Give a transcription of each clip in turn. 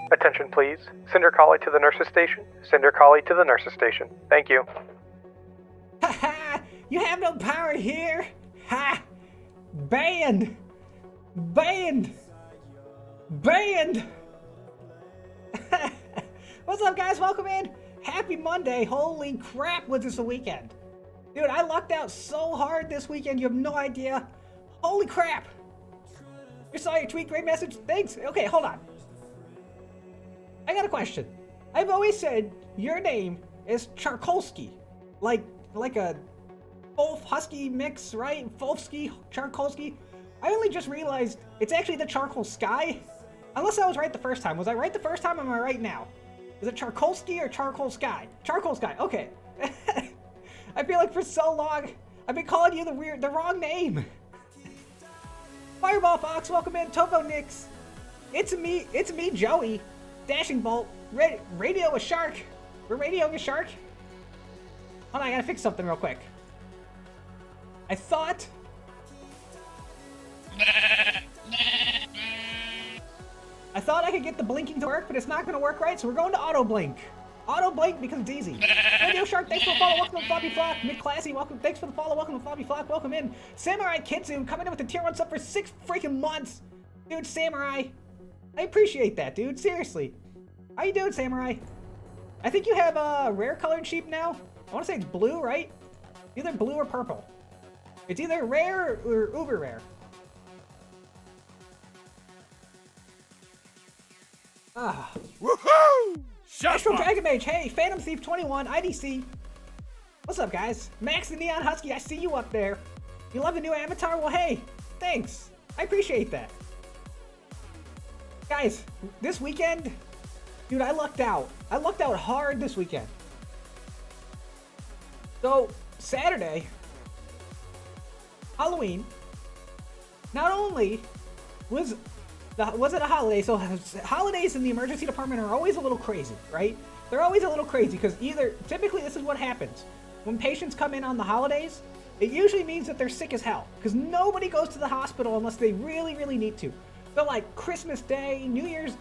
Attention please. Send your collie to the nurse's station. Send your collie to the nurse's station. Thank you. Ha ha! You have no power here! Ha! Banned! Banned! Banned! What's up, guys? Welcome in! Happy Monday! Holy crap, was this a weekend? Dude, I lucked out so hard this weekend, you have no idea. Holy crap! Just saw your tweet, great message, thanks! Okay, hold on. I got a question. I've always said your name is Charkolsky. Like a Wolf Husky mix, right? Wolfsky, Charkolsky. I only just realized it's actually the Charcoal Sky. Unless I was right the first time. Was I right the first time or am I right now? Is it Charkolsky or Charcoal Sky? Charcoal Sky, okay. I feel like for so long, I've been calling you the wrong name. Fireball Fox, welcome in. Tovo Nix. It's me, Joey. Dashing Bolt, radio a shark. We're radioing a shark. Hold on, I gotta fix something real quick. I thought I could get the blinking to work, but it's not gonna work right, so we're going to auto blink. Auto blink because it's easy. Radio Shark, thanks for the follow. Welcome to Floppy Flock. Mid Classy, welcome. Thanks for the follow. Welcome to Floppy Flock. Welcome in. Samurai Kitsu coming in with the tier 1 sub for 6 freaking months. Dude, Samurai. I appreciate that, dude. Seriously. How you doing, Samurai? I think you have a rare colored sheep now. I want to say it's blue, right? Either blue or purple. It's either rare or uber rare. Ah. Woohoo! Astro Dragon Mage, hey, Phantom Thief 21, IDC. What's up, guys? Max the Neon Husky, I see you up there. You love the new avatar? Well, hey, thanks. I appreciate that. Guys, this weekend, dude, I lucked out. I lucked out hard this weekend. So, Saturday, Halloween, not only was it a holiday, so holidays in the emergency department are always a little crazy, right? They're always a little crazy because typically this is what happens. When patients come in on the holidays, it usually means that they're sick as hell because nobody goes to the hospital unless they really, really need to. But like Christmas Day, New Year's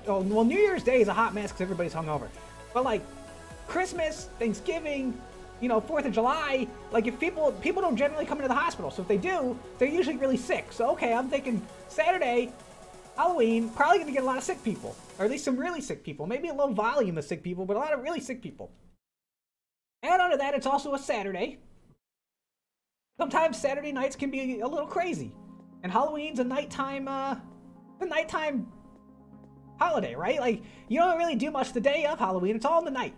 Day is a hot mess because everybody's hungover. But like Christmas, Thanksgiving, 4th of July, like if people don't generally come into the hospital. So if they do, they're usually really sick. So okay, I'm thinking Saturday, Halloween, probably gonna get a lot of sick people. Or at least some really sick people. Maybe a low volume of sick people, but a lot of really sick people. Add on to that, it's also a Saturday. Sometimes Saturday nights can be a little crazy. And Halloween's a nighttime holiday, right? Like, you don't really do much the day of Halloween, it's all in the night.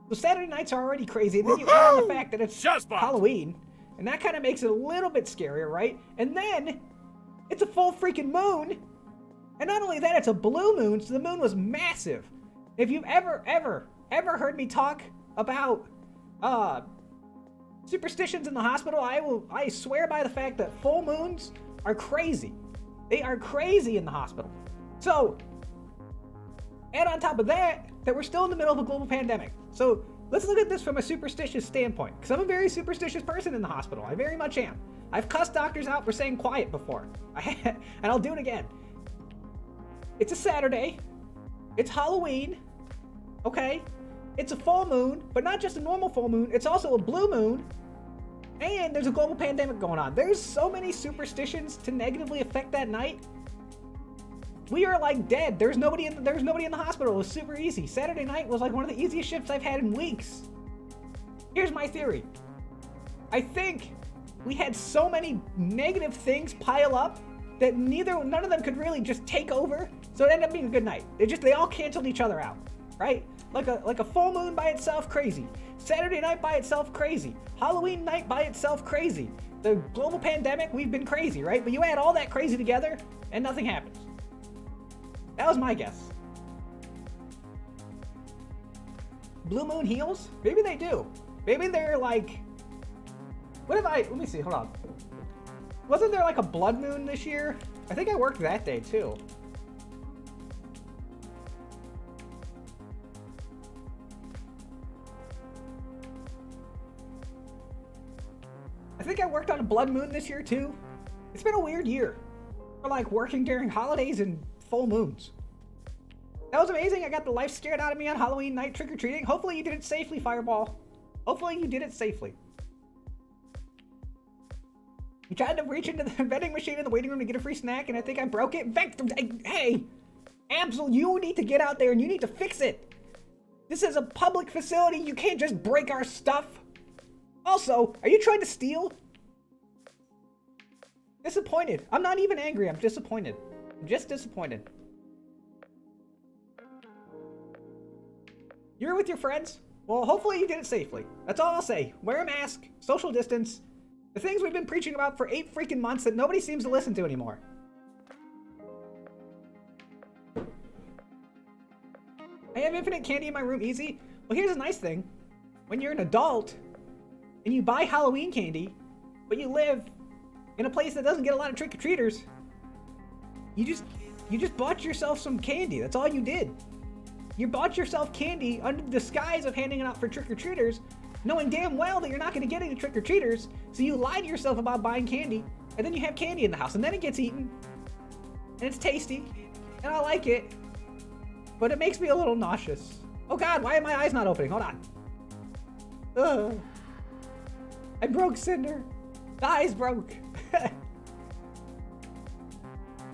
So Saturday nights are already crazy, and then you add on the fact that it's Halloween, and that kind of makes it a little bit scarier, right? And then, it's a full freaking moon, and not only that, it's a blue moon, so the moon was massive. If you've ever heard me talk about, superstitions in the hospital, I swear by the fact that full moons are crazy. They are crazy in the hospital. So, and on top of that we're still in the middle of a global pandemic. So, let's look at this from a superstitious standpoint. Because I'm a very superstitious person in the hospital. I very much am. I've cussed doctors out for saying quiet before. And I'll do it again. It's a Saturday. It's Halloween. Okay? It's a full moon, but not just a normal full moon. It's also a blue moon. And there's a global pandemic going on. There's so many superstitions to negatively affect that night. We are like dead. There's nobody in the hospital. It was super easy. Saturday night was like one of the easiest shifts I've had in weeks. Here's my theory. I think we had so many negative things pile up that none of them could really just take over. So it ended up being a good night. They all canceled each other out, right? Like a full moon by itself, crazy. Saturday night by itself, crazy. Halloween night by itself, crazy. The global pandemic, we've been crazy, right? But you add all that crazy together, and nothing happens. That was my guess. Blue moon heals? Maybe they do. Maybe they're like... let me see, hold on. Wasn't there like a blood moon this year? I think I worked that day too. think I worked on a blood moon this year too. It's been a weird year for like working during holidays and full moons. That was amazing. I got the life scared out of me on Halloween night trick-or-treating. Hopefully you did it safely, Fireball. Hopefully you did it safely. You tried to reach into the vending machine in the waiting room to get a free snack, and I think I broke it. Hey, Absol, you need to get out there and you need to fix it. This is a public facility. You can't just break our stuff. Also, are you trying to steal? Disappointed. I'm not even angry. I'm disappointed. I'm just disappointed. You're with your friends? Well, hopefully you did it safely. That's all I'll say. Wear a mask, social distance, the things we've been preaching about for 8 freaking months that nobody seems to listen to anymore. I have infinite candy in my room, easy. Well, here's a nice thing. When you're an adult and you buy Halloween candy, but you live in a place that doesn't get a lot of trick-or-treaters, you just bought yourself some candy. That's all you did. You bought yourself candy under the disguise of handing it out for trick-or-treaters, knowing damn well that you're not going to get any trick-or-treaters, so you lie to yourself about buying candy, and then you have candy in the house, and then it gets eaten, and it's tasty, and I like it, but it makes me a little nauseous. Oh god, why are my eyes not opening? Hold on. Ugh. I broke Cinder. The eyes broke.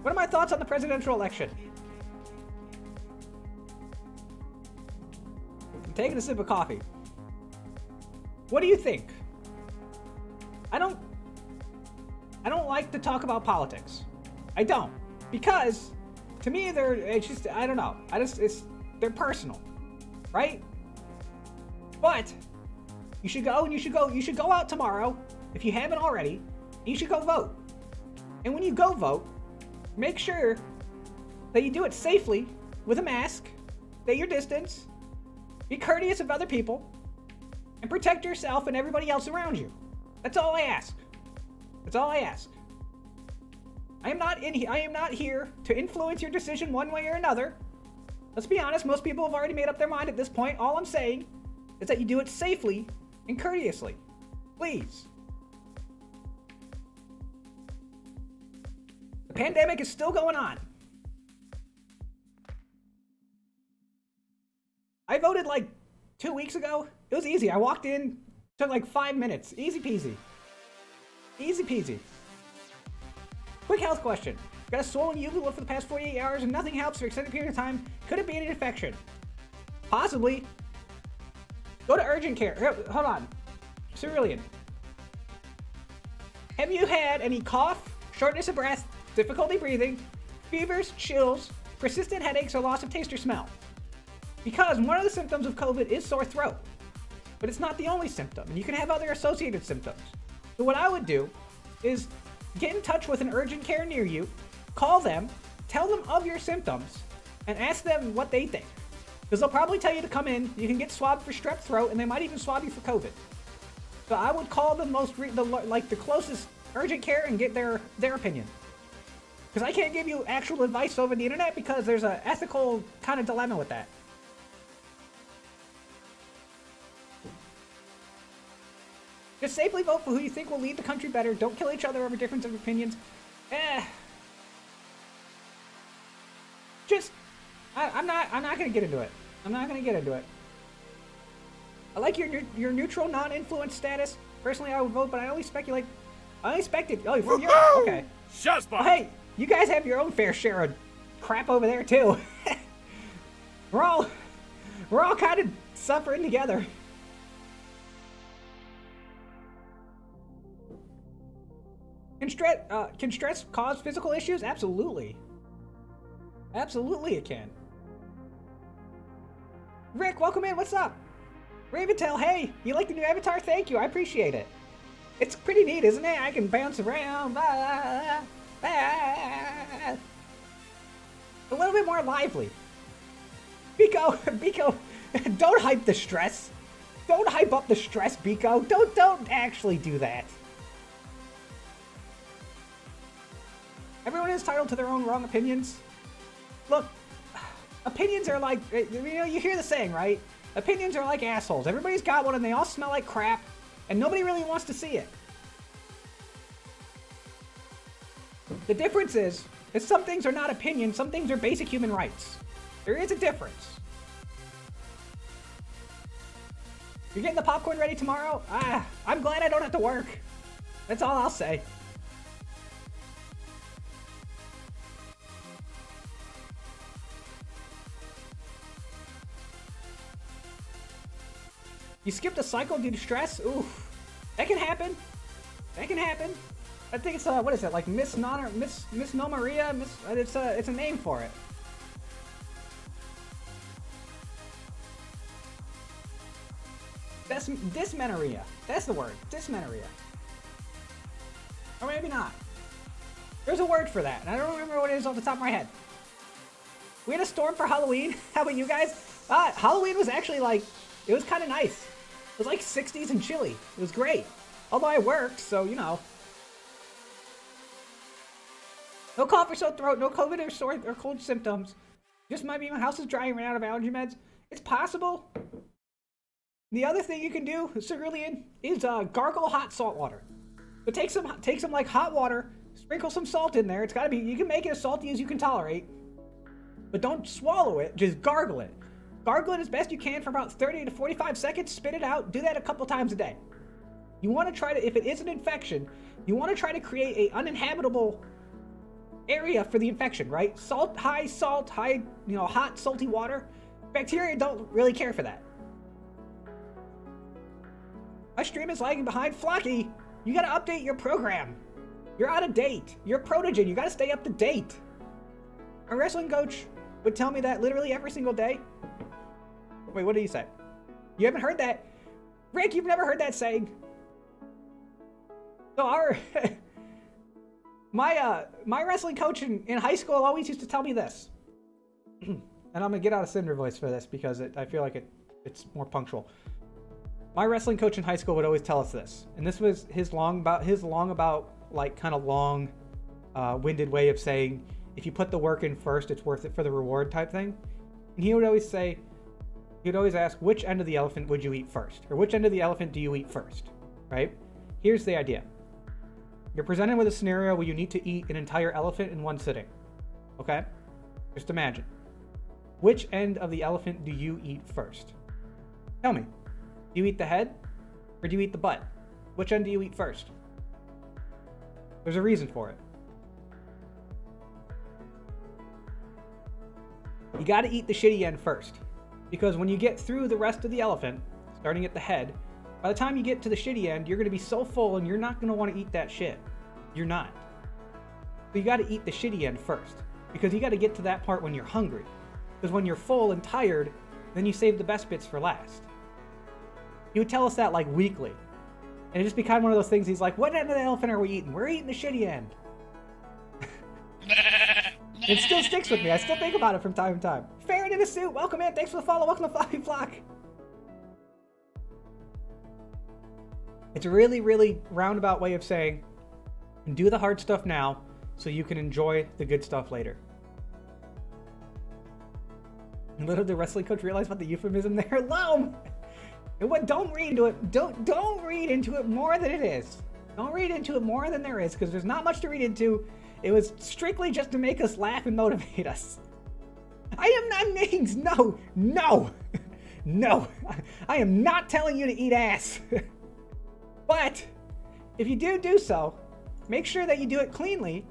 What are my thoughts on the presidential election? I'm taking a sip of coffee. What do you think? I don't like to talk about politics. I don't. Because to me I don't know. They're personal. Right? But you should go out tomorrow if you haven't already. And you should go vote. And when you go vote, make sure that you do it safely with a mask, stay your distance, be courteous of other people, and protect yourself and everybody else around you. That's all I ask. That's all I ask. I am not here to influence your decision one way or another. Let's be honest, most people have already made up their mind at this point. All I'm saying is that you do it safely and courteously. Please. The pandemic is still going on. I voted like 2 weeks ago. It was easy. I walked in, took like 5 minutes. Easy peasy. Easy peasy. Quick health question. Got a swollen uvula for the past 48 hours and nothing helps for extended period of time. Could it be an infection? Possibly. Go to urgent care. Here, hold on. Cerulean. Have you had any cough, shortness of breath, difficulty breathing, fevers, chills, persistent headaches, or loss of taste or smell? Because one of the symptoms of COVID is sore throat. But it's not the only symptom, and you can have other associated symptoms. So what I would do is get in touch with an urgent care near you, call them, tell them of your symptoms, and ask them what they think. Because they'll probably tell you to come in, you can get swabbed for strep throat, and they might even swab you for COVID. So I would call the the closest urgent care and get their opinion. Because I can't give you actual advice over the internet because there's an ethical kind of dilemma with that. Just safely vote for who you think will lead the country better. Don't kill each other over difference of opinions. I'm not gonna get into it. I'm not gonna get into it. I like your neutral, non-influence status. Personally, I would vote, but I only speculate. I only expected. Oh, from Europe. Okay. Shots Well, hey, you guys have your own fair share of crap over there too. we're all kind of suffering together. Can stress cause physical issues? Absolutely. Absolutely it can. Rick, welcome in. What's up? Raventel, hey, you like the new avatar? Thank you. I appreciate it. It's pretty neat, isn't it? I can bounce around. A little bit more lively. Biko, don't hype the stress. Don't hype up the stress, Biko. Don't actually do that. Everyone is entitled to their own wrong opinions. Look, opinions are like, you hear the saying, right? Opinions are like assholes. Everybody's got one and they all smell like crap, and nobody really wants to see it. The difference is some things are not opinions, some things are basic human rights. There is a difference. You're getting the popcorn ready tomorrow? I'm glad I don't have to work. That's all I'll say. You skipped a cycle due to stress? Oof. That can happen. That can happen. I think it's what is it, like Miss No Maria? It's a name for it. That's dysmenorrhea. That's the word. Dysmenorrhea. Or maybe not. There's a word for that, and I don't remember what it is off the top of my head. We had a storm for Halloween. How about you guys? Halloween was actually like, it was kind of nice. It was like 60s and chilly. It was great. Although I worked, so you know. No cough or sore throat, no COVID or sore or cold symptoms. Just might be my house is dry and ran out of allergy meds. It's possible. The other thing you can do, Cerulean, is gargle hot salt water. So take some like hot water, sprinkle some salt in there. It's gotta be, you can make it as salty as you can tolerate. But don't swallow it, just gargle it. Gargle it as best you can for about 30 to 45 seconds, spit it out, do that a couple times a day. You wanna try to, if it is an infection, you wanna try to create a uninhabitable area for the infection, right? High, hot, salty water. Bacteria don't really care for that. My stream is lagging behind. Flocky, you gotta update your program. You're out of date. You're a protogen. You gotta stay up to date. A wrestling coach would tell me that literally every single day. Wait, what did he say? You haven't heard that? Rick, you've never heard that saying? So my wrestling coach in high school always used to tell me this. And I'm gonna get out of Cinder voice for this because I feel like it's more punctual. My wrestling coach in high school would always tell us this, and this was his winded way of saying, if you put the work in first, it's worth it for the reward type thing. And he would always ask, which end of the elephant would you eat first? Or which end of the elephant do you eat first? Right? Here's the idea. You're presented with a scenario where you need to eat an entire elephant in one sitting. Okay? Just imagine. Which end of the elephant do you eat first? Tell me. Do you eat the head or do you eat the butt? Which end do you eat first? There's a reason for it. You gotta eat the shitty end first. Because when you get through the rest of the elephant, starting at the head, by the time you get to the shitty end, you're gonna be so full and you're not gonna wanna eat that shit. You're not. So you gotta eat the shitty end first. Because you gotta get to that part when you're hungry. Because when you're full and tired, then you save the best bits for last. He would tell us that like weekly. And it just became one of those things, he's like, what end of the elephant are we eating? We're eating the shitty end. It still sticks with me. I still think about it from time to time. Farron in a suit, welcome in. Thanks for the follow. Welcome to Floppy Flock. It's a really, really roundabout way of saying, do the hard stuff now so you can enjoy the good stuff later. And little did the wrestling coach realize about the euphemism there. Loam! Don't read into it. Don't read into it more than it is. Don't read into it more than there is, because there's not much to read into. It was strictly just to make us laugh and motivate us. I am not names. No. No. I am not telling you to eat ass. But if you do so, make sure that you do it cleanly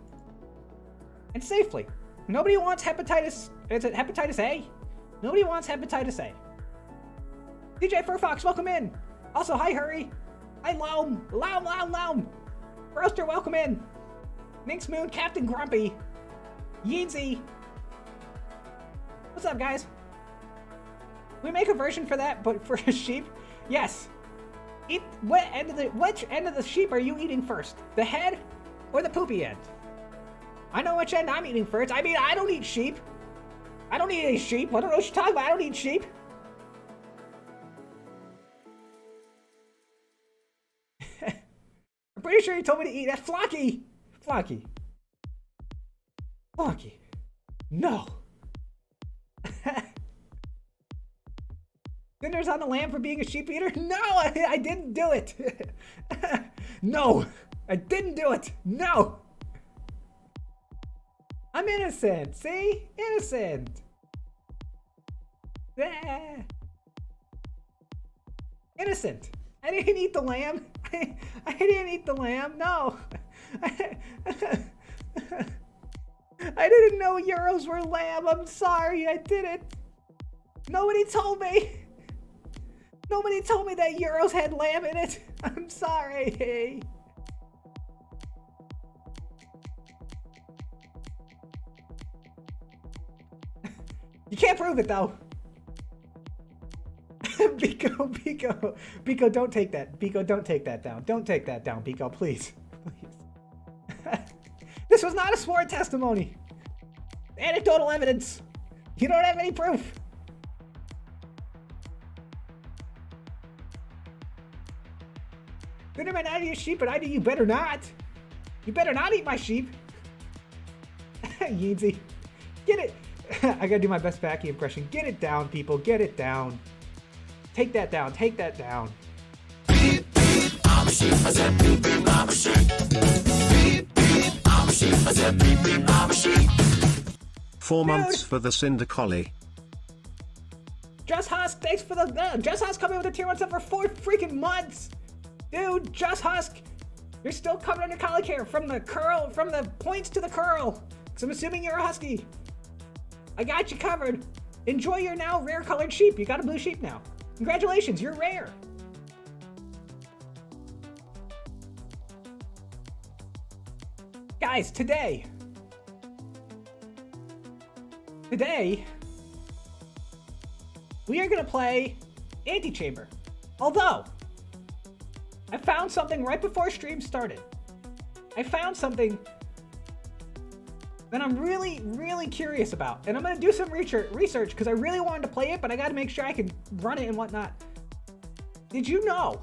and safely. Nobody wants hepatitis. Is it hepatitis A? Nobody wants hepatitis A. DJ Furfox, welcome in. Also, hi Hurry. Hi Loum. Roaster, welcome in. Minx Moon, Captain Grumpy. Yeezy. What's up, guys? We make a version for that, but for a sheep? Yes. Which end of the sheep are you eating first? The head or the poopy end? I know which end I'm eating first. I mean, I don't eat sheep. I don't eat any sheep. I don't know what you're talking about. I don't eat sheep. I'm pretty sure you told me to eat that. Flocky. No. Cinder's on the lamb for being a sheep eater? No, I didn't do it. No, I didn't do it. No. I'm innocent. See? Innocent. Ah. Innocent. I didn't eat the lamb. I didn't eat the lamb. No. I didn't know euros were lamb. I'm sorry. I didn't. Nobody told me. Nobody told me that euros had lamb in it. I'm sorry. You can't prove it though. Biko, don't take that. Biko, don't take that down. Don't take that down, Biko, please. Please. This was not a sworn testimony. Anecdotal evidence. You don't have any proof. Dinner might not eat a sheep, but I do. You better not. You better not eat my sheep. Yeezy. Get it. I gotta do my best Backy impression. Get it down, people. Get it down. Take that down. Take that down. 4 months for the Cinder Collie. Just Husk, thanks for the Just Husk coming with a tier 1 sub for 4 freaking months. Dude, Just Husk, you're still coming under collie care from the curl, from the points to the curl. Cause I'm assuming you're a husky. I got you covered. Enjoy your now rare colored sheep. You got a blue sheep now. Congratulations, you're rare. Guys, today, we are gonna play Antichamber. Although, I found something right before stream started. I found something that I'm really, really curious about. And I'm gonna do some research because I really wanted to play it, but I gotta make sure I can run it and whatnot. Did you know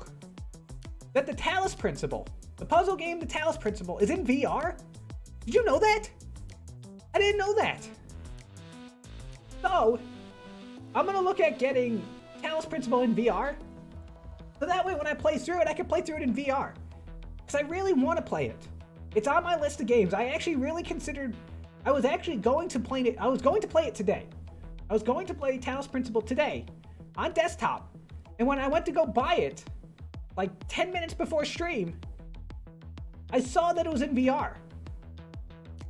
that the Talus Principle, the puzzle game The Talus Principle, is in VR? Did you know that? I didn't know that. So, I'm gonna look at getting Talus Principle in VR. So that way when I play through it, I can play through it in VR. Because I really want to play it. It's on my list of games. I actually really considered, I was actually going to play it, I was going to play it today. I was going to play Talus Principle today on desktop. And when I went to go buy it, like 10 minutes before stream, I saw that it was in VR.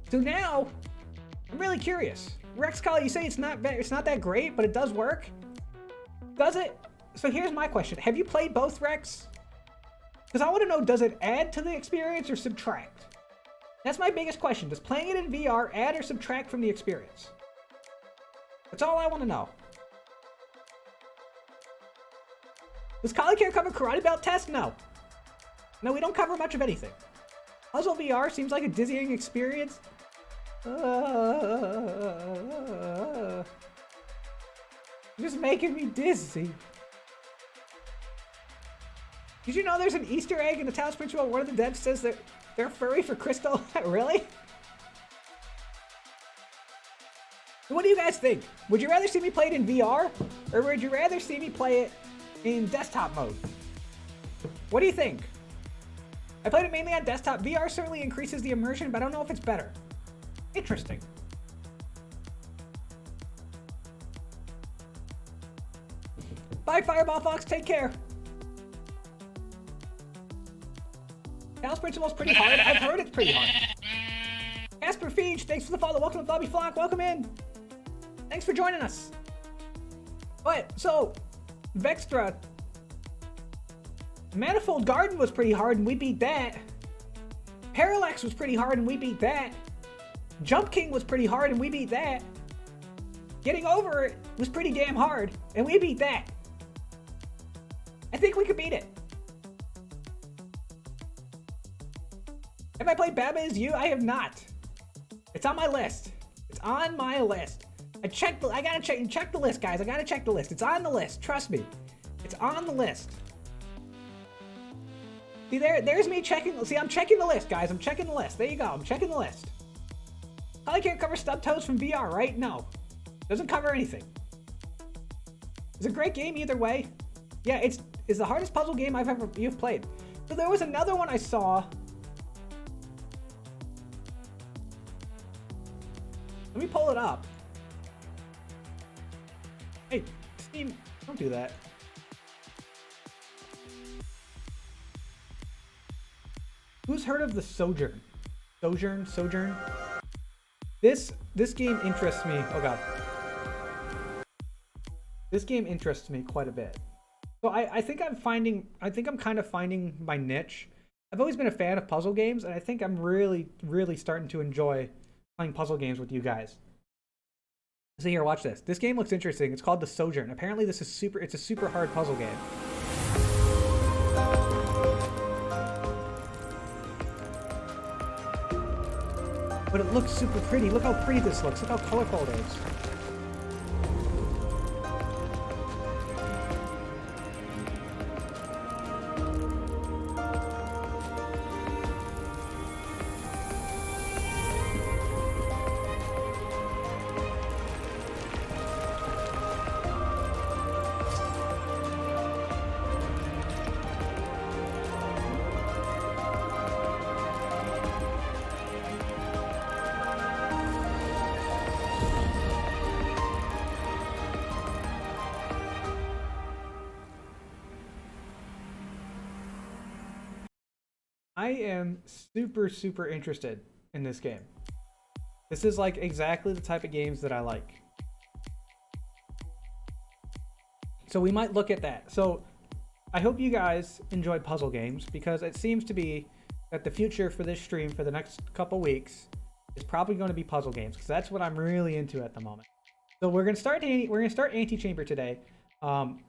So now, I'm really curious. Rex Collie, you say it's not that great, but it does work. Does it? So here's my question. Have you played both, Rex? Because I want to know, does it add to the experience or subtract? That's my biggest question. Does playing it in VR add or subtract from the experience? That's all I want to know. Does Collie Care cover karate belt test? No. No, we don't cover much of anything. Puzzle VR seems like a dizzying experience. Just making me dizzy. Did you know there's an Easter egg in the Talus Principle where one of the devs says that they're furry for Crystal? Really? What do you guys think? Would you rather see me play it in VR? Or would you rather see me play it in desktop mode? What do you think? I played it mainly on desktop. VR certainly increases the immersion, but I don't know if it's better. Interesting. Bye, Fireball Fox. Take care. Talus Principle's pretty hard. I've heard it's pretty hard. Casper Feege, thanks for the follow. Welcome to Blobby Flock. Welcome in. Thanks for joining us. But, so, Vextra. Manifold Garden was pretty hard and we beat that. Parallax was pretty hard and we beat that. Jump King was pretty hard and we beat that. Getting Over It was pretty damn hard and we beat that. I think we could beat it. Have I played Baba Is You? I have not. It's on my list. It's on my list. I gotta check the list, guys. I gotta check the list. It's on the list. Trust me. It's on the list. See, there's me checking. See, I'm checking the list, guys. I'm checking the list. There you go. I'm checking the list. Collie Care cover Stub Toes from VR, right? No. Doesn't cover anything. It's a great game either way. Yeah, it's the hardest puzzle game you've played. So there was another one I saw. Let me pull it up. Hey, Steam, don't do that. Who's heard of the Sojourn? Sojourn? This game interests me. Oh god. This game interests me quite a bit. So I think I'm kind of finding my niche. I've always been a fan of puzzle games, and I think I'm really, really starting to enjoy playing puzzle games with you guys. So here, watch this. This game looks interesting. It's called The Sojourn. Apparently it's a super hard puzzle game. But it looks super pretty. Look how pretty this looks. Look how colorful it is. I am super, super interested in this game. This is like exactly the type of games that I like. So we might look at that. So I hope you guys enjoy puzzle games, because it seems to be that the future for this stream for the next couple weeks is probably going to be puzzle games, because that's what I'm really into at the moment. So we're gonna start Antichamber today, and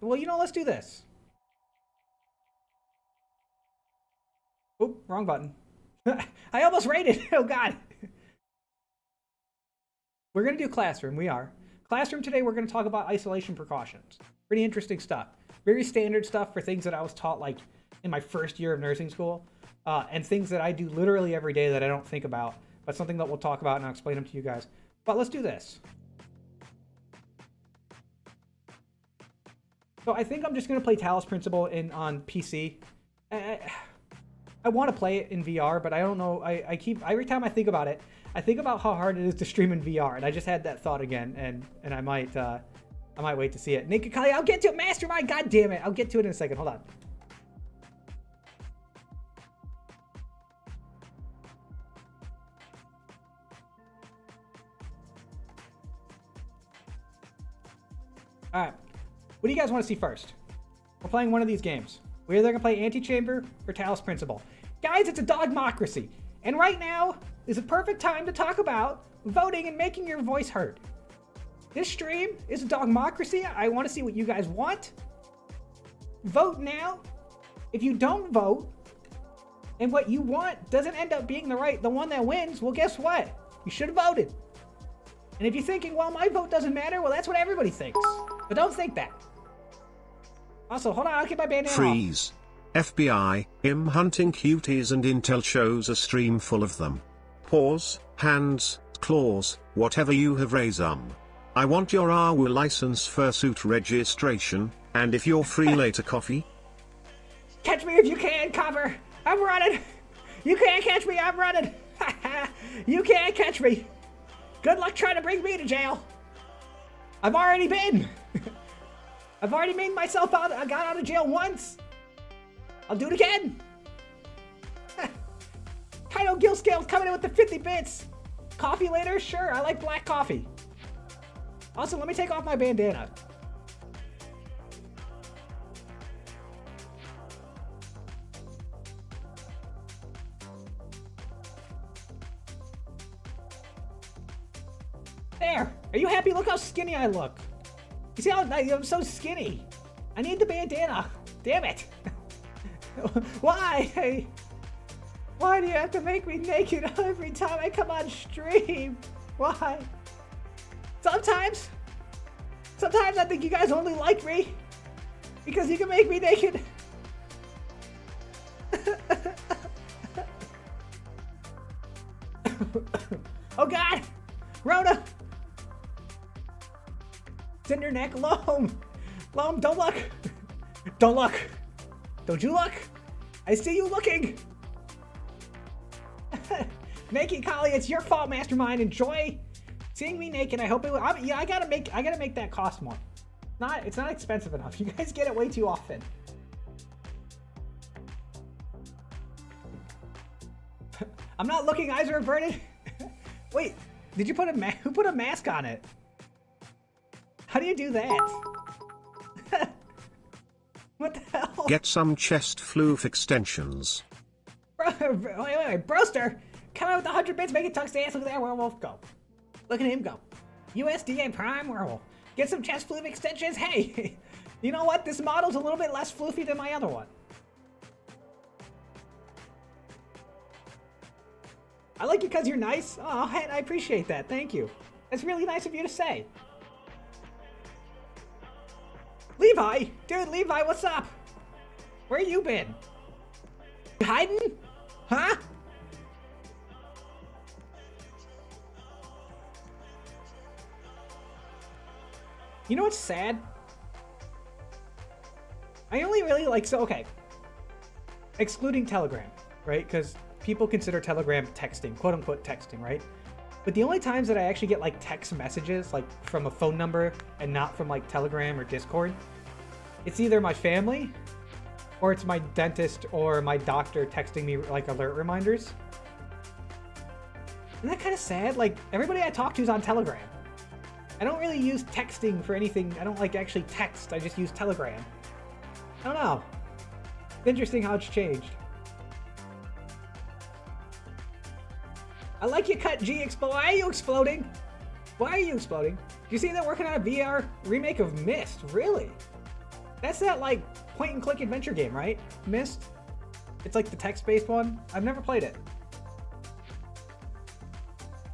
well, let's do this. Oop, wrong button. I almost rated. Oh god. We're gonna do classroom. Classroom today. We're gonna talk about isolation precautions. Pretty interesting stuff. Very standard stuff for things that I was taught like in my first year of nursing school, and things that I do literally every day that I don't think about, but something that we'll talk about and I'll explain them to you guys. But let's do this. So I think I'm just gonna play Talos Principle on PC. I want to play it in VR, but I don't know. Every time I think about it, I think about how hard it is to stream in VR, and I just had that thought again, and I might wait to see it. Naked Kali, I'll get to it. Mastermind, god damn it, I'll get to it in a second. Hold on. All right, what do you guys want to see first? We're playing one of these games. We're either gonna play Antichamber or Talos Principle. Guys, it's a dogmocracy. And right now is a perfect time to talk about voting and making your voice heard. This stream is a dogmocracy. I want to see what you guys want. Vote now. If you don't vote, and what you want doesn't end up being the one that wins, well, guess what? You should have voted. And if you're thinking, well, my vote doesn't matter, well, that's what everybody thinks. But don't think that. Also, hold on, I'll get my bandana Freeze. FBI, hunting cuties and Intel shows a stream full of them. Paws, hands, claws, whatever you have raised. I want your AWU license fursuit registration, and if you're free later coffee. Catch me if you can, Copper. I'm running. You can't catch me, I'm running. You can't catch me. Good luck trying to bring me to jail. I've already been. I've already made myself out. I got out of jail once. I'll do it again. Kaido Gill Scales coming in with the 50 bits. Coffee later? Sure, I like black coffee. Also, let me take off my bandana. There. Are you happy? Look how skinny I look. You see how I'm so skinny? I need the bandana. Damn it. Why? Why do you have to make me naked every time I come on stream? Why? Sometimes I think you guys only like me because you can make me naked. Oh god! Rhoda! Cinder neck, Loam! Loam, don't look! Don't look! Don't you look? I see you looking! Naked Collie, it's your fault, Mastermind. Enjoy seeing me naked. I hope it. Yeah, I gotta make that cost more. It's not expensive enough. You guys get it way too often. I'm not looking. Eyes are averted. Wait, did you put who put a mask on it? How do you do that? What the hell? Get some chest floof extensions. Wait, Broster, come out with 100 bits, make it tuck's dance. Look at that werewolf go. Look at him go. USDA Prime Werewolf. Get some chest floof extensions. Hey, you know what? This model's a little bit less floofy than my other one. I like you because you're nice. Oh, I appreciate that. Thank you. That's really nice of you to say. Levi! Dude, Levi, what's up? Where you been? You hiding? Huh? You know what's sad? I only really like, okay. Excluding Telegram, right? Because people consider Telegram texting, quote unquote texting, right? But the only times that I actually get like text messages, like from a phone number and not from like Telegram or Discord, it's either my family or it's my dentist or my doctor texting me like alert reminders. Isn't that kind of sad? Like everybody I talk to is on Telegram. I don't really use texting for anything. I don't like actually text. I just use Telegram. I don't know. It's interesting how it's changed. I like you cut G explode. Why are you exploding? Why are you exploding? Do you see they're working on a VR remake of Myst? Really? That's that like point and click adventure game, right? Myst? It's like the text-based one. I've never played it.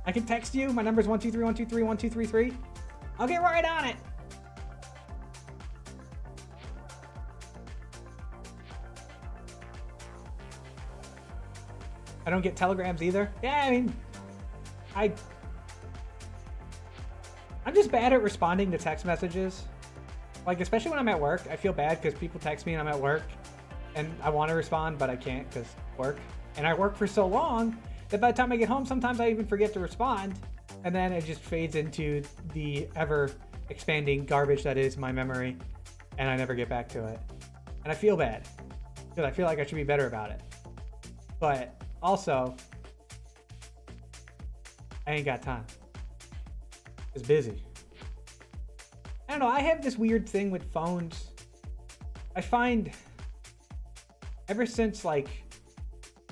I can text you. My number's 123-123-1233. I'll get right on it. I don't get telegrams either. Yeah, I mean, I'm just bad at responding to text messages. Like, especially when I'm at work, I feel bad because people text me and I'm at work and I want to respond, but I can't because work. And I work for so long that by the time I get home, sometimes I even forget to respond. And then it just fades into the ever expanding garbage that is my memory. And I never get back to it. And I feel bad because I feel like I should be better about it. But also, I ain't got time. It's busy. I don't know, I have this weird thing with phones. I find ever since like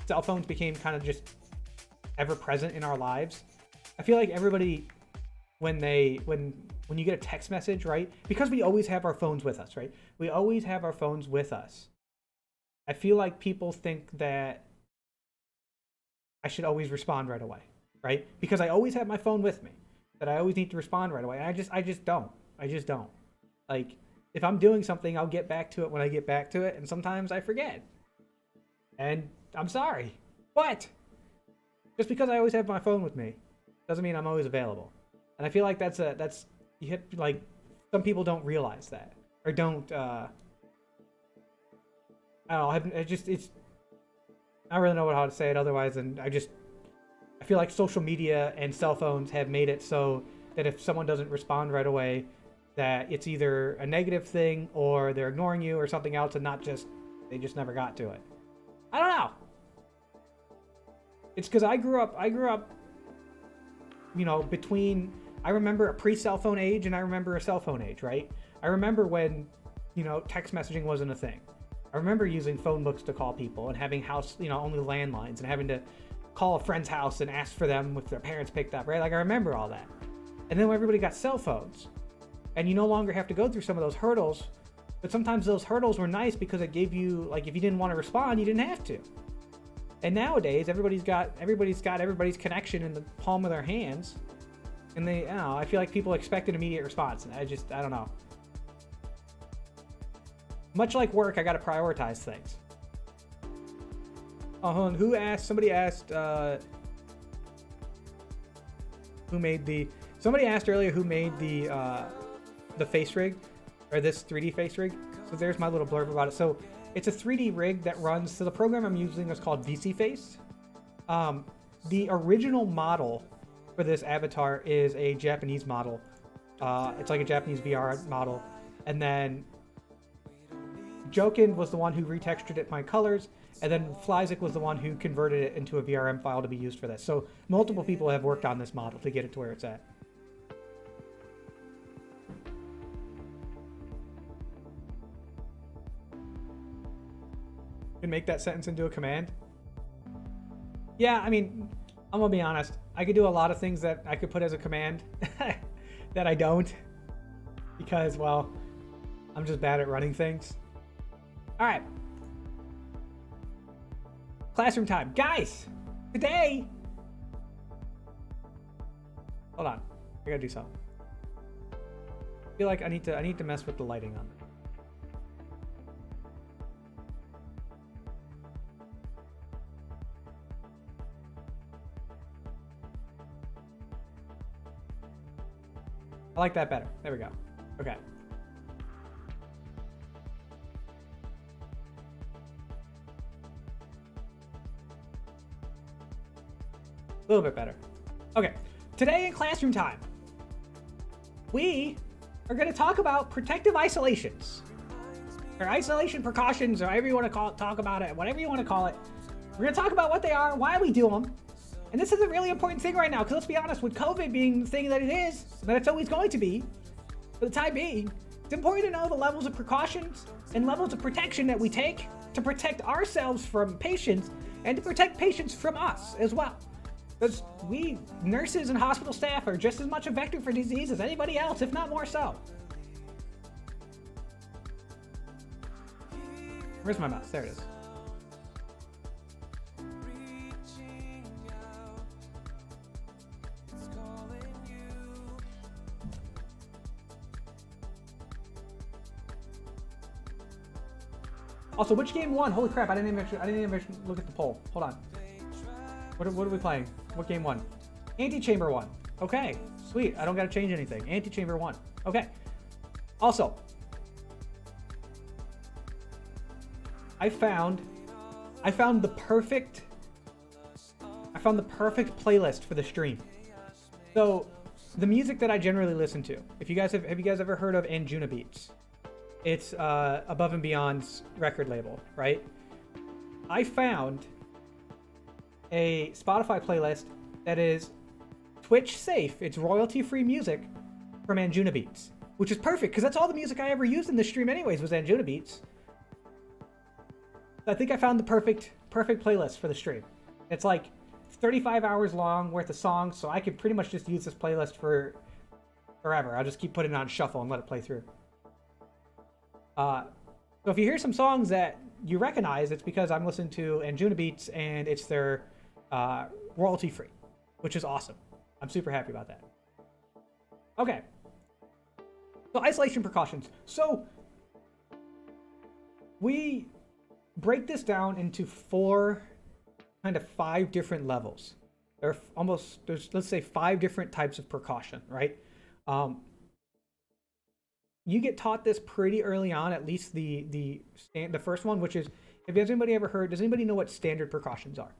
cell phones became kind of just ever present in our lives, I feel like everybody when you get a text message, right? Because we always have our phones with us, right? We always have our phones with us. I feel like people think that I should always respond right away, right? Because I always have my phone with me, that I always need to respond right away. And I just don't. Like, if I'm doing something, I'll get back to it when I get back to it, and sometimes I forget. And I'm sorry. But just because I always have my phone with me doesn't mean I'm always available. And I feel like that's you hit, like, some people don't realize that, or don't I don't know, it's I don't really know how to say it otherwise, and I feel like social media and cell phones have made it so that if someone doesn't respond right away, that it's either a negative thing or they're ignoring you or something else, and they just never got to it. I don't know. It's because I grew up, you know, between, I remember a pre-cell phone age and I remember a cell phone age, right? I remember when, you know, text messaging wasn't a thing. I remember using phone books to call people and having only landlines and having to call a friend's house and ask for them with their parents picked up, right? Like, I remember all that. And then when everybody got cell phones, and you no longer have to go through some of those hurdles, but sometimes those hurdles were nice because it gave you, like, if you didn't want to respond, you didn't have to. And nowadays, everybody's got everybody's connection in the palm of their hands, and I feel like people expect an immediate response, and I don't know. Much like work, I gotta prioritize things. Oh, hold on. Somebody asked earlier who made the face rig, or this 3D face rig. So there's my little blurb about it. So it's a 3D rig that runs, so the program I'm using is called VC Face. the original model for this avatar is a Japanese model. It's like a Japanese VR model. And then Jokin was the one who retextured it my colors, and then Flyzik was the one who converted it into a VRM file to be used for this. So multiple people have worked on this model to get it to where it's at. Can make that sentence into a command? Yeah, I mean, I'm gonna be honest. I could do a lot of things that I could put as a command that I don't, because, well, I'm just bad at running things. All right. Classroom time. Guys, today... Hold on. I gotta do something. I feel like I need to mess with the lighting on it. I like that better. There we go. Okay. A little bit better. Okay. Today in classroom time, we are going to talk about protective isolations, or isolation precautions, or however you want to call it, talk about it, whatever you want to call it. We're going to talk about what they are, why we do them. And this is a really important thing right now, because let's be honest, with COVID being the thing that it is, that it's always going to be, for the time being, it's important to know the levels of precautions and levels of protection that we take to protect ourselves from patients and to protect patients from us as well. Because we, nurses and hospital staff, are just as much a vector for disease as anybody else, if not more so. Where's my mouse? There it is. Also, which game won? Holy crap! I didn't even look at the poll. Hold on. What are we playing? What game won? Antichamber won. Okay, sweet. I don't gotta change anything. Antichamber won. Okay. Also, I found the perfect playlist for the stream. So, the music that I generally listen to. If you guys have you guys ever heard of Anjunabeats? It's Above and Beyond's record label, right? I found a Spotify playlist that is Twitch safe. It's royalty-free music from Anjunabeats, which is perfect because that's all the music I ever used in the stream anyways was Anjunabeats. I think I found the perfect playlist for the stream. It's like 35 hours long worth of songs, so I could pretty much just use this playlist for forever. I'll just keep putting it on shuffle and let it play through. So if you hear some songs that you recognize, it's because I'm listening to Anjunabeats and it's their royalty free, which is awesome. I'm super happy about that. Okay. So isolation precautions. So we break this down into five different levels. There's let's say 5 different types of precaution, right? You get taught this pretty early on, at least the first one, which is, does anybody know what standard precautions are?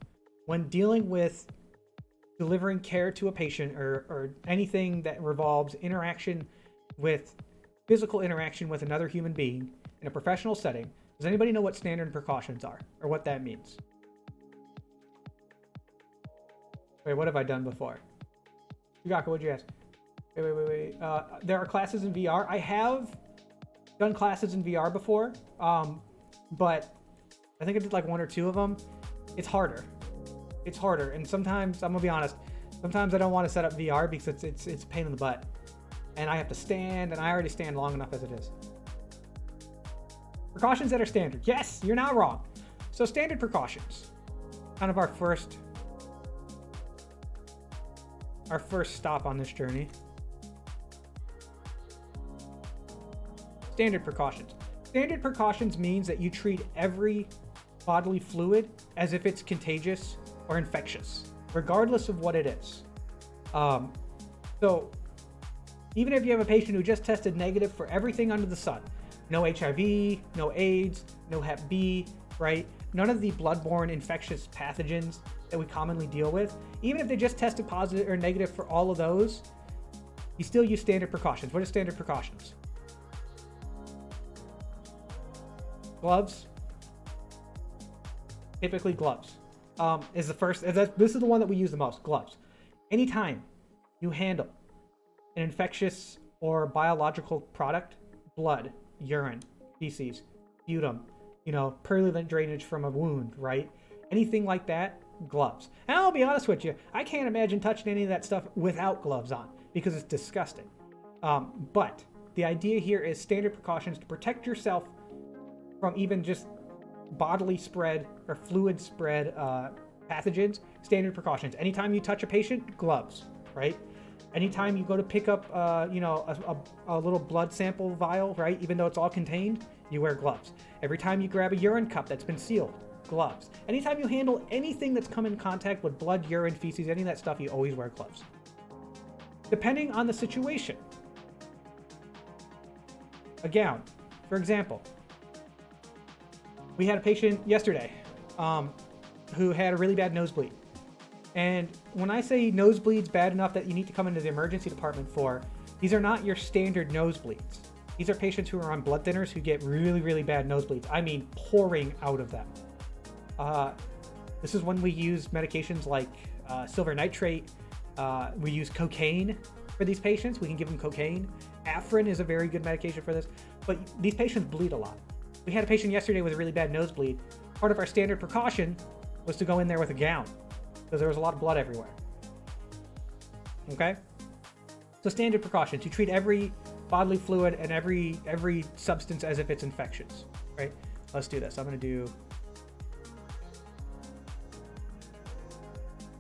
When dealing with delivering care to a patient or anything that revolves physical interaction with another human being in a professional setting, does anybody know what standard precautions are or what that means? Wait, what have I done before? Yugaka, what'd you ask? Wait. There are classes in VR. I have done classes in VR before, but I think I did like 1 or 2 of them. It's harder. And sometimes, I'm gonna be honest, sometimes I don't want to set up VR because it's a pain in the butt. And I have to stand, and I already stand long enough as it is. Precautions that are standard. Yes, you're not wrong. So standard precautions. Kind of our first stop on this journey. Standard precautions. Standard precautions means that you treat every bodily fluid as if it's contagious or infectious, regardless of what it is. So even if you have a patient who just tested negative for everything under the sun, no HIV, no AIDS, no Hep B, right? none of the bloodborne infectious pathogens that we commonly deal with, even if they just tested positive or negative for all of those, you still use standard precautions. What are standard precautions? Gloves. Typically gloves is the first. This is the one that we use the most. Gloves. Anytime you handle an infectious or biological product, blood, urine, feces, sputum, purulent drainage from a wound, right? Anything like that, gloves. And I'll be honest with you, I can't imagine touching any of that stuff without gloves on because it's disgusting. But the idea here is standard precautions to protect yourself from even just bodily spread or fluid spread pathogens. Standard precautions. Anytime you touch a patient, gloves, right? Anytime you go to pick up, a little blood sample vial, right? Even though it's all contained, you wear gloves. Every time you grab a urine cup that's been sealed, gloves. Anytime you handle anything that's come in contact with blood, urine, feces, any of that stuff, you always wear gloves. Depending on the situation. A gown, for example. We had a patient yesterday who had a really bad nosebleed. And when I say nosebleeds bad enough that you need to come into the emergency department for, these are not your standard nosebleeds. These are patients who are on blood thinners who get really, really bad nosebleeds. I mean, pouring out of them. This is when we use medications like silver nitrate. We use cocaine for these patients. We can give them cocaine. Afrin is a very good medication for this. But these patients bleed a lot. We had a patient yesterday with a really bad nosebleed. Part of our standard precaution was to go in there with a gown because there was a lot of blood everywhere. Okay? So standard precautions. You treat every bodily fluid and every substance as if it's infectious, right? Let's do this. I'm going to do...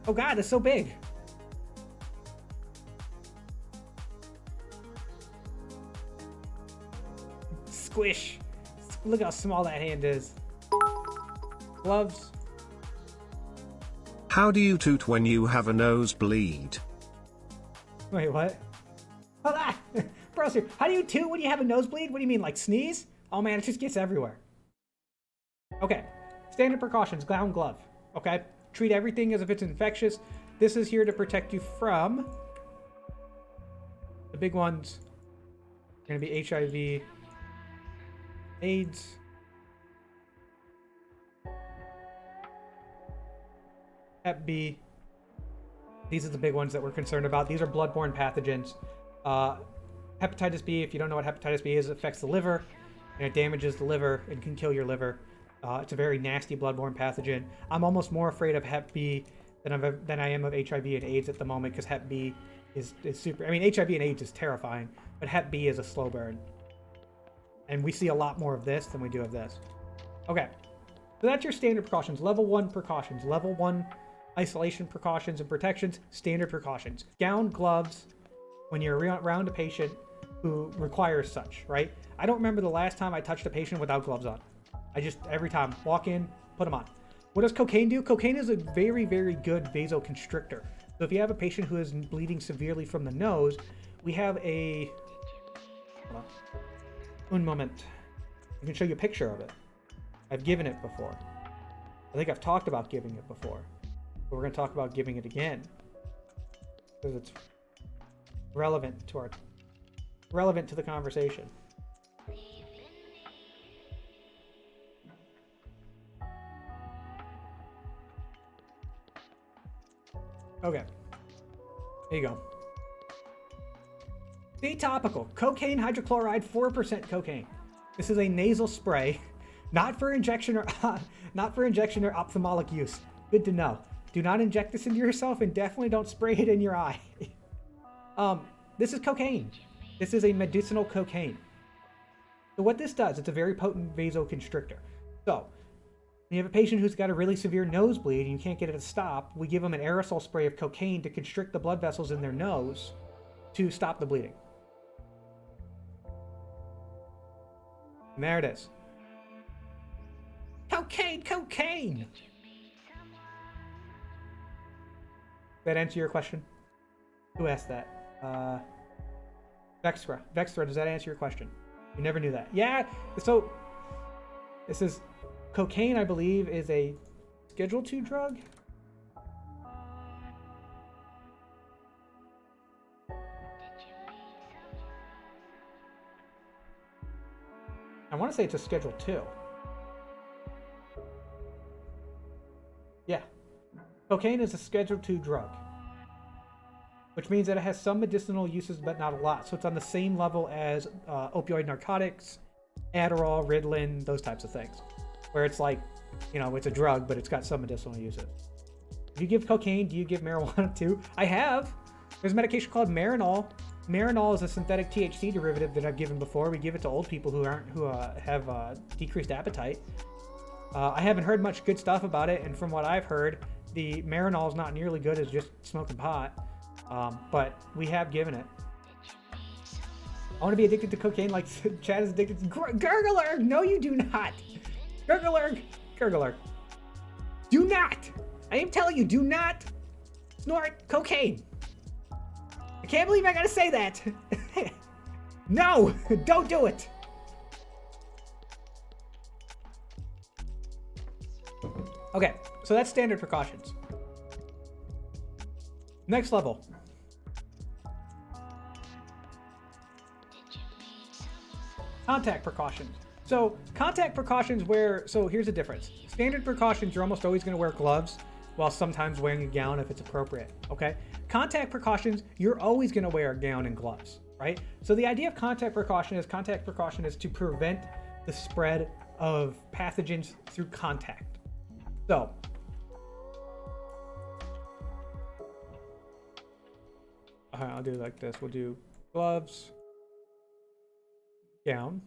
Oh God, it's so big. Squish. Look how small that hand is. Gloves. How do you toot when you have a nosebleed? Wait, what? Hold on. Bro, sir, how do you toot when you have a nosebleed? What do you mean, like sneeze? Oh man, it just gets everywhere. Okay. Standard precautions, gown, glove. Okay? Treat everything as if it's infectious. This is here to protect you from the big ones. Going to be HIV, AIDS, Hep B. These are the big ones that we're concerned about. These are bloodborne pathogens. Hepatitis B, if you don't know what hepatitis B is, it affects the liver, and it damages the liver and can kill your liver. It's a very nasty bloodborne pathogen. I'm almost more afraid of Hep B than I am of HIV and AIDS at the moment, because Hep B is super... I mean, HIV and AIDS is terrifying, but Hep B is a slow burn. And we see a lot more of this than we do of this. Okay. So that's your standard precautions. Level 1 precautions. Level 1 isolation precautions and protections. Standard precautions. Gown, gloves, when you're around a patient who requires such, right? I don't remember the last time I touched a patient without gloves on. I just, every time, walk in, put them on. What does cocaine do? Cocaine is a very, very good vasoconstrictor. So if you have a patient who is bleeding severely from the nose, we have a... Hold on. Un moment. I can show you a picture of it. I've given it before. I think I've talked about giving it before. But we're going to talk about giving it again. Because it's relevant to the conversation. Okay. There you go. Be topical. Cocaine hydrochloride, 4% cocaine. This is a nasal spray, not for injection or ophthalmic use. Good to know. Do not inject this into yourself, and definitely don't spray it in your eye. This is cocaine. This is a medicinal cocaine. So what this does, it's a very potent vasoconstrictor. So when you have a patient who's got a really severe nosebleed and you can't get it to stop, we give them an aerosol spray of cocaine to constrict the blood vessels in their nose to stop the bleeding. And there it is. Cocaine, cocaine! Did that answer your question? Who asked that? Vextra. Vextra, does that answer your question? You never knew that. Yeah, so this is Cocaine, I believe, is a Schedule 2 drug. I want to say it's a Schedule 2. Yeah. Cocaine is a Schedule 2 drug, which means that it has some medicinal uses, but not a lot. So it's on the same level as opioid narcotics, Adderall, Ritalin, those types of things, where it's like, you know, it's a drug, but it's got some medicinal uses. If you give cocaine, do you give marijuana too? I have. There's a medication called Marinol. Marinol is a synthetic THC derivative that I've given before. We give it to old people who have decreased appetite. I haven't heard much good stuff about it, and from what I've heard, the Marinol is not nearly good as just smoking pot. But we have given it. I want to be addicted to cocaine like Chad is addicted to Gurgler. No, you do not. Gurgler. Do not. I am telling you, do not snort cocaine. I can't believe I gotta say that. No, don't do it. Okay, so that's standard precautions. Next level. Contact precautions. So contact precautions so here's the difference. Standard precautions, you're almost always gonna wear gloves while sometimes wearing a gown if it's appropriate, okay? Contact precautions, you're always gonna wear a gown and gloves, right? So the idea of contact precaution is to prevent the spread of pathogens through contact. So, I'll do like this. We'll do gloves, gown.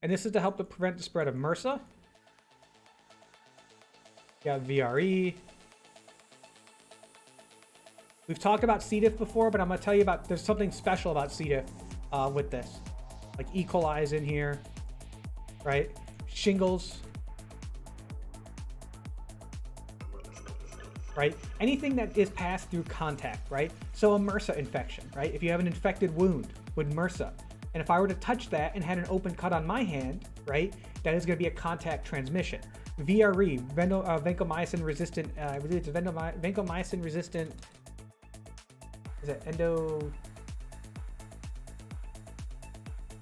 And this is to help to prevent the spread of MRSA. You got VRE. We've talked about C. diff before, but I'm going to tell you about, there's something special about C. diff with this. Like E. coli is in here, right? Shingles. Right? Anything that is passed through contact, right? So a MRSA infection, right? If you have an infected wound with MRSA, and if I were to touch that and had an open cut on my hand, right, that is going to be a contact transmission. VRE, vancomycin resistant, vancomycin resistant, is it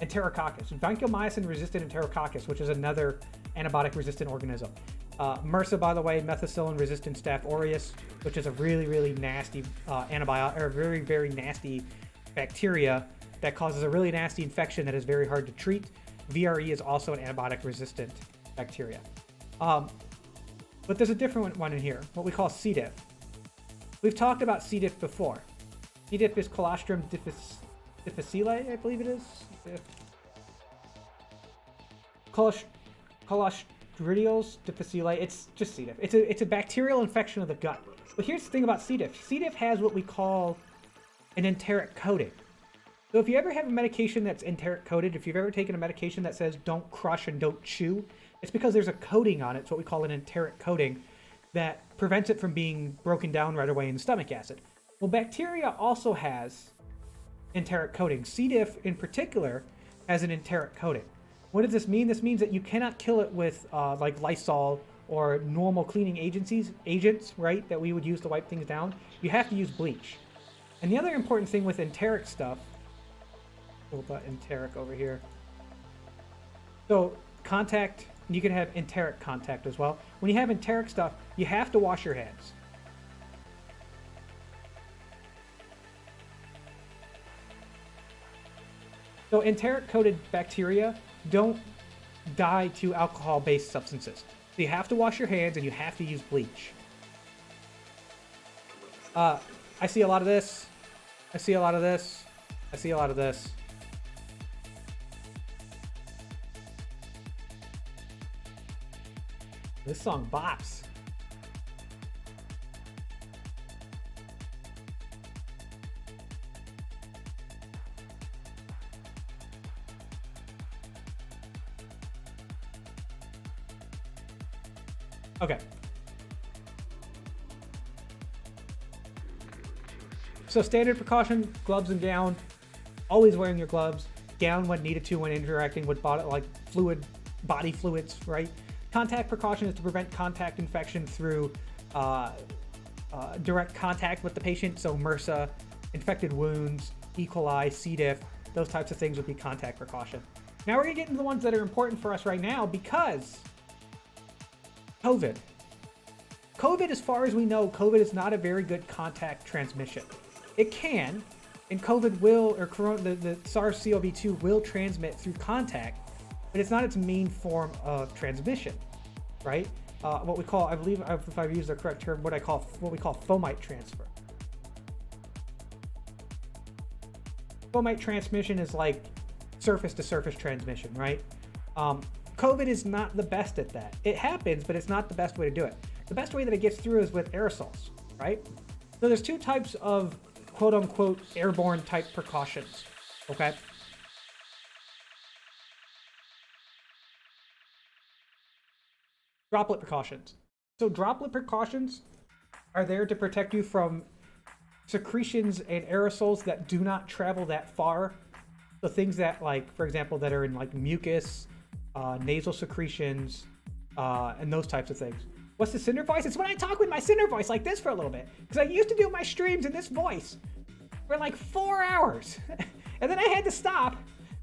Enterococcus. Vancomycin resistant Enterococcus, which is another antibiotic resistant organism. MRSA, by the way, methicillin resistant Staph aureus, which is a really, really nasty antibiotic, or very, very nasty bacteria that causes a really nasty infection that is very hard to treat. VRE is also an antibiotic resistant bacteria. But there's a different one in here, what we call C. diff. We've talked about C. diff before. C. diff is Colostrum difficile, I believe it is. Clostridials difficile. It's just C. diff. It's a bacterial infection of the gut. But here's the thing about C. diff. C. diff has what we call an enteric coating. So if you ever have a medication that's enteric coated, if you've ever taken a medication that says don't crush and don't chew, it's because there's a coating on it. It's what we call an enteric coating that prevents it from being broken down right away in stomach acid. Well, bacteria also has enteric coating. C. diff in particular has an enteric coating. What does this mean? This means that you cannot kill it with like Lysol or normal cleaning agents, right, that we would use to wipe things down. You have to use bleach. And the other important thing with enteric stuff, we'll put enteric over here. So contact, you can have enteric contact as well. When you have enteric stuff, you have to wash your hands. So enteric coated bacteria don't die to alcohol-based substances. So you have to wash your hands and you have to use bleach. I see a lot of this. I see a lot of this. I see a lot of this. This song bops. Okay. So standard precaution, gloves and gown. Always wearing your gloves. Gown when needed to when interacting with body, like fluid body fluids, right? Contact precaution is to prevent contact infection through direct contact with the patient. So MRSA, infected wounds, E. coli, C. diff, those types of things would be contact precaution. Now we're gonna get into the ones that are important for us right now, because COVID. COVID, as far as we know, COVID is not a very good contact transmission. It can, and COVID will, or the SARS-CoV-2 will transmit through contact, but it's not its main form of transmission, right? What we call, I believe, if I've used the correct term, what we call fomite transfer. Fomite transmission is like surface-to-surface transmission, right? COVID is not the best at that. It happens, but it's not the best way to do it. The best way that it gets through is with aerosols, right? So there's two types of quote-unquote airborne type precautions, okay? Droplet precautions. So droplet precautions are there to protect you from secretions and aerosols that do not travel that far. So things that, like, for example, that are in like mucus, nasal secretions, and those types of things. What's the Cinder voice? It's when I talk with my Cinder voice like this for a little bit. Because I used to do my streams in this voice for like 4 hours. And then I had to stop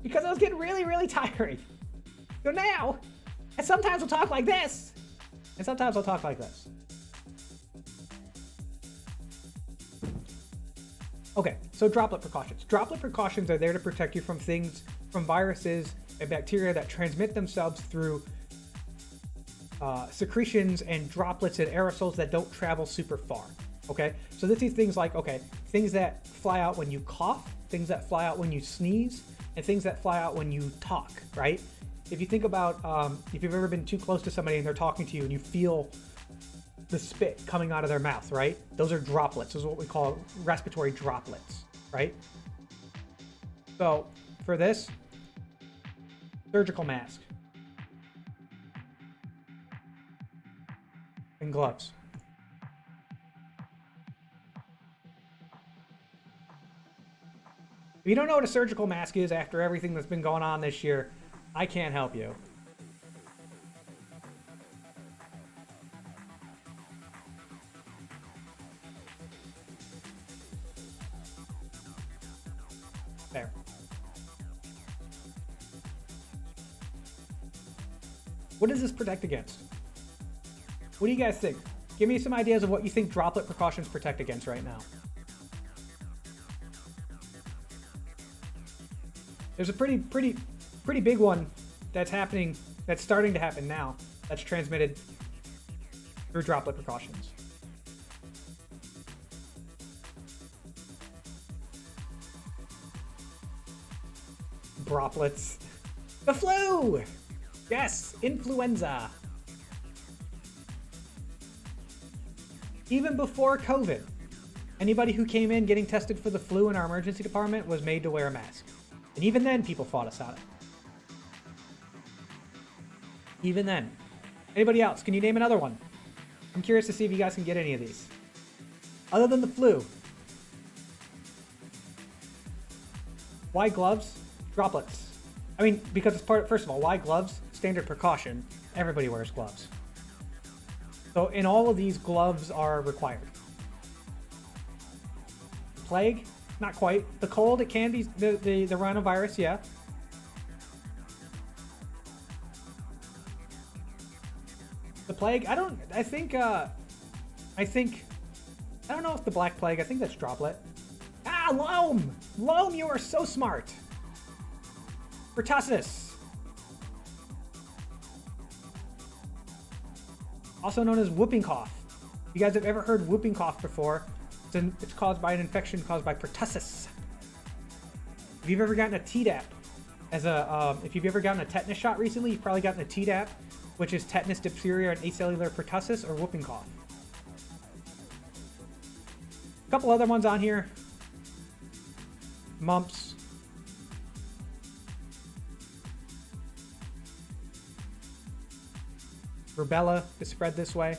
because I was getting really, really tired. So now, and sometimes I'll talk like this, and sometimes I'll talk like this. Okay, so droplet precautions. Droplet precautions are there to protect you from things, from viruses and bacteria that transmit themselves through secretions and droplets and aerosols that don't travel super far. Okay, so this is things like, okay, things that fly out when you cough, things that fly out when you sneeze, and things that fly out when you talk, right? If you think about, if you've ever been too close to somebody and they're talking to you and you feel the spit coming out of their mouth, right? Those are droplets. Those are what we call respiratory droplets, right? So for this, surgical mask and gloves. If you don't know what a surgical mask is after everything that's been going on this year, I can't help you. There. What does this protect against? What do you guys think? Give me some ideas of what you think droplet precautions protect against right now. There's a pretty big one that's happening, that's starting to happen now, that's transmitted through droplet precautions. Droplets. The flu! Yes, influenza. Even before COVID, anybody who came in getting tested for the flu in our emergency department was made to wear a mask. And even then, people fought us on it. Even then. Anybody else? Can you name another one? I'm curious to see if you guys can get any of these. Other than the flu. Why gloves? Droplets. I mean, because it's part, first of all, why gloves? Standard precaution. Everybody wears gloves. So in all of these, gloves are required. Plague? Not quite. The cold, it can be the rhinovirus, yeah. The plague, I don't know if the black plague, I think that's droplet. Ah, loam! Loam, you are so smart. Pertussis. Also known as whooping cough. You guys have ever heard whooping cough before? It's caused by an infection caused by pertussis. If you've ever gotten a Tdap, if you've ever gotten a tetanus shot recently, you've probably gotten a Tdap, which is tetanus, diphtheria, and acellular pertussis, or whooping cough. A couple other ones on here. Mumps. Rubella is spread this way.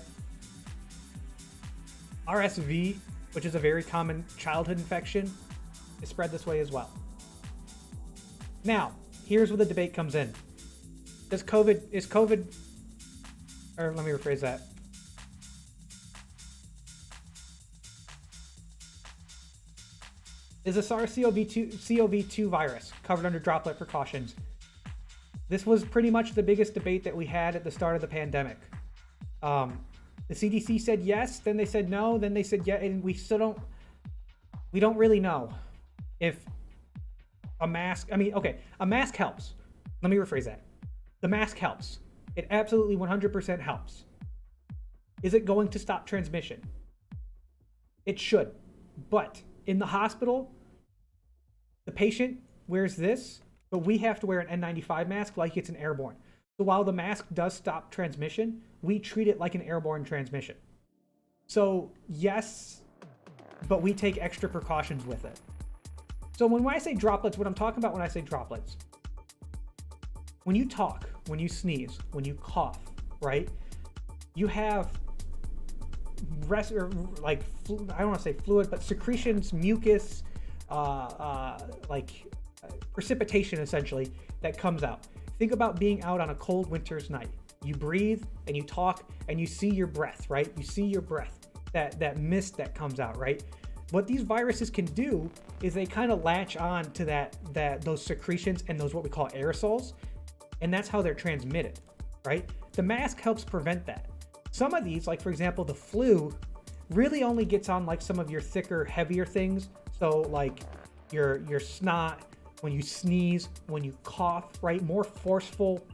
RSV, which is a very common childhood infection, is spread this way as well. Now, here's where the debate comes in. is COVID, or let me rephrase that. Is a SARS-CoV-2 virus covered under droplet precautions? This was pretty much the biggest debate that we had at the start of the pandemic. The CDC said yes, then they said no, then they said yeah, and we don't really know if a mask, a mask helps. Let me rephrase that. The mask helps. It absolutely 100% helps. Is it going to stop transmission? It should. But in the hospital, the patient wears this, but we have to wear an N95 mask like it's an airborne. So while the mask does stop transmission, we treat it like an airborne transmission. So yes, but we take extra precautions with it. So when I say droplets, what I'm talking about when I say droplets, when you talk, when you sneeze, when you cough, right? You have I don't want to say fluid, but secretions, mucus, precipitation essentially that comes out. Think about being out on a cold winter's night. You breathe and you talk and you see your breath, right? You see your breath, that mist that comes out, right? What these viruses can do is they kind of latch on to those secretions and those what we call aerosols, and that's how they're transmitted, right? The mask helps prevent that. Some of these, like for example, the flu, really only gets on like some of your thicker, heavier things. So like your snot, when you sneeze, when you cough, right? More forceful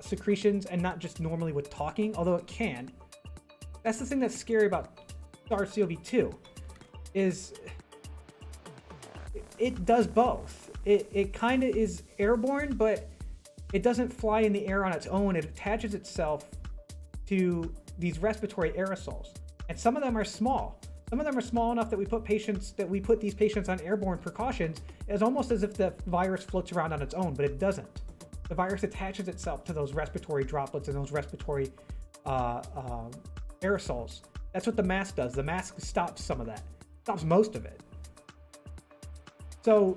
secretions, and not just normally with talking, although it can. That's the thing that's scary about SARS-CoV-2, is it does both. It kind of is airborne, but it doesn't fly in the air on its own. It attaches itself to these respiratory aerosols, and some of them are small. Some of them are small enough that we put these patients on airborne precautions. It's almost as if the virus floats around on its own, but it doesn't. The virus attaches itself to those respiratory droplets and those respiratory aerosols. That's what the mask does. The mask stops some of that, stops most of it. So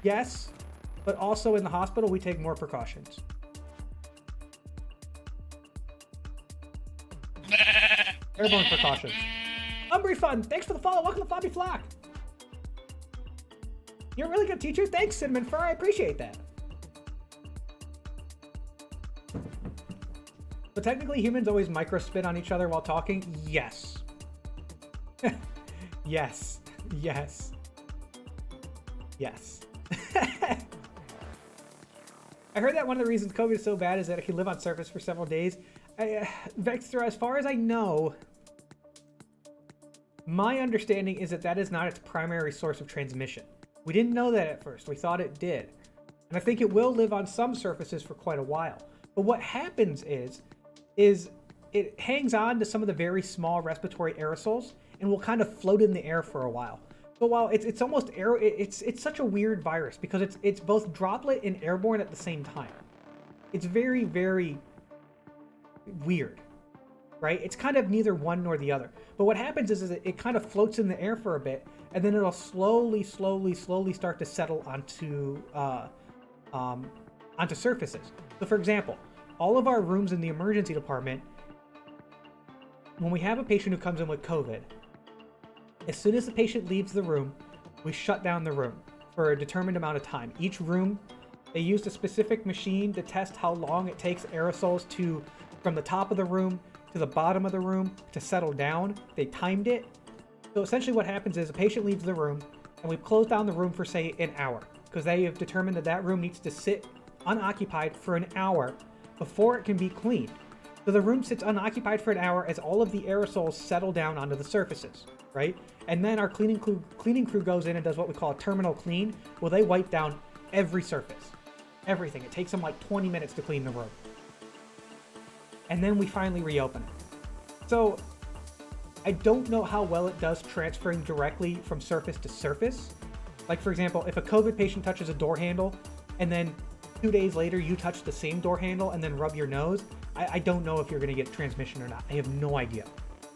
yes, but also in the hospital, we take more precautions. Airborne precautions. Umbry Fun, thanks for the follow. Welcome to Flobby Flock. You're a really good teacher. Thanks, Cinnamon Fur. I appreciate that. But technically, humans always micro-spit on each other while talking. Yes. Yes. Yes. Yes. I heard that one of the reasons COVID is so bad is that it can live on surface for several days. Vexter, as far as I know, my understanding is that is not its primary source of transmission. We didn't know that at first. We thought it did. And I think it will live on some surfaces for quite a while. But what happens is it hangs on to some of the very small respiratory aerosols and will kind of float in the air for a while. So while it's almost it's such a weird virus because it's both droplet and airborne at the same time. It's very, very weird, right? It's kind of neither one nor the other. But what happens is it kind of floats in the air for a bit, and then it'll slowly start to settle onto surfaces. So for example, all of our rooms in the emergency department, when we have a patient who comes in with COVID, as soon as the patient leaves the room, we shut down the room for a determined amount of time. Each room, they used a specific machine to test how long it takes aerosols from the top of the room to the bottom of the room to settle down. They timed it. So essentially what happens is a patient leaves the room and we close down the room for say an hour because they have determined that room needs to sit unoccupied for an hour before it can be cleaned. So the room sits unoccupied for an hour as all of the aerosols settle down onto the surfaces, right? And then our cleaning crew goes in and does what we call a terminal clean. Well, they wipe down every surface, everything. It takes them like 20 minutes to clean the room. And then we finally reopen it. So I don't know how well it does transferring directly from surface to surface. Like for example, if a COVID patient touches a door handle and then 2 days later you touch the same door handle and then rub your nose, I don't know if you're going to get transmission or not. I have no idea.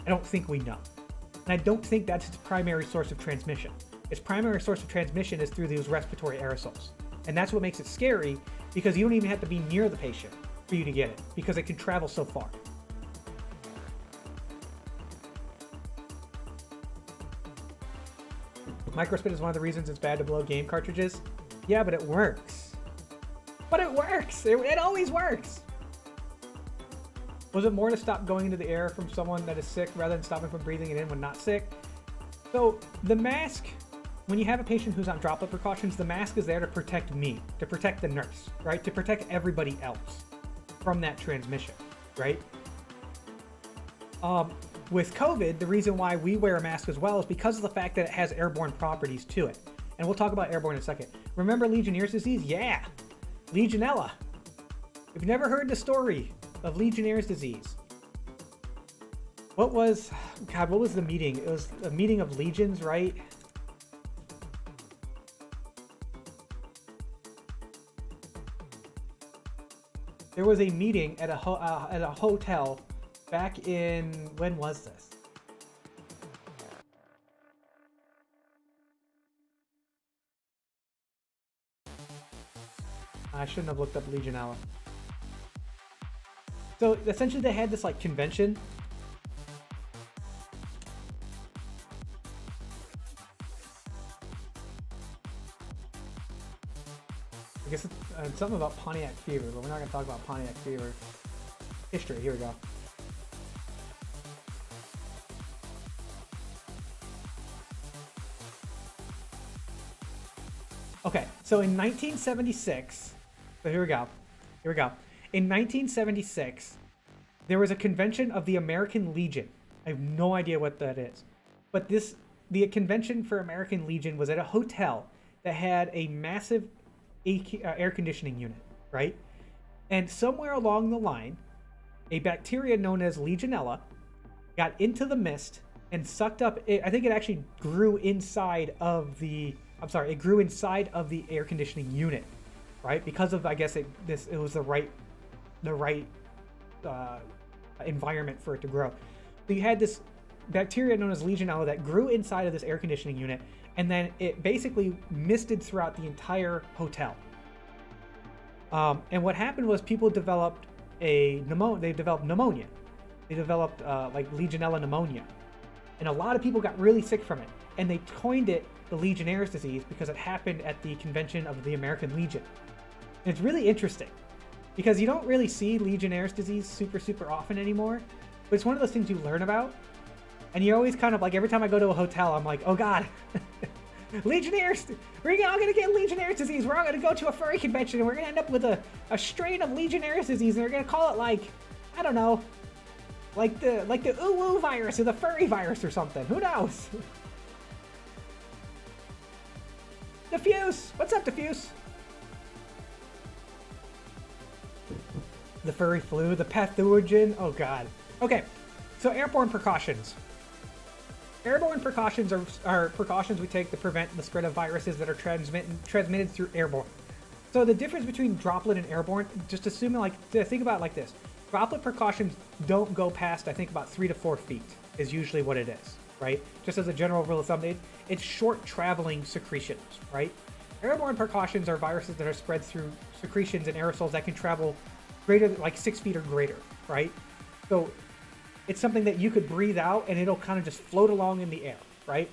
I don't think we know. And I don't think that's its primary source of transmission. Its primary source of transmission is through those respiratory aerosols. And that's what makes it scary, because you don't even have to be near the patient for you to get it, because it can travel so far. Microspit is one of the reasons it's bad to blow game cartridges. Yeah, but it works. But it works! It always works! Was it more to stop going into the air from someone that is sick rather than stopping from breathing it in when not sick? So the mask, when you have a patient who's on droplet precautions, the mask is there to protect me, to protect the nurse, right? To protect everybody else from that transmission, right? With COVID, the reason why we wear a mask as well is because of the fact that it has airborne properties to it. And we'll talk about airborne in a second. Remember Legionnaire's disease? Yeah, Legionella. If you've never heard the story of Legionnaire's disease, what was the meeting? It was a meeting of legions, right? There was a meeting at a hotel back in, when was this? I shouldn't have looked up Legionella. So essentially they had this like convention. I guess it's something about Pontiac fever, but we're not going to talk about Pontiac fever. History, here we go. Okay, so in 1976, so here we go. In 1976, there was a convention of the American Legion. I have no idea what that is. But the convention for American Legion was at a hotel that had a massive air conditioning unit, right? And somewhere along the line, a bacteria known as Legionella got into the mist and sucked up. I think it actually grew inside of the. It grew inside of the air conditioning unit, right? Because of, I guess it was the right environment for it to grow. So you had this bacteria known as Legionella that grew inside of this air conditioning unit, and then it basically misted throughout the entire hotel. And what happened was people developed pneumonia. They developed like Legionella pneumonia, and a lot of people got really sick from it. And they coined it the Legionnaire's disease because it happened at the convention of the American Legion. And it's really interesting because you don't really see Legionnaire's disease super often anymore, but it's one of those things you learn about. And you're always kind of like, every time I go to a hotel, I'm like, oh God, Legionnaires, we're all going to get Legionnaire's disease. We're all going to go to a furry convention and we're going to end up with a strain of Legionnaire's disease. And they're going to call it like, I don't know, like the ooh-woo virus or the furry virus or something. Who knows? Diffuse! What's up, Diffuse? The furry flu, the pathogen. Oh God. Okay, so airborne precautions. Airborne precautions are precautions we take to prevent the spread of viruses that are transmitted through airborne. So the difference between droplet and airborne, just think about it like this. Droplet precautions don't go past, I think, about 3 to 4 feet is usually what it is, right? Just as a general rule of thumb, it's short traveling secretions, right? Airborne precautions are viruses that are spread through secretions and aerosols that can travel greater, like 6 feet or greater, right? So it's something that you could breathe out and it'll kind of just float along in the air, right?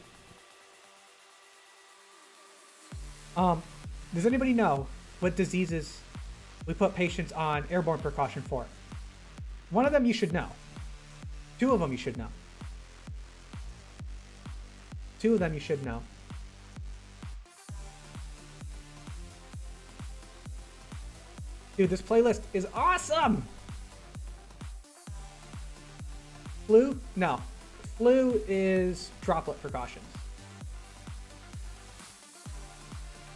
Does anybody know what diseases we put patients on airborne precaution for? One of them you should know. 2 of them you should know. 2 of them you should know. Dude, this playlist is awesome! Flu? No. Flu is droplet precautions.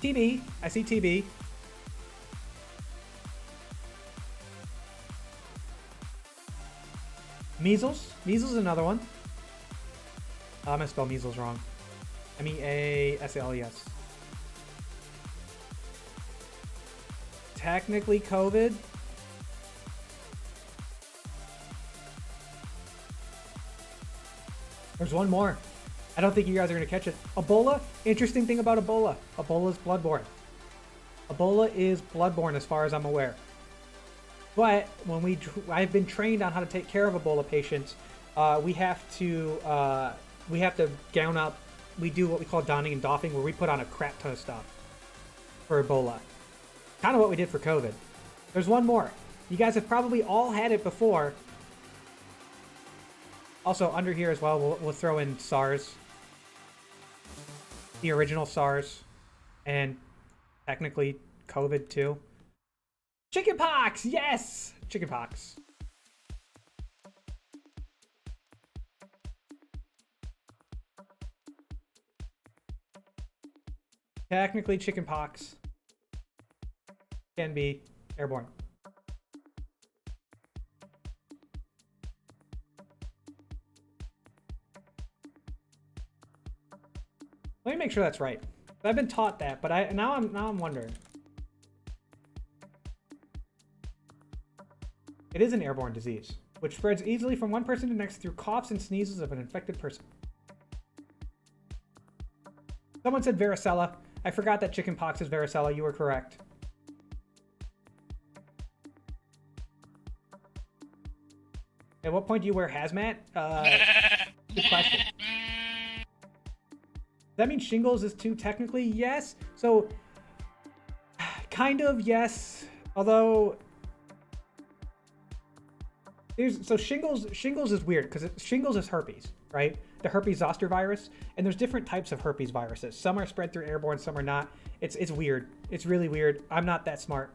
TB. I see TB. Measles. Measles is another one. I'm gonna spell measles wrong. MEASLES. Technically COVID. There's one more. I don't think you guys are gonna catch it. Ebola. Interesting thing about Ebola. Ebola is bloodborne. Ebola is bloodborne as far as I'm aware. But when I've been trained on how to take care of Ebola patients. We have to gown up. We do what we call donning and doffing, where we put on a crap ton of stuff for Ebola. Kind of what we did for COVID. There's one more. You guys have probably all had it before. Also, under here as well, we'll throw in SARS. The original SARS. And technically COVID too. Chickenpox! Yes! Chickenpox. Technically chickenpox can be airborne. Let me make sure that's right. I've been taught that, but now I'm wondering. It is an airborne disease, which spreads easily from one person to the next through coughs and sneezes of an infected person. Someone said varicella. I forgot that chickenpox is varicella. You were correct. At what point do you wear hazmat? Good question. Does that mean shingles is too technically? Yes. So, kind of yes. Although, shingles is weird because shingles is herpes, right? The herpes zoster virus, and there's different types of herpes viruses. Some are spread through airborne, some are not. It's weird. It's really weird. I'm not that smart.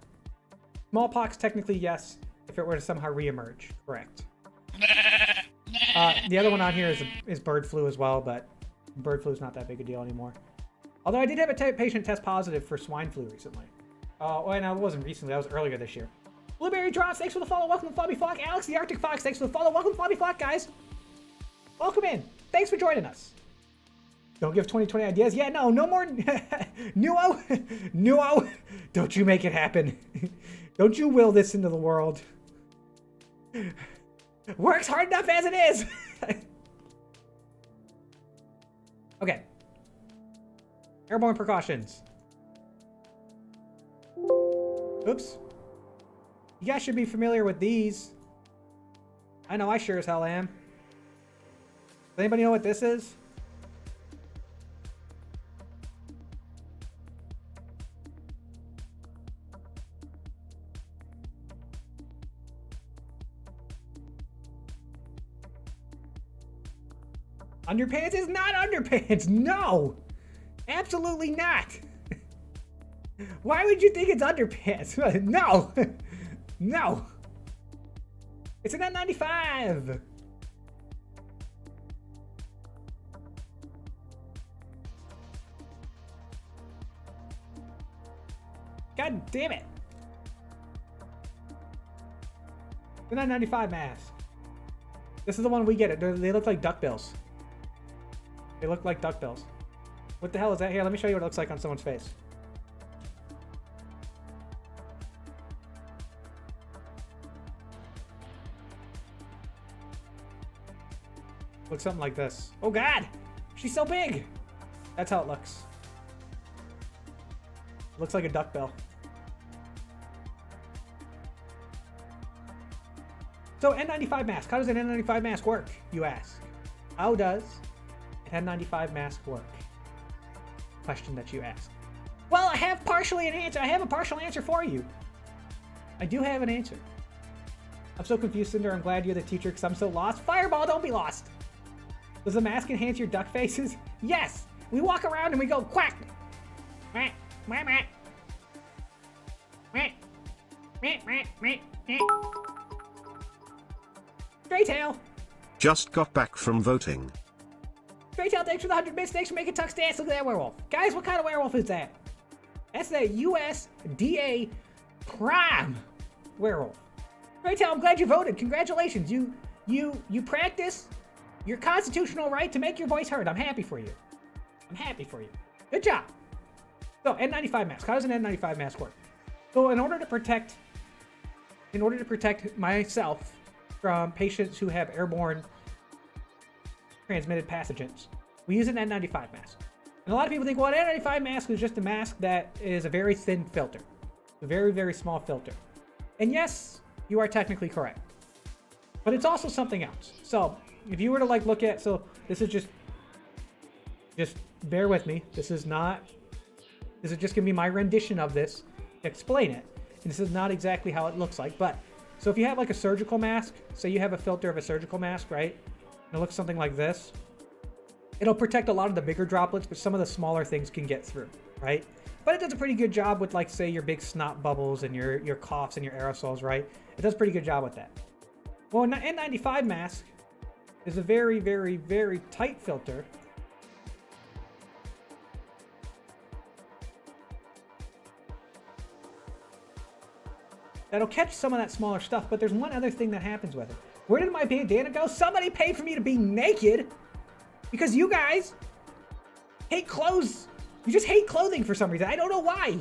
Smallpox, technically, yes. If it were to somehow reemerge, correct. The other one on here is bird flu as well, but bird flu is not that big a deal anymore. Although I did have a patient test positive for swine flu recently. And I wasn't recently. That was earlier this year. Blueberry Drops, thanks for the follow. Welcome to Flobby Flock. Alex the Arctic Fox, thanks for the follow. Welcome to Flobby Flock, guys. Welcome in. Thanks for joining us. Don't give 2020 ideas. Yeah, no more. Nuo. Don't you make it happen. Don't you will this into the world. Works hard enough as it is. Okay. Airborne precautions. Oops. You guys should be familiar with these. I know I sure as hell am. Does anybody know what this is? Underpants is not underpants. No, absolutely not. Why would you think it's underpants? No, no. It's an N95. God damn it. The N95 mask. This is the one we get. They look like duckbills. They look like duckbills. What the hell is that? Here, let me show you what it looks like on someone's face. Looks something like this. Oh God, she's so big. That's how it looks. Looks like a duckbill. So N95 mask. How does an N95 mask work, you ask? How does an N95 mask work? Question that you ask. Well, I have partially an answer. I have a partial answer for you. I do have an answer. I'm so confused, Cinder. I'm glad you're the teacher because I'm so lost. Fireball, don't be lost. Does the mask enhance your duck faces? Yes. We walk around and we go quack. Quack. Quack. Quack. Quack. Quack. Greytail. Just got back from voting. Greytail, thanks for the 100 bits. Thanks for making Tuck dance. Look at that werewolf. Guys, what kind of werewolf is that? That's the USDA Prime werewolf. Greytail, I'm glad you voted. Congratulations. You practice your constitutional right to make your voice heard. I'm happy for you. I'm happy for you. Good job. So, N95 mask. How does an N95 mask work? So, in order to protect myself from patients who have airborne transmitted pathogens, we use an N95 mask. And a lot of people think, well, an N95 mask is just a mask that is a very thin filter. A very, very small filter. And yes, you are technically correct. But it's also something else. So if you were to like look at, so this is just bear with me. This is just gonna be my rendition of this to explain it. And this is not exactly how it looks like, but so if you have like a surgical mask, say you have a filter of a surgical mask, right? And it looks something like this. It'll protect a lot of the bigger droplets, but some of the smaller things can get through, right? But it does a pretty good job with, like, say, your big snot bubbles and your coughs and your aerosols, right? It does a pretty good job with that. Well, an N95 mask is a very, very, very tight filter. That'll catch some of that smaller stuff, but there's one other thing that happens with it. Where did my bandana go? Somebody paid for me to be naked because you guys hate clothes. You just hate clothing for some reason. I don't know why.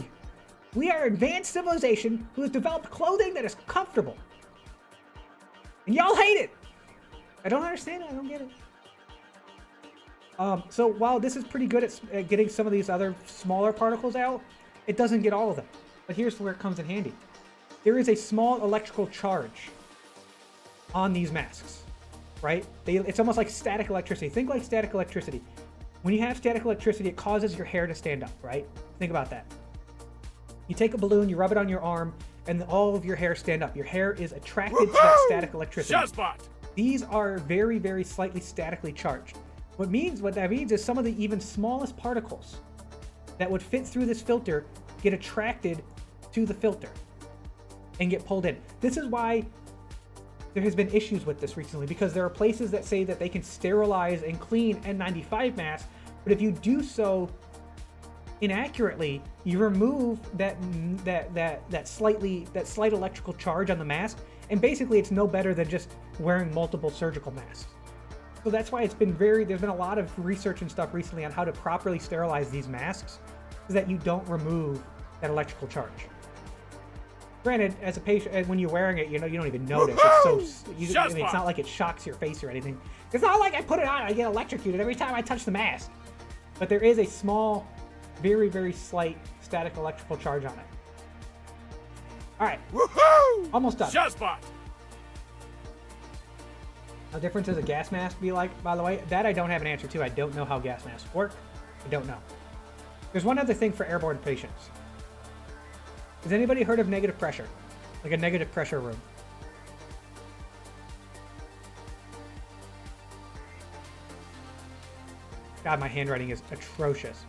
We are advanced civilization who has developed clothing that is comfortable. And y'all hate it. I don't understand it. I don't get it. So while this is pretty good at getting some of these other smaller particles out, it doesn't get all of them. But here's where it comes in handy. There is a small electrical charge on these masks, right? It's almost like static electricity. Think like static electricity. When you have static electricity, it causes your hair to stand up, right? Think about that. You take a balloon, you rub it on your arm, and all of your hair stand up. Your hair is attracted to that static electricity. These are very, very slightly statically charged. What that means is some of the even smallest particles that would fit through this filter get attracted to the filter and get pulled in. This is why there has been issues with this recently, because there are places that say that they can sterilize and clean N95 masks, but if you do so inaccurately, you remove that slight electrical charge on the mask, and basically it's no better than just wearing multiple surgical masks. So that's why there's been a lot of research and stuff recently on how to properly sterilize these masks so that you don't remove that electrical charge. Granted, as a patient, when you're wearing it, you don't even notice. It's not like it shocks your face or anything. It's not like I put it on and I get electrocuted every time I touch the mask. But there is a small, very, very slight static electrical charge on it. All right, almost done. How different does a gas mask be like, by the way? That I don't have an answer to. I don't know how gas masks work. I don't know. There's one other thing for airborne patients. Has anybody heard of negative pressure? Like a negative pressure room? God, my handwriting is atrocious.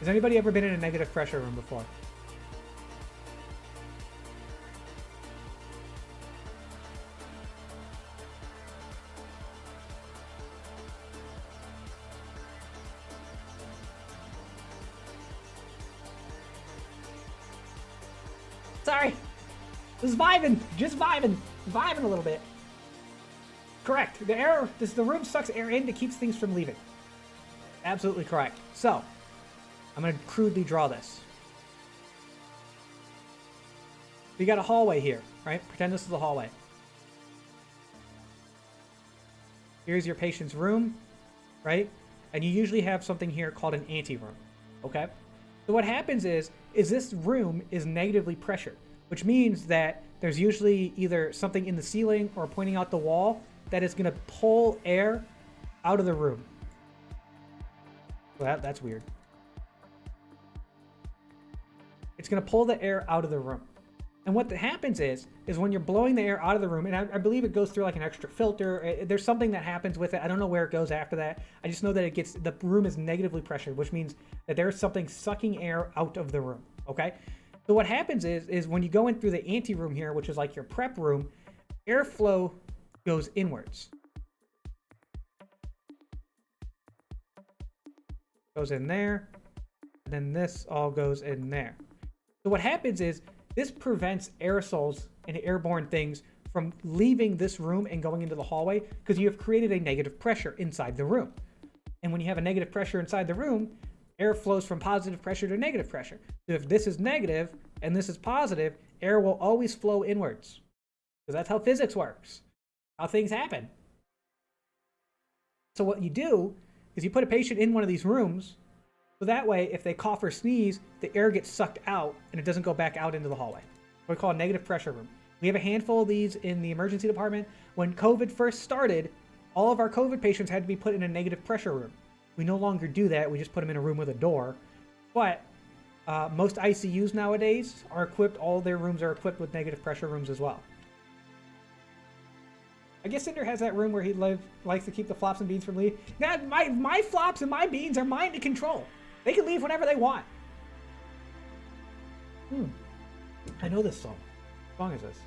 Has anybody ever been in a negative pressure room before? Sorry. Just vibing. Vibing a little bit. Correct. The room sucks air in to keep things from leaving. Absolutely correct. So, I'm going to crudely draw this. We got a hallway here, right? Pretend this is a hallway. Here's your patient's room, right? And you usually have something here called an anteroom, okay? So what happens is this room is negatively pressured, which means that there's usually either something in the ceiling or pointing out the wall that is going to pull air out of the room. Well, that's weird. It's going to pull the air out of the room. And what happens is when you're blowing the air out of the room, and I believe it goes through like an extra filter. There's something that happens with it. I don't know where it goes after that. I just know that the room is negatively pressured, which means that there's something sucking air out of the room. Okay. So what happens is when you go in through the anteroom here, which is like your prep room, airflow goes inwards. Goes in there, and then this all goes in there. So what happens is this prevents aerosols and airborne things from leaving this room and going into the hallway because you have created a negative pressure inside the room. And when you have a negative pressure inside the room, air flows from positive pressure to negative pressure. So if this is negative and this is positive, air will always flow inwards because that's how physics works. how things happen. So what you do is you put a patient in one of these rooms, so that way if they cough or sneeze, the air gets sucked out and it doesn't go back out into the hallway. What we call a negative pressure room. We have a handful of these in the emergency department. When COVID first started, all of our COVID patients had to be put in a negative pressure room. We no longer do that. We just put them in a room with a door. But most ICUs nowadays are equipped, all their rooms are equipped with negative pressure rooms as well. I guess Cinder has that room where he likes to keep the flops and beans from leaving. Now, my flops and my beans are mine to control. They can leave whenever they want. I know this song. What song is this?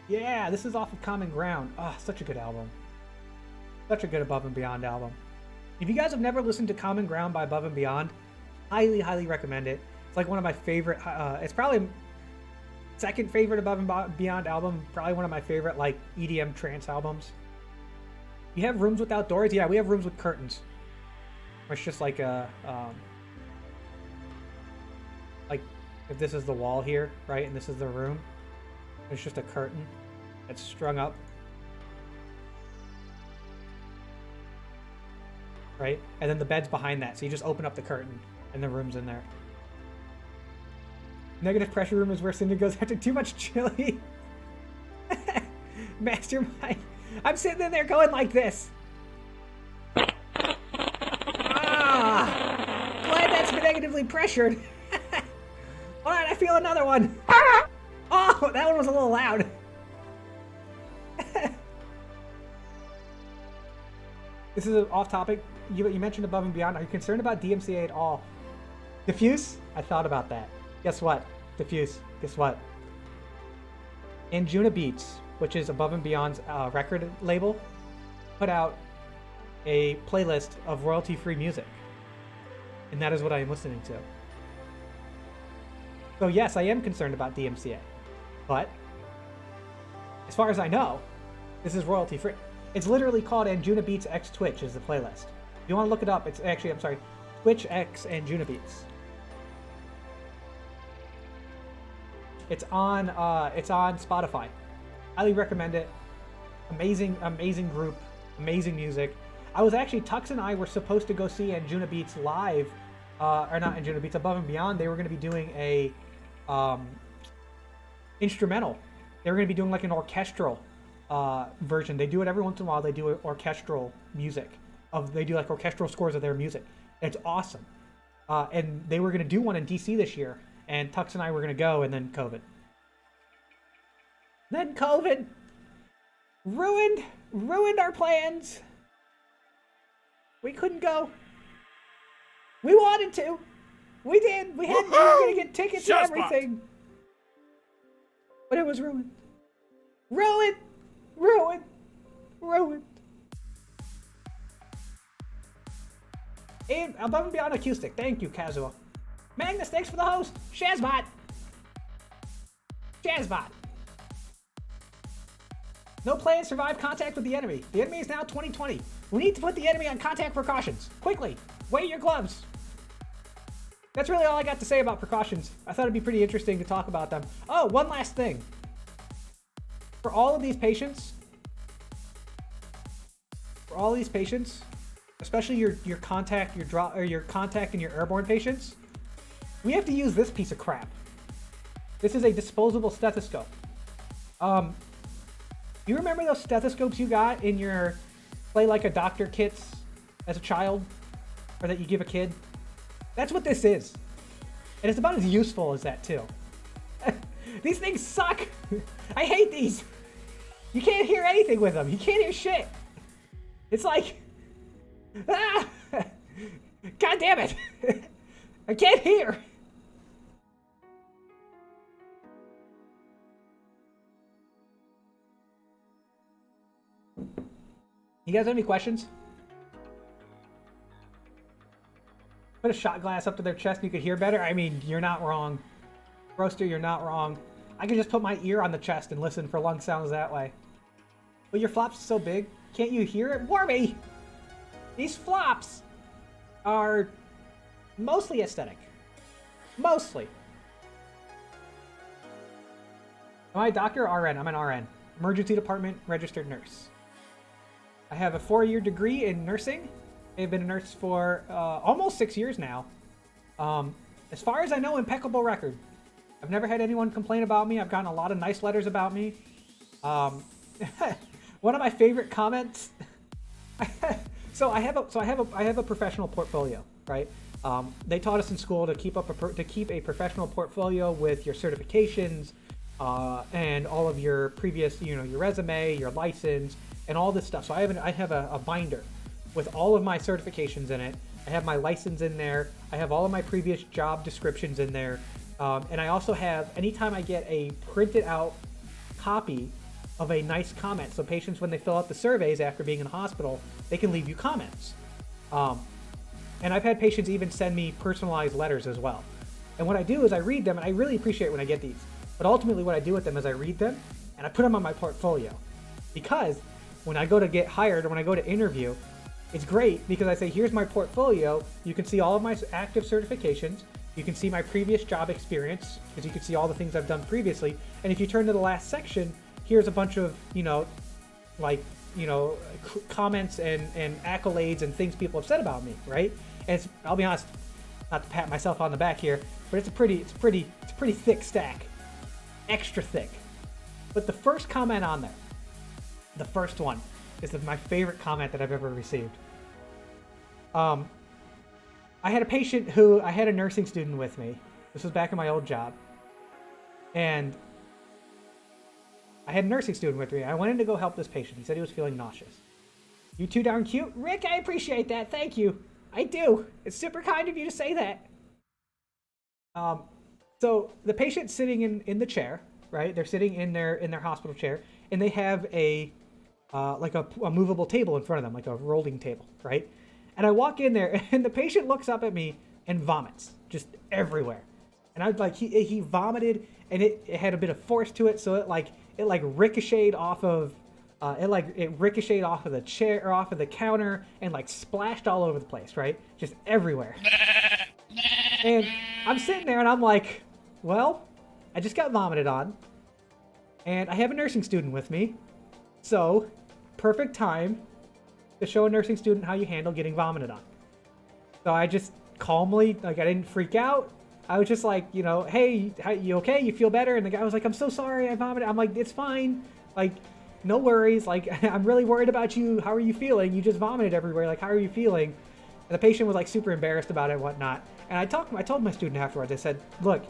Yeah, this is off of Common Ground. Ah, such a good album. Such a good Above and Beyond album. If you guys have never listened to Common Ground by Above and Beyond, highly, highly recommend it. It's like one of my favorite, it's probably second favorite Above and Beyond album, probably one of my favorite like EDM trance albums. You have rooms with outdoors? Yeah, we have rooms with curtains. Where it's just like a, like if this is the wall here, right, and this is the room, there's just a curtain that's strung up. Right? And then the bed's behind that, so you just open up the curtain and the room's in there. Negative pressure room is where Cinder goes after too much chili. Mastermind. I'm sitting in there going like this. Ah! Glad that's been negatively pressured. Hold on, I feel another one. Oh, that one was a little loud. This is off topic. You mentioned Above and Beyond. Are you concerned about DMCA at all? Diffuse? I thought about that. Guess what? Diffuse. Guess what? Anjuna Beats, which is Above and Beyond's record label, put out a playlist of royalty-free music. And that is what I am listening to. So yes, I am concerned about DMCA. But, as far as I know, this is royalty-free. It's literally called Anjuna Beats X Twitch is the playlist. If you want to look it up, it's actually, I'm sorry, Twitch X Anjuna Beats. It's on Spotify. Highly recommend it. Amazing, amazing group, amazing music. I was actually, Tux and I were supposed to go see Anjuna Beats live, or not Anjuna Beats, Above and Beyond. They were going to be doing a instrumental. They were going to be doing like an orchestral version. They do it every once in a while. They do orchestral music. They do like orchestral scores of their music. It's awesome. And they were going to do one in DC this year. And Tux and I were going to go, and then COVID. Then COVID ruined our plans. We couldn't go. We wanted to. We did. We were going to get tickets and everything. But it was ruined. Ruined. And Above and Beyond Acoustic. Thank you, Kazuo. Magnus, thanks for the host. Shazbot. No plan survive contact with the enemy. The enemy is now 2020. We need to put the enemy on contact precautions. Quickly. Wear your gloves. That's really all I got to say about precautions. I thought it'd be pretty interesting to talk about them. Oh, one last thing. For all of these patients, especially your contact, your contact and your airborne patients, we have to use this piece of crap. This is a disposable stethoscope. You remember those stethoscopes you got in your Play Like a Doctor kits as a child? Or that you give a kid? That's what this is. And it's about as useful as that too. These things suck. I hate these. You can't hear anything with them. You can't hear shit. It's like, ah! God damn it. I can't hear. You guys have any questions? Put a shot glass up to their chest and you could hear better? I mean, you're not wrong. Roaster, you're not wrong. I could just put my ear on the chest and listen for lung sounds that way. But your flops are so big, can't you hear it? Warby! These flops are mostly aesthetic. Mostly. Am I a doctor or RN? I'm an RN. emergency department registered nurse. I have a 4-year degree in nursing. I've been a nurse for almost 6 years now. As far as I know, impeccable record. I've never had anyone complain about me. I've gotten a lot of nice letters about me. One of my favorite comments. So I have a professional portfolio, right? They taught us in school to keep a professional portfolio with your certifications and all of your previous, your resume, your license, and all this stuff. So I have a binder with all of my certifications in it. I have my license in there. I have all of my previous job descriptions in there. And I also have, anytime I get a printed out copy of a nice comment. So patients, when they fill out the surveys after being in the hospital, they can leave you comments. And I've had patients even send me personalized letters as well. And what I do is I read them, and I really appreciate when I get these. But ultimately what I do with them is I read them and I put them on my portfolio. Because when I go to get hired or when I go to interview, it's great because I say, here's my portfolio. You can see all of my active certifications. You can see my previous job experience because you can see all the things I've done previously. And if you turn to the last section, here's a bunch of, comments and accolades and things people have said about me, right? And I'll be honest, not to pat myself on the back here, but it's a pretty thick stack, extra thick. But the first comment on there, the first one, is my favorite comment that I've ever received. I had a patient I had a nursing student with me. This was back in my old job. And I had a nursing student with me. I went in to go help this patient. He said he was feeling nauseous. You too darn cute. Rick, I appreciate that. Thank you. I do. It's super kind of you to say that. So the patient's sitting in the chair, right? They're sitting in their hospital chair, and they have a movable table in front of them, like a rolling table, right? And I walk in there, and the patient looks up at me and vomits just everywhere. And I'd like he vomited, and it had a bit of force to it, so it ricocheted off of it ricocheted off of the chair or off of the counter and splashed all over the place, right? Just everywhere. And I'm sitting there and I'm like, well, I just got vomited on, and I have a nursing student with me, so perfect time to show a nursing student how you handle getting vomited on. So I just calmly, I didn't freak out. I was just like, hey, you okay? You feel better? And the guy was like, I'm so sorry, I vomited. I'm like, it's fine. No worries. I'm really worried about you. How are you feeling? You just vomited everywhere. How are you feeling? And the patient was super embarrassed about it and whatnot. And I told my student afterwards, I said, look,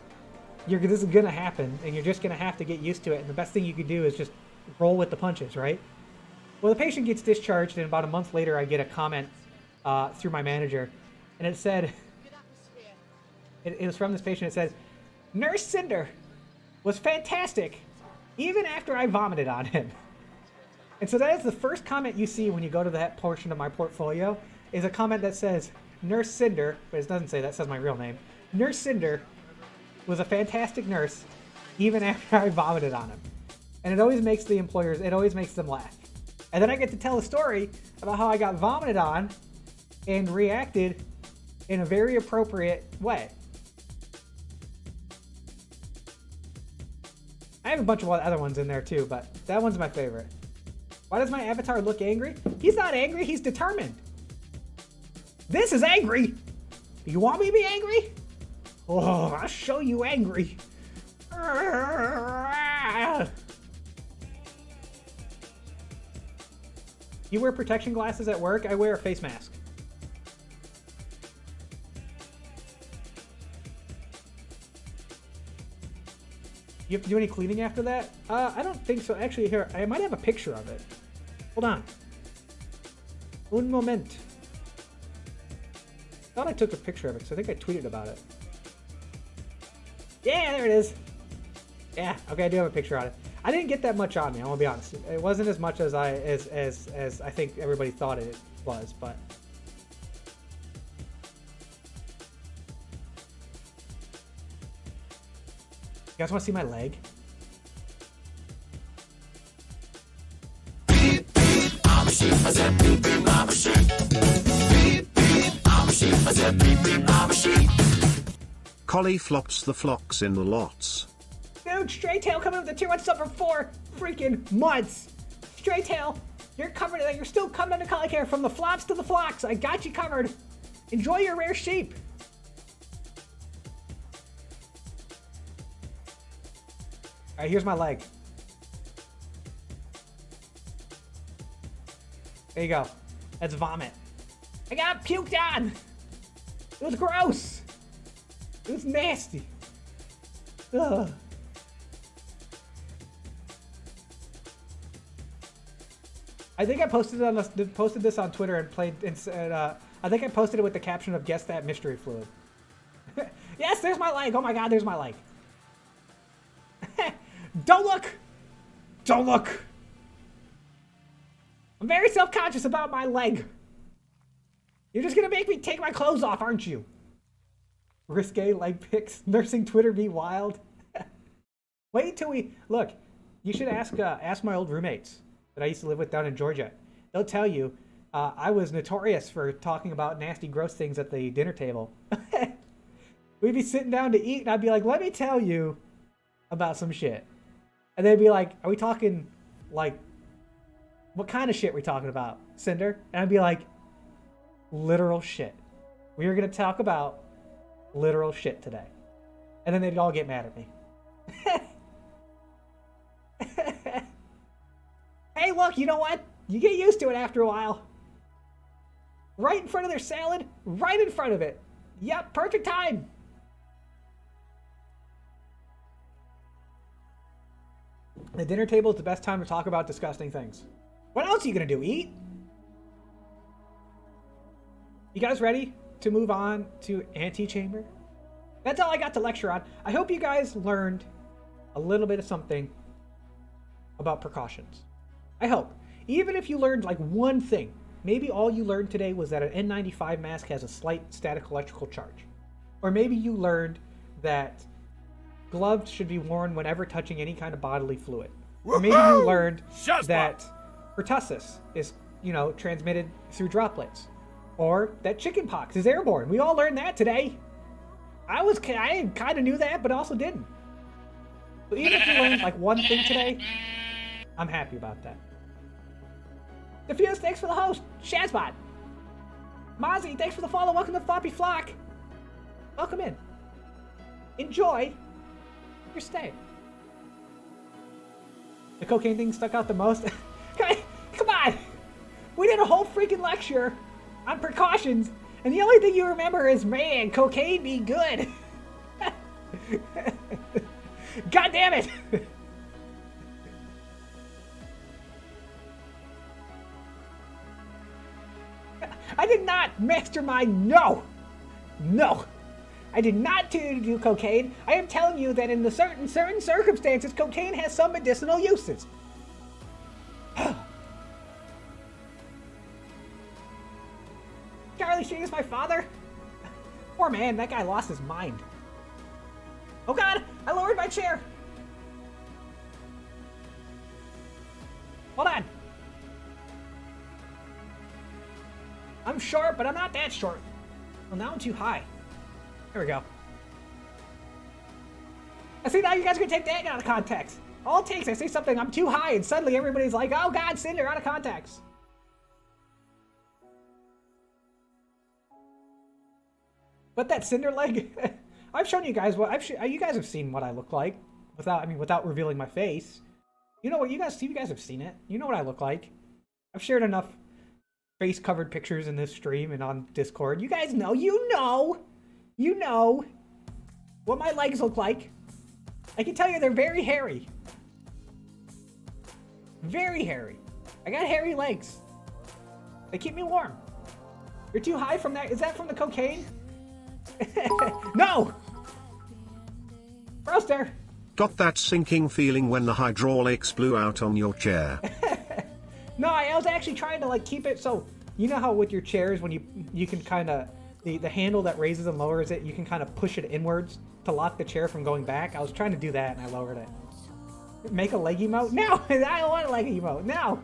this is going to happen, and you're just going to have to get used to it. And the best thing you can do is just roll with the punches, right? Well, the patient gets discharged, and about a month later, I get a comment through my manager, and it said, it was from this patient. It says, Nurse Cinder was fantastic, even after I vomited on him. And so that is the first comment you see when you go to that portion of my portfolio, is a comment that says, Nurse Cinder, but it doesn't say that, it says my real name. Nurse Cinder was a fantastic nurse, even after I vomited on him. And it always makes the employers, it always makes them laugh. And then I get to tell a story about how I got vomited on and reacted in a very appropriate way. I have a bunch of other ones in there too, but that one's my favorite. Why does my avatar look angry? He's not angry, he's determined. This is angry. You want me to be angry? Oh, I'll show you angry. You wear protection glasses at work? I wear a face mask. You have to do any cleaning after that? I don't think so. Actually, here, I might have a picture of it. Hold on. Un moment. I thought I took a picture of it, because I think I tweeted about it. Yeah, there it is. Yeah, okay, I do have a picture on it. I didn't get that much on me, I'm gonna be honest. It wasn't as much as I think everybody thought it was, but you guys want to see my leg? Collie flops the flocks in the lots. Dude, Stray Tail coming with the tier 1 sub for 4. freaking months. Stray tail, you're covered. You're still coming under collie care from the flops to the flocks. I got you covered. Enjoy your rare sheep. All right, here's my leg. There you go. That's vomit. I got puked on. It was gross. It was nasty. Ugh. I think I posted this on Twitter and played. I think I posted it with the caption of "Guess that mystery fluid." Yes, there's my leg. Oh my God, there's my leg. Don't look. Don't look. I'm very self-conscious about my leg. You're just gonna make me take my clothes off, aren't you? Risque leg pics. Nursing Twitter be wild. Wait till we look. You should ask my old roommates that I used to live with down in Georgia. They'll tell you I was notorious for talking about nasty, gross things at the dinner table. We'd be sitting down to eat, and I'd be like, "Let me tell you about some shit," and they'd be like, "Are we talking like what kind of shit are we talking about, Cinder?" And I'd be like, "Literal shit. We are gonna talk about literal shit today," and then they'd all get mad at me. Hey, look, you know what? You get used to it after a while. Right in front of their salad, right in front of it. Yep, perfect time. The dinner table is the best time to talk about disgusting things. What else are you gonna do? Eat? You guys ready to move on to Antichamber? That's all I got to lecture on. I hope you guys learned a little bit of something about precautions. I hope. Even if you learned like one thing, maybe all you learned today was that an N95 mask has a slight static electrical charge. Or maybe you learned that gloves should be worn whenever touching any kind of bodily fluid. Or maybe you learned that pertussis is, transmitted through droplets. Or that chickenpox is airborne. We all learned that today. I kind of knew that, but also didn't. So even if you learned like one thing today, I'm happy about that. Diffuse, thanks for the host. Shazbot. Mozzie, thanks for the follow. Welcome to Floppy Flock. Welcome in. Enjoy your stay. The cocaine thing stuck out the most. Come on. We did a whole freaking lecture on precautions, and the only thing you remember is, man, cocaine be good. God damn it. I did not mastermind. No. I did not do cocaine. I am telling you that in the certain circumstances, cocaine has some medicinal uses. Charlie Sheen is my father. Poor man, that guy lost his mind. Oh God, I lowered my chair. Hold on. I'm short, but I'm not that short. Well, now I'm too high. There we go. I see, now you guys are gonna take that out of context. All it takes, I say something, I'm too high, and suddenly everybody's like, "Oh God, Cinder, out of context." But that Cinder leg, I've shown you guys what you guys have seen what I look like without revealing my face. You know what you guys have seen it. You know what I look like. I've shared enough face-covered pictures in this stream and on Discord. You guys know, you know what my legs look like. I can tell you they're very hairy. Very hairy. I got hairy legs. They keep me warm. You're too high from that. Is that from the cocaine? No! Roaster! Got that sinking feeling when the hydraulics blew out on your chair. No, I was actually trying to like keep it so, you know how with your chairs when you can kind of, the handle that raises and lowers it, you can kind of push it inwards to lock the chair from going back. I was trying to do that and I lowered it. Make a leg emote? No, I don't want a leg emote. No.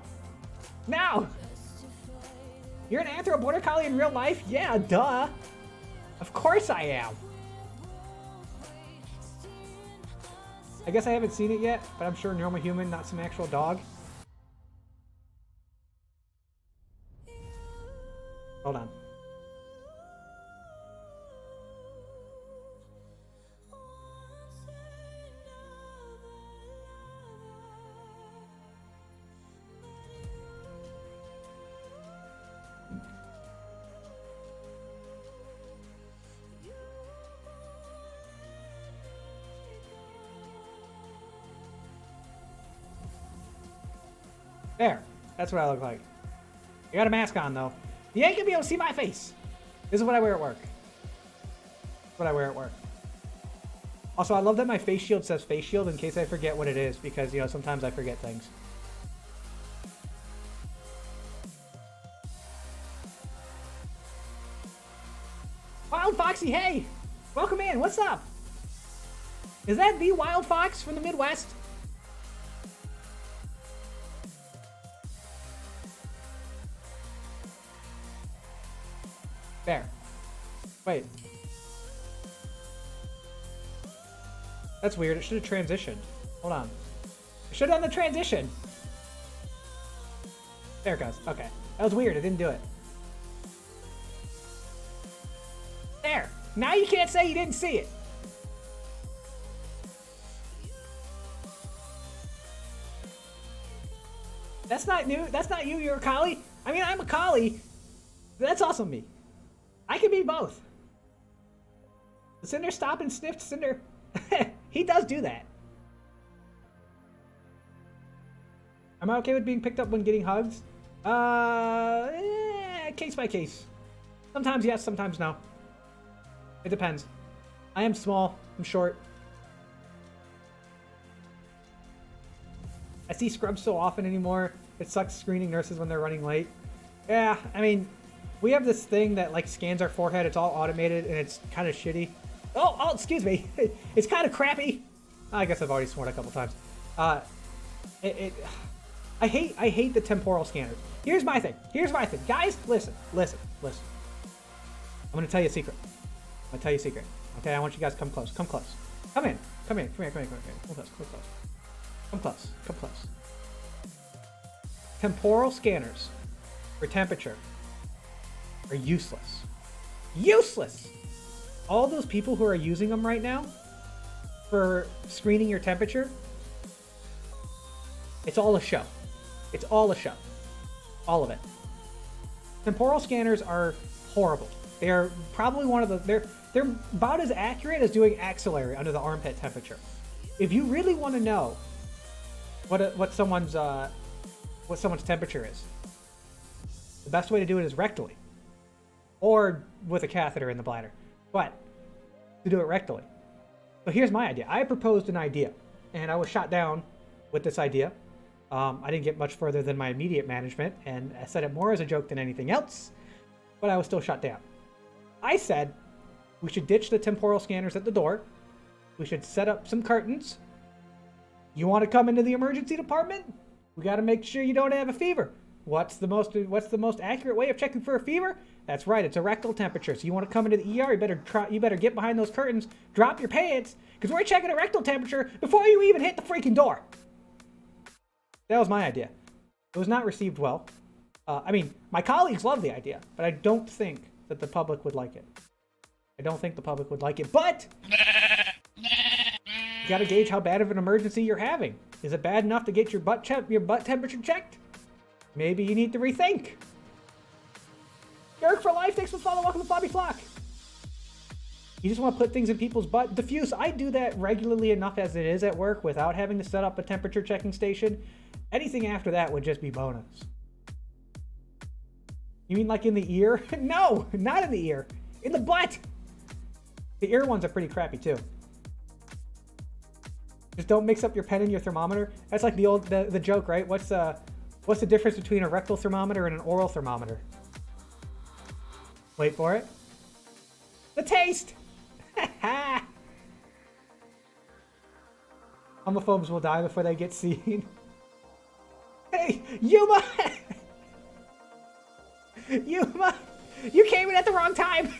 You're an Anthro Border Collie in real life? Yeah, duh. Of course I am. I guess I haven't seen it yet, but I'm sure normal human, not some actual dog. Hold on. There. That's what I look like. I got a mask on, though. You ain't gonna be able to see my face. This is what I wear at work. What I wear at work. Also, I love that my face shield says face shield in case I forget what it is, because, you know, sometimes I forget things. Wild Foxy, hey! Welcome in, what's up? Is that the Wild Fox from the Midwest? There. Wait. That's weird. It should have transitioned. Hold on. It should have done the transition. There it goes. Okay. That was weird. I didn't do it. There. Now you can't say you didn't see it. That's not new. That's not you. You're a collie. I mean, I'm a collie. That's also me. I can be both. Cinder stop and sniff Cinder. He does do that. Am I okay with being picked up when getting hugs? Case by case. Sometimes yes, sometimes no. It depends. I am small. I'm short. I see scrubs so often anymore. It sucks screening nurses when they're running late. Yeah, I mean, we have this thing that like scans our forehead. It's all automated and it's kind of shitty. Oh, excuse me. It's kind of crappy. I guess I've already sworn a couple times. I hate the temporal scanners. Here's my thing. Guys, listen. I'm gonna tell you a secret. Okay, I want you guys to come close. Come in. Come here. Come close. Temporal scanners for temperature are useless. All those people who are using them right now for screening your temperature, it's all a show. All of it. Temporal scanners are horrible. They're probably one of the they're about as accurate as doing axillary under the armpit temperature. If you really want to know what someone's temperature is, the best way to do it is rectally, or with a catheter in the bladder. But to do it rectally. So here's my idea. I proposed an idea, and I was shot down with this idea. I didn't get much further than my immediate management, and I said it more as a joke than anything else, but I was still shut down. I said we should ditch the temporal scanners at the door. We should set up some curtains. You want to come into the emergency department? We got to make sure you don't have a fever. What's the most accurate way of checking for a fever? That's right, it's a rectal temperature. So you want to come into the ER, you better get behind those curtains, drop your pants, because we're checking a rectal temperature before you even hit the freaking door. That was my idea. It was not received well. I mean, my colleagues love the idea, but I don't think that the public would like it. But you got to gauge how bad of an emergency you're having. Is it bad enough to get your butt temperature checked? Maybe you need to rethink. Derek for life, thanks for the follow. Welcome to Bobby Flock. You just want to put things in people's butt. Diffuse, I do that regularly enough as it is at work without having to set up a temperature checking station. Anything after that would just be bonus. You mean like in the ear? No, not in the ear. In the butt. The ear ones are pretty crappy too. Just don't mix up your pen and your thermometer. That's like the joke, right? What's the difference between a rectal thermometer and an oral thermometer? Wait for it. The taste! Homophobes will die before they get seen. Hey, Yuma! Yuma! You came in at the wrong time!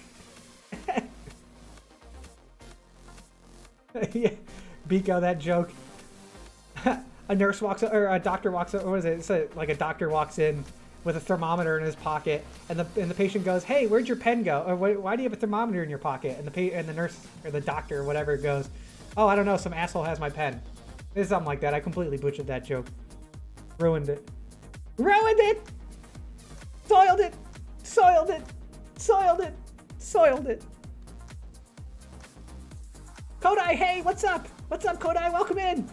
Yeah. Biko, that joke. A nurse walks, or a doctor walks, what was it? It's like a doctor walks in with a thermometer in his pocket, and the patient goes, "Hey, where'd your pen go? Or why do you have a thermometer in your pocket?" And the nurse or the doctor or whatever goes, "Oh, I don't know. Some asshole has my pen." It's something like that. I completely butchered that joke. Ruined it. Ruined it. Soiled it. Soiled it. Soiled it. Soiled it. Kodai, hey, what's up? What's up, Kodai? Welcome in.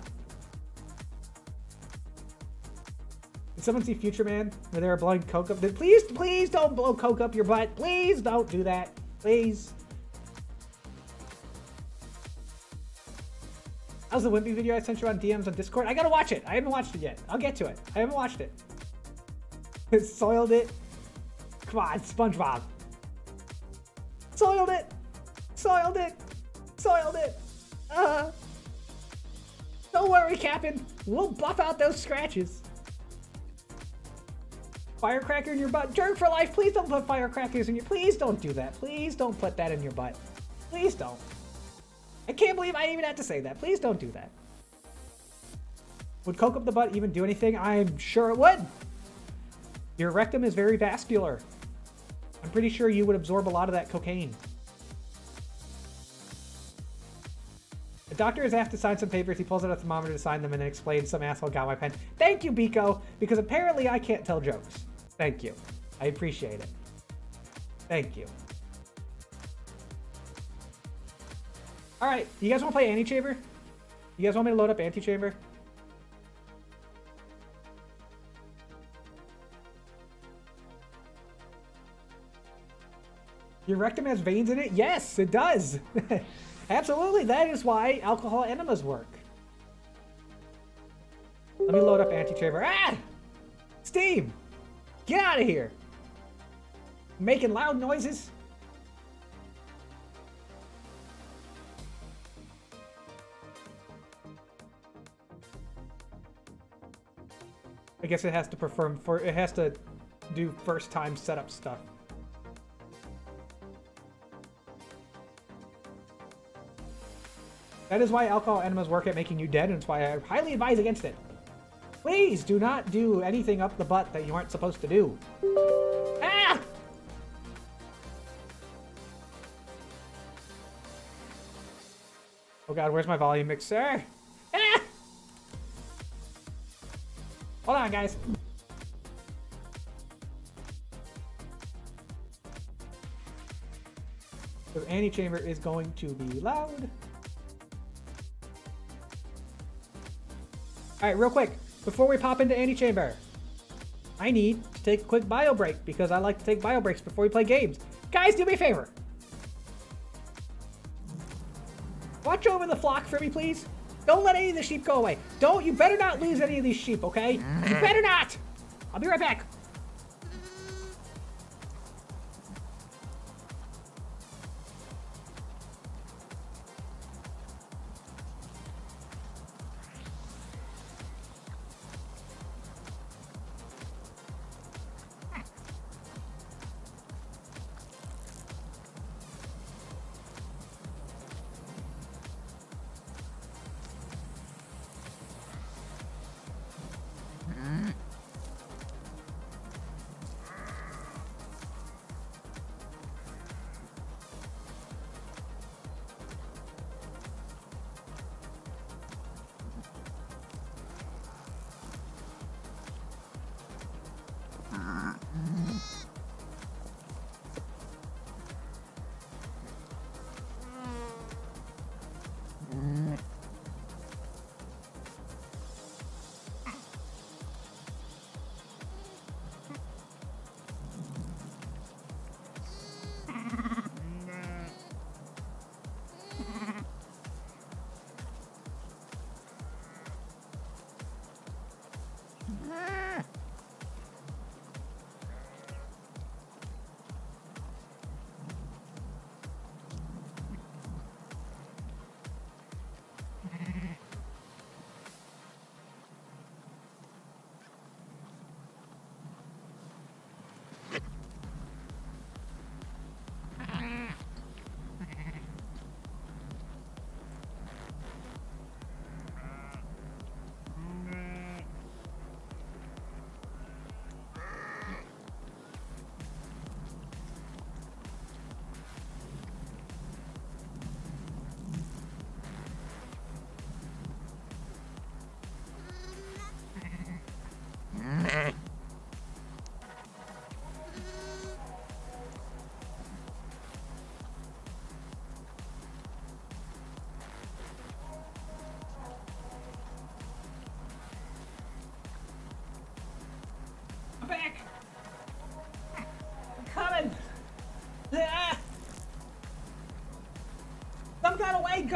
Did someone see Future Man where they were blowing coke up? Please don't blow coke up your butt. Please don't do that. Please. How's the Wimpy video I sent you on DMs on Discord? I gotta watch it. I haven't watched it yet. I'll get to it. I haven't watched it. Soiled it. Come on, SpongeBob. Soiled it. Soiled it. Soiled it. Don't worry, Captain. We'll buff out those scratches. Firecracker in your butt. Jerk for life. Please don't put firecrackers in your... Please don't do that. Please don't put that in your butt. Please don't. I can't believe I even had to say that. Please don't do that. Would coke up the butt even do anything? I'm sure it would. Your rectum is very vascular. I'm pretty sure you would absorb a lot of that cocaine. The doctor is asked to sign some papers. He pulls out a thermometer to sign them and then explains some asshole got my pen. Thank you, Biko, because apparently I can't tell jokes. Thank you. I appreciate it. Thank you. All right, you guys want to play Antichamber? You guys want me to load up Antichamber? Your rectum has veins in it? Yes, it does. Absolutely, that is why alcohol enemas work. Let me load up Antichamber. Ah! Steam! Get out of here! Making loud noises. I guess it has to perform for it has to do first time setup stuff. That is why alcohol enemas work at making you dead, and it's why I highly advise against it. Please do not do anything up the butt that you aren't supposed to do. Ah! Oh god, where's my volume mixer? Ah! Hold on, guys. Because Antichamber is going to be loud. Alright, real quick, before we pop into Antichamber, I need to take a quick bio break because I like to take bio breaks before we play games. Guys, do me a favor. Watch over the flock for me, please. Don't let any of the sheep go away. You better not lose any of these sheep, okay? You better not! I'll be right back.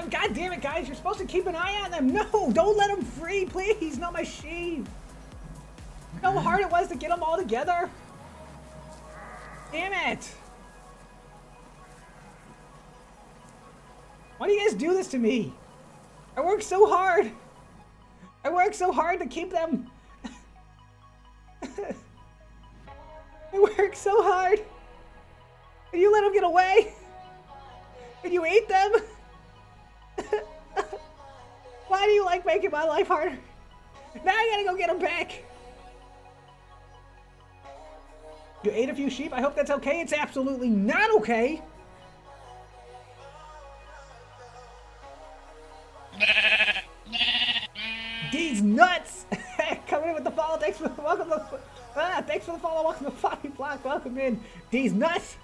God damn it, guys! You're supposed to keep an eye on them. No, don't let them free, please. Not my sheep. You know how hard it was to get them all together. Damn it! Why do you guys do this to me? I worked so hard. I worked so hard to keep them. I worked so hard. And you let them get away. And you ate them. Why do you like making my life harder? Now I gotta go get them back. You ate a few sheep? I hope that's okay. It's absolutely not okay. These nuts! Coming in with the follow. Thanks for the welcome. Thanks for the follow. Welcome to Floppy Block. Welcome in. These nuts.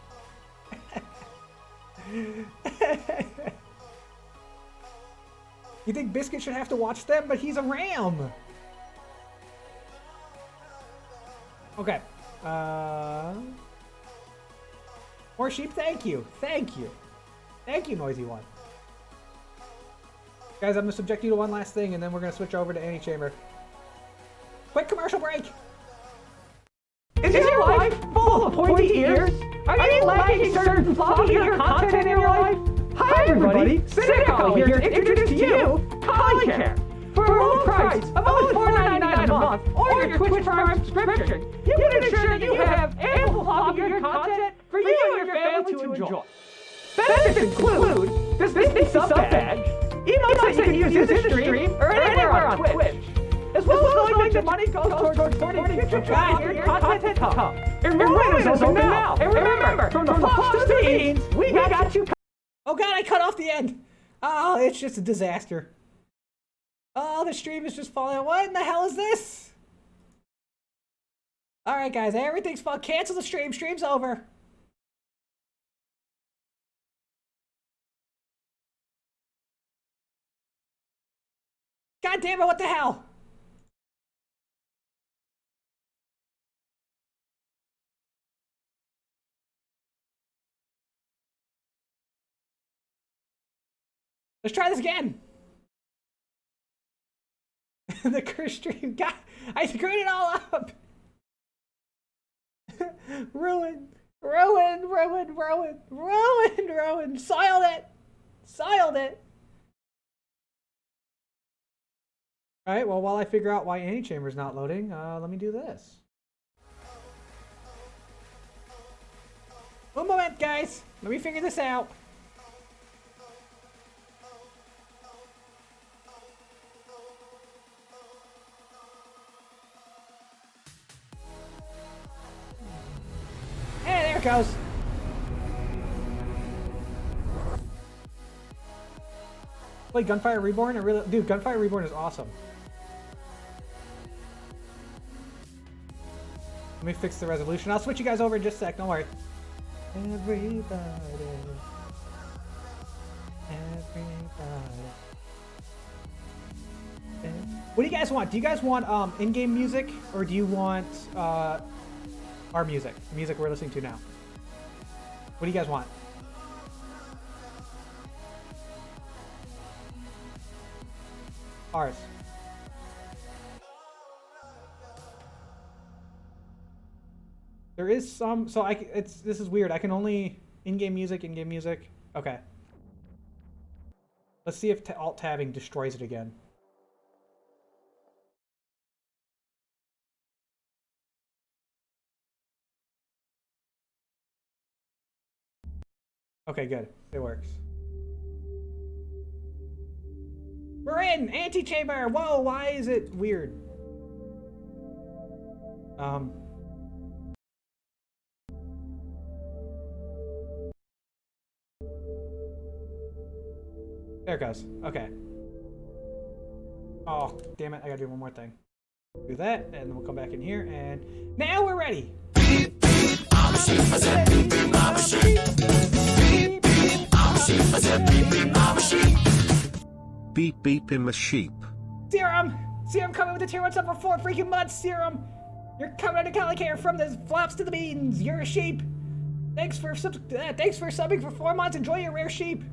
You think Biscuit should have to watch them? But he's a ram. Okay. More sheep. Thank you. Thank you. Thank you, Noisy One. Guys, I'm going to subject you to one last thing, and then we're going to switch over to Antichamber. Quick commercial break! Is your life full of pointy ears? Are you lacking certain floppy ear content in your life? Hi everybody, Cynical here to introduce to you Polycare. For a low price of only $4.99 a month, or your Twitch Prime subscription, you can ensure that you have ample floppy ear content for you and your family to enjoy. Benefits include this Disney sub badge, emotes that you can use in the stream or anywhere on Twitch, as well as knowing that money goes towards supporting future floppy ear content to come. Enrollment is open now, and remember, from the flops to the beans, we got you. Oh god, I cut off the end! Oh, it's just a disaster. Oh, the stream is just falling. What in the hell is this? Alright guys, everything's fine. Cancel the stream. Stream's over. God damn it, what the hell? Let's try this again. The curse stream. God, I screwed it all up. Ruined. Soiled it. All right, well, while I figure out why Antichamber's not loading, let me do this. One moment, guys. Let me figure this out. Hey, there it goes. Play Gunfire Reborn? Dude, Gunfire Reborn is awesome. Let me fix the resolution. I'll switch you guys over in just a sec. Don't worry. Everybody. What do you guys want? Do you guys want in-game music, or do you want our music? The music we're listening to now. What do you guys want? Ours. There is some, so this is weird. I can only in-game music. Okay. Let's see if alt-tabbing destroys it again. Okay, good. It works. We're in! Antichamber! Whoa, why is it weird? There it goes. Okay. Oh, damn it. I gotta do one more thing. Do that, and then we'll come back in here, and now we're ready! Beep beep in the sheep. Serum coming with the tier 1 sub for 4 freaking months. Serum, you're coming to Polycare from the flops to the beans. You're a sheep. Thanks for subbing for 4 months. Enjoy your rare sheep.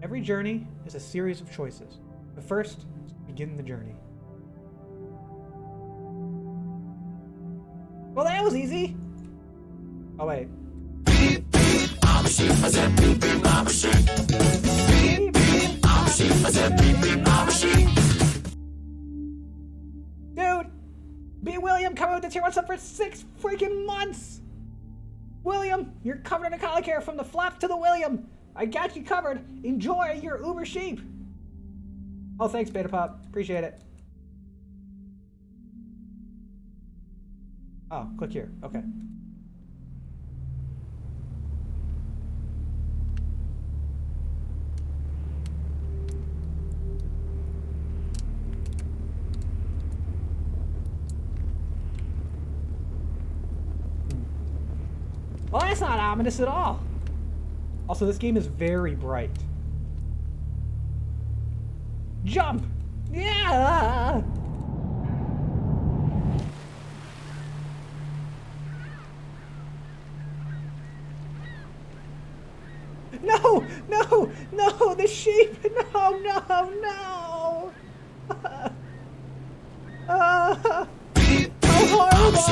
Every journey is a series of choices. The first is to begin the journey. Well, that was easy. Oh, wait. Dude! B. William coming with the tier 1 sub for 6 freaking months! William, you're covered in collar care from the flap to the William. I got you covered. Enjoy your Uber sheep. Oh, thanks, Beta Pop. Appreciate it. Oh, click here. Okay. Well, that's not ominous at all. Also, this game is very bright. Jump! Yeah! No! No! No! The sheep! No! No! No! How horrible!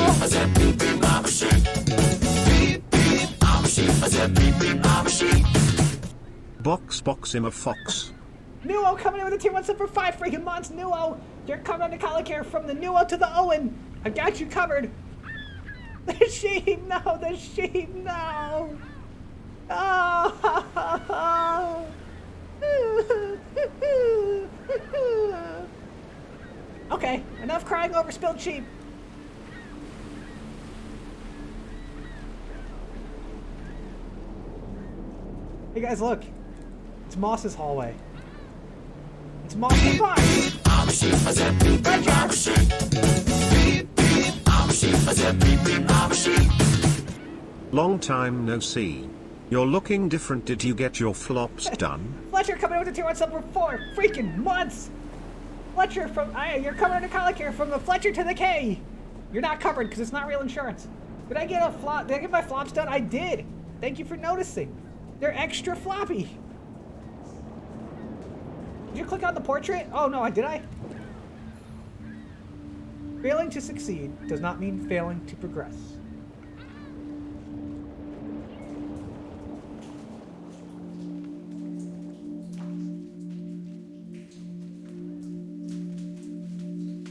Box him a fox. Nuo coming in with a tier 1 sub for 5 freaking months. Nuo, you're covered under collar care from the Nuo to the Owen. I got you covered. The sheep, no, the sheep, no. Oh. Okay, enough crying over spilled sheep. Hey guys, look. It's Moss's hallway. It's Moss's bar. Long time no see. You're looking different. Did you get your flops done? Fletcher coming in with a tier 1 sub for 4 freaking months. Fletcher from you're covered under collar care from the Fletcher to the K. You're not covered because it's not real insurance. Did I get a flop? Did I get my flops done? I did. Thank you for noticing. They're extra floppy. Did you click on the portrait? Oh no, did I? Failing to succeed does not mean failing to progress.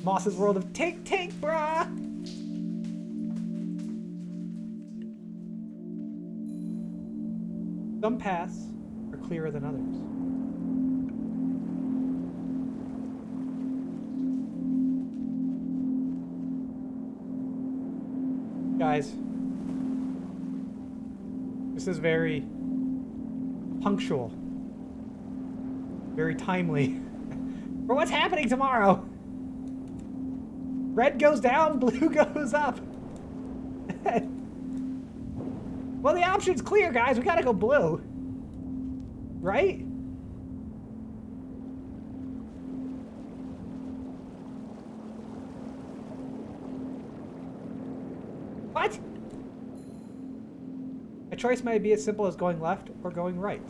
Moss's world of take, brah! Some paths are clearer than others. Guys, this is very punctual, very timely for what's happening tomorrow. Red goes down, blue goes up. Well, the option's clear, guys. We gotta go blue. Right? What? A choice might be as simple as going left or going right.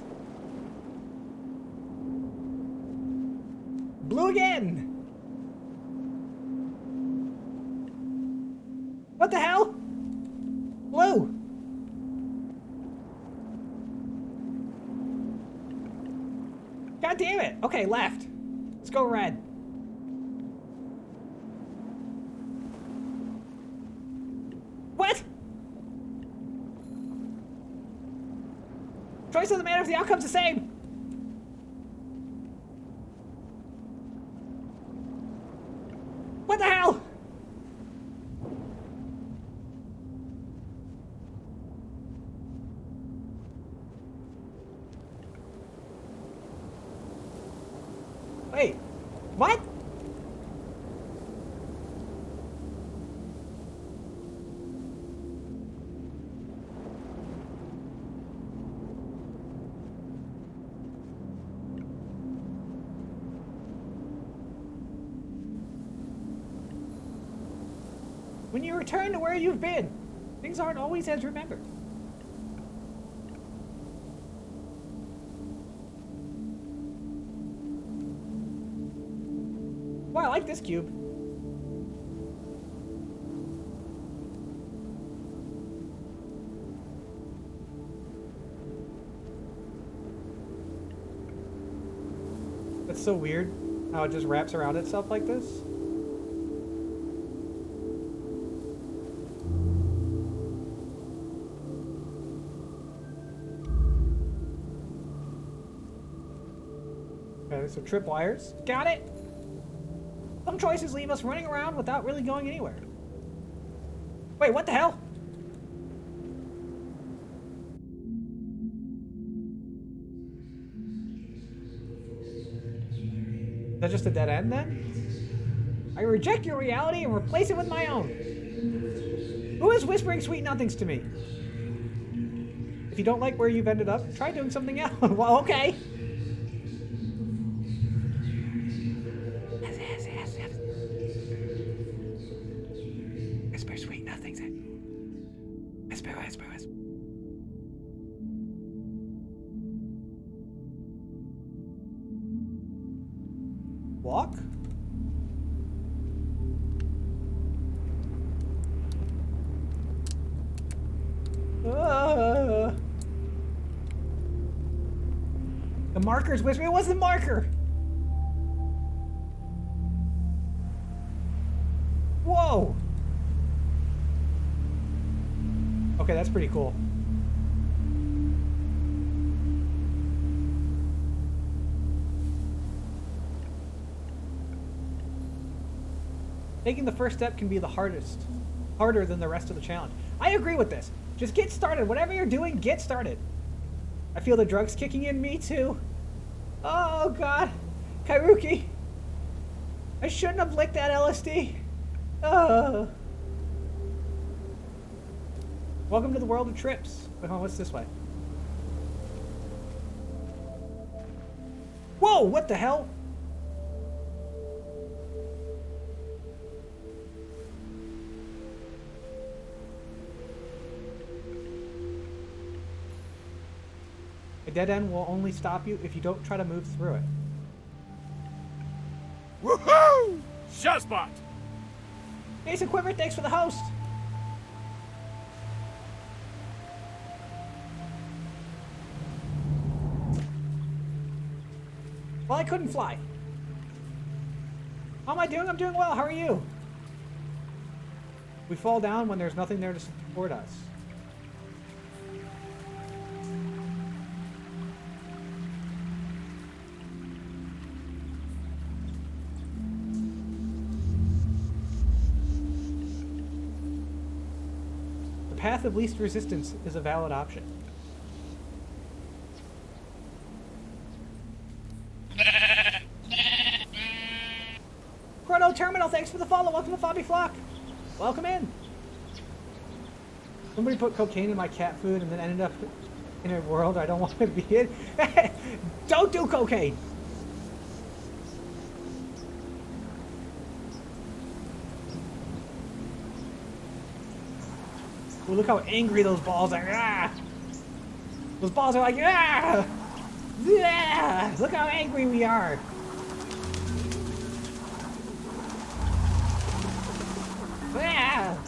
Blue again! What the hell? Blue! God damn it! Okay, left. Let's go red. What? Choice doesn't matter if the outcome's the same. What the hell? Wait, what? When you return to where you've been, things aren't always as remembered. I like this cube. That's so weird how it just wraps around itself like this. Okay, so tripwires. Got it! Some choices leave us running around without really going anywhere. Wait, what the hell? Is that just a dead end then? I reject your reality and replace it with my own. Who is whispering sweet nothings to me? If you don't like where you've ended up, try doing something else. Well, okay. Whisper sweet nothings. Whisper, whisper, whisper. Walk? The marker's whispering. It was the marker! Whoa! Okay, that's pretty cool. Taking the first step can be the hardest. Harder than the rest of the challenge. I agree with this. Just get started. Whatever you're doing, get started. I feel the drugs kicking in. Me too. Oh, God. Kairuki. I shouldn't have licked that LSD. Welcome to the world of trips. Wait, hold on, what's this way? Whoa, what the hell? A dead end will only stop you if you don't try to move through it. Woohoo! Shot spot! Jason Quiver, thanks for the host. Well, I couldn't fly. How am I doing? I'm doing well. How are you? We fall down when there's nothing there to support us. The path of least resistance is a valid option. Chrono Terminal, thanks for the follow. Welcome to Fobby Flock. Welcome in. Somebody put cocaine in my cat food and then ended up in a world I don't want to be in. Don't do cocaine. Ooh, look how angry those balls are. Ah! Those balls are like, ah! Yeah! Look how angry we are. Ah!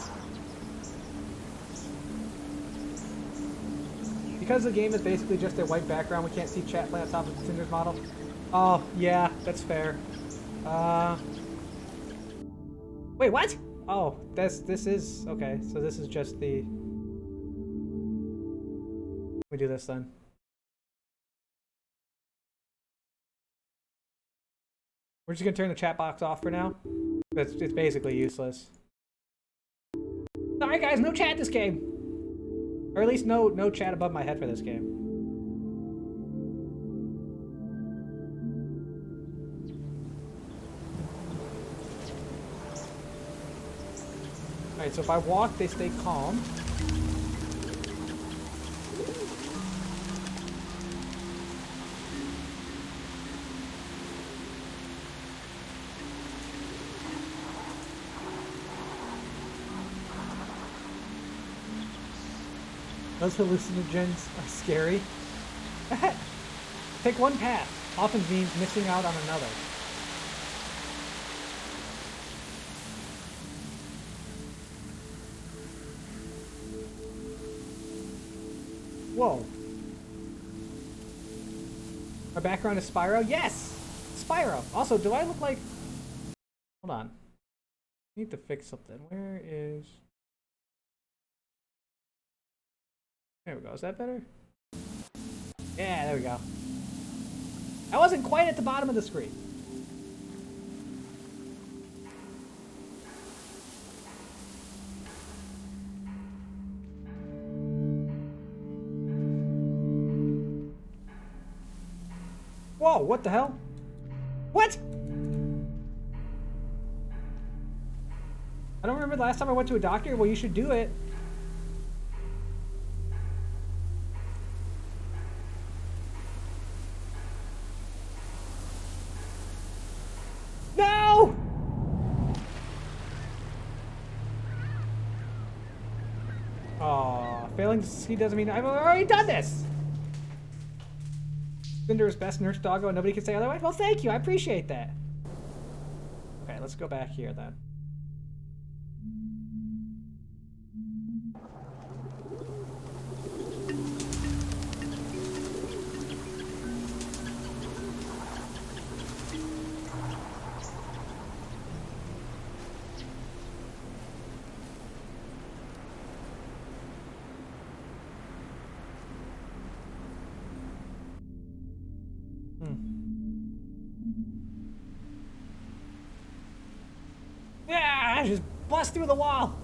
Because the game is basically just a white background, we can't see chat play on top of the Cinder's model. Oh, yeah, that's fair. Wait, what? Oh, this is... Okay, so this is just the... We do this then. We're just gonna turn the chat box off for now. It's basically useless. Sorry guys, no chat this game. Or at least no chat above my head for this game. Alright, so if I walk, they stay calm. Those hallucinogens are scary. Take one path often means missing out on another. Whoa. Our background is Spyro? Yes! Spyro! Also, do I look like... Hold on. I need to fix something. Where is... There we go. Is that better? Yeah, there we go. I wasn't quite at the bottom of the screen. Whoa, what the hell? What? I don't remember the last time I went to a doctor. Well, you should do it. No! Aw, failing to see doesn't mean I've already done this. Cinder's best nurse doggo, and nobody can say otherwise. Well, thank you. I appreciate that. Okay, let's go back here then. Yeah, just bust through the wall.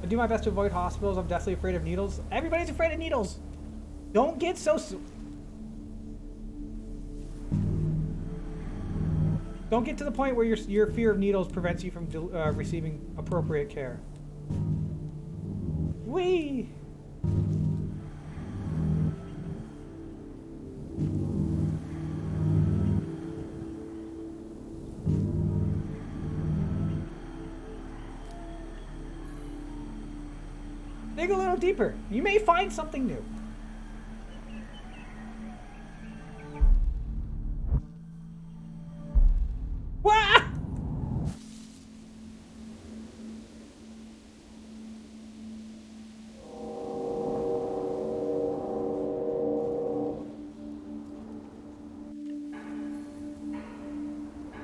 I do my best to avoid hospitals. I'm deathly afraid of needles. Everybody's afraid of needles. Don't get so... Don't get to the point where your fear of needles prevents you from receiving appropriate care. Whee! Dig a little deeper. You may find something new. Wah!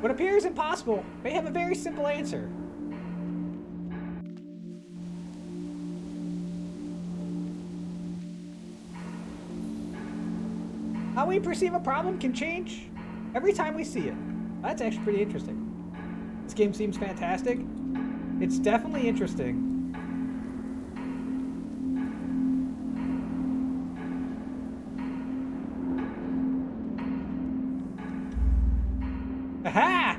What appears impossible may have a very simple answer. How we perceive a problem can change every time we see it. That's actually pretty interesting. This game seems fantastic. It's definitely interesting. Aha!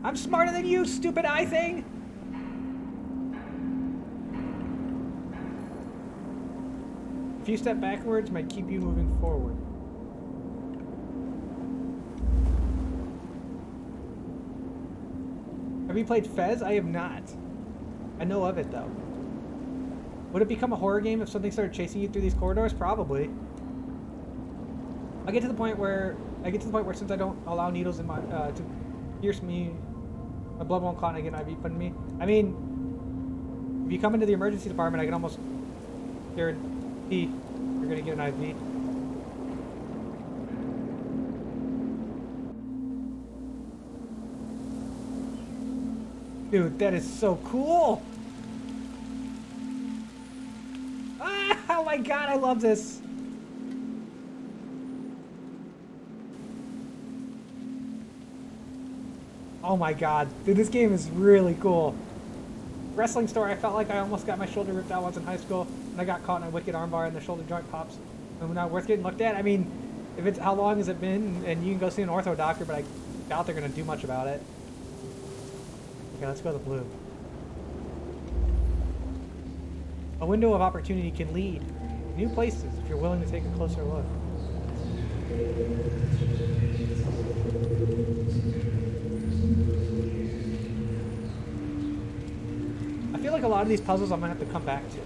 I'm smarter than you, stupid eye thing! If you step backwards, might keep you moving forward. Have you played Fez? I have not. I know of it, though. Would it become a horror game if something started chasing you through these corridors? Probably. I get to the point where since I don't allow needles in my to pierce me, my blood won't clot and I get an IV put in me. I mean, if you come into the emergency department, I can almost guarantee you're gonna get an IV. Dude, that is so cool! Ah, oh my god, I love this! Oh my god, dude, this game is really cool. Wrestling story, I felt like I almost got my shoulder ripped out once in high school, and I got caught in a wicked armbar and the shoulder joint pops. And not worth getting looked at. I mean, if it's how long has it been, and you can go see an ortho doctor, but I doubt they're gonna do much about it. Okay, let's go to the blue. A window of opportunity can lead to new places if you're willing to take a closer look. I feel like a lot of these puzzles I'm gonna have to come back to.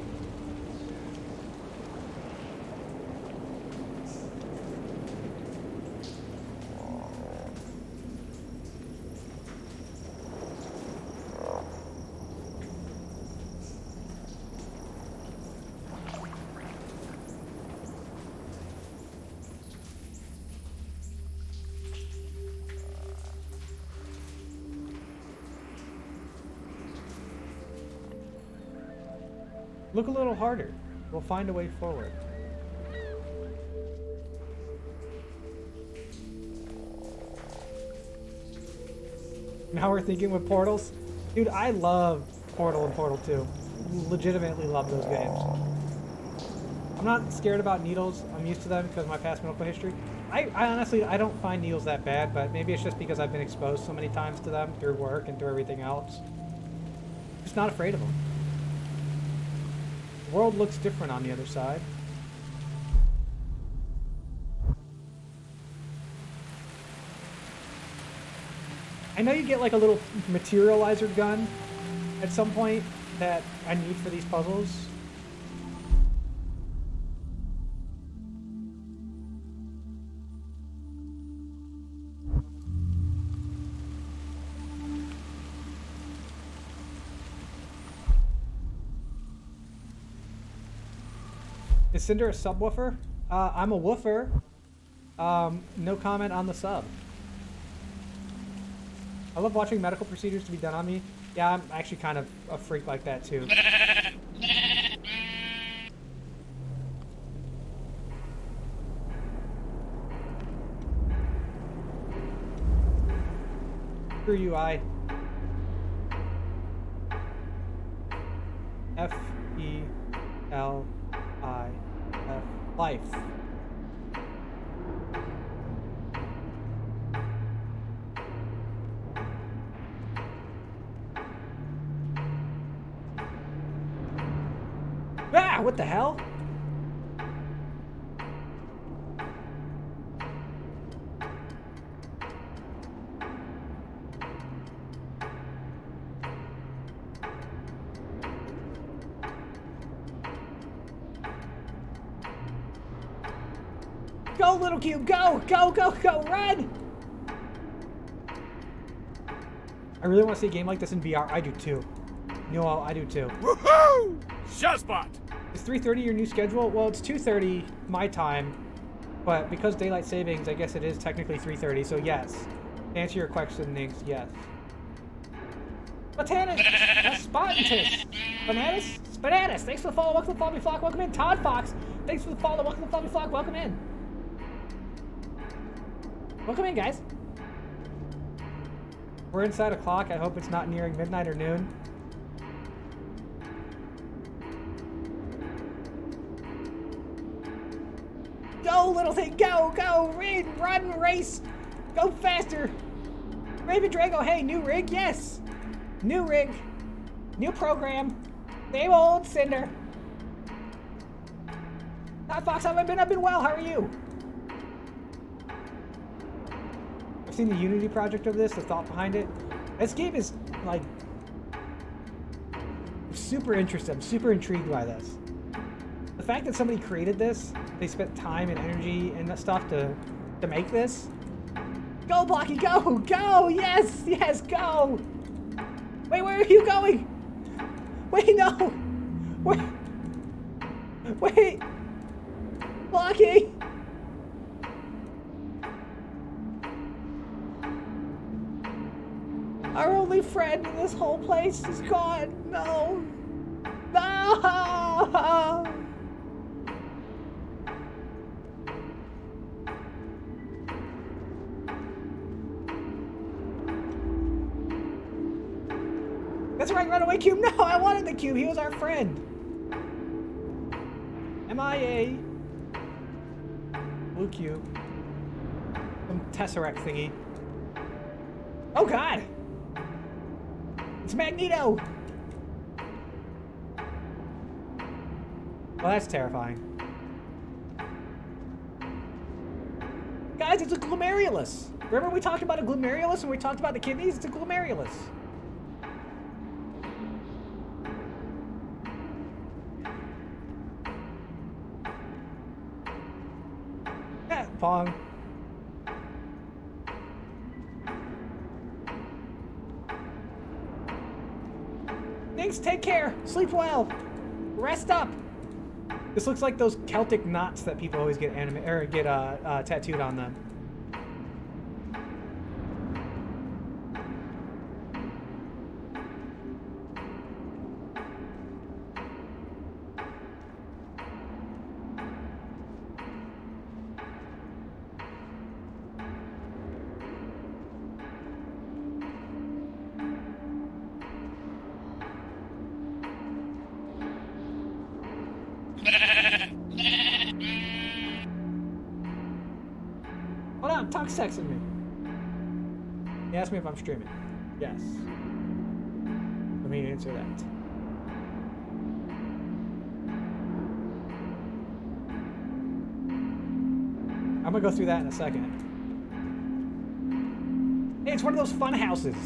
Look a little harder. We'll find a way forward. Now we're thinking with portals. Dude, I love Portal and Portal 2. Legitimately love those games. I'm not scared about needles. I'm used to them because of my past medical history. I honestly, I don't find needles that bad, but maybe it's just because I've been exposed so many times to them through work and through everything else. Just not afraid of them. The world looks different on the other side. I know you get like a little materializer gun at some point that I need for these puzzles. Is Cinder a subwoofer? I'm a woofer. No comment on the sub. I love watching medical procedures to be done on me. Yeah, I'm actually kind of a freak like that too. Screw you, I. F-E-L-I-F. Life. Ah, what the hell? Go, little cube, go, go, go, go, run! I really want to see a game like this in VR. I do too. You know, I do too. Woohoo! Shotspot! Is 3:30 your new schedule? Well, it's 2:30 my time, but because daylight savings, I guess it is technically 3:30. So yes, to answer your question, Nix, yes. Botanus, Spartanus, Bananas, thanks for the follow. Welcome to the Follow Me Flock. Welcome in, Todd Fox. Thanks for the follow. Welcome to the Follow Me Flock. Welcome in. Welcome in, guys. We're inside a clock. I hope it's not nearing midnight or noon. Go, little thing, go, go, run, race, go faster. Raven Drago, hey, new rig, yes. New rig, new program, same old Cinder. Todd Fox, how have I been? I've been well, how are you? I've seen the Unity project of this, the thought behind it. This game is, like, super interesting. I'm super intrigued by this. The fact that somebody created this, they spent time and energy and that stuff to make this. Go, Blocky, go, go, yes, yes, go. Wait, where are you going? Wait, no. Wait. Blocky. Our only friend in this whole place is gone. No. No. That's right, runaway cube. No, I wanted the cube. He was our friend. MIA. Blue cube. Some tesseract thingy. Oh God! It's Magneto! Well, that's terrifying. Guys, it's a glomerulus. Remember we talked about a glomerulus when we talked about the kidneys? It's a glomerulus. Pong. Thanks, take care. Sleep well. Rest up. This looks like those Celtic knots that people always get tattooed on them. on, Tuck's texting me. He asked me if I'm streaming. Yes. Let me answer that. I'm gonna go through that in a second. Hey, it's one of those fun houses.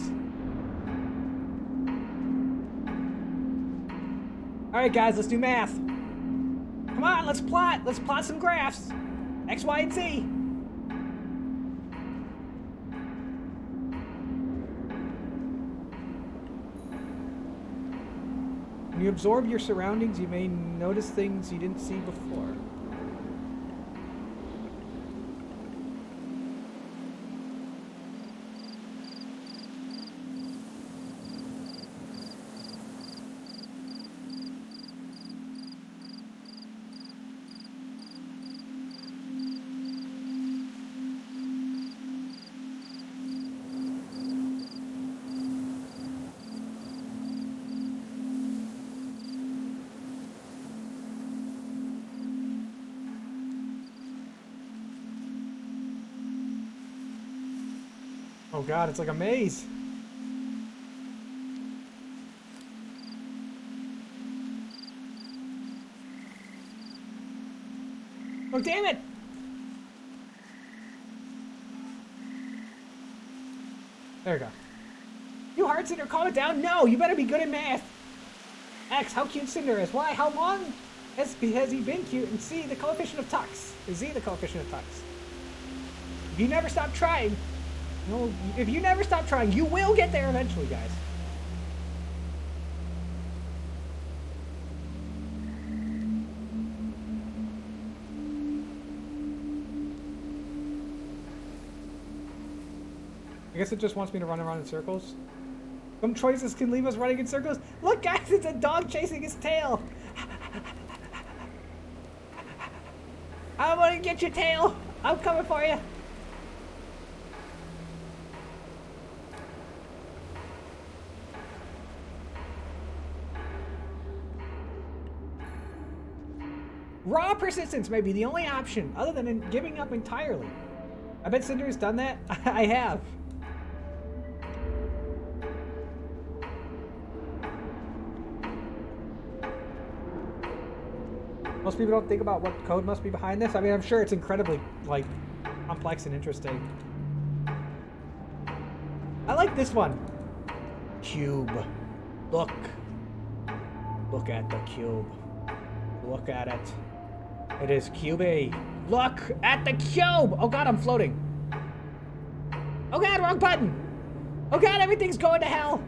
Alright guys, let's do math. Come on, let's plot. Let's plot some graphs. X, Y, and Z. When you absorb your surroundings, you may notice things you didn't see before. Oh god, it's like a maze. Oh damn it! There we go. You hard Cinder, calm it down. No, you better be good at math. X, how cute Cinder is. Y, how long has he been cute? And C, the coefficient of Tux. Z, the coefficient of Tux. If you never stop trying, no, if you never stop trying, you will get there eventually, guys. I guess it just wants me to run around in circles. Some choices can leave us running in circles. Look, guys, it's a dog chasing his tail. I'm gonna get your tail. I'm coming for you. Raw persistence may be the only option, other than giving up entirely. I bet Cinder has done that. I have. Most people don't think about what code must be behind this. I mean, I'm sure it's incredibly, like, complex and interesting. I like this one. Cube. Look. Look at the cube. Look at it. It is cubey. Look at the cube! Oh god, I'm floating. Oh god, wrong button! Oh god, everything's going to hell!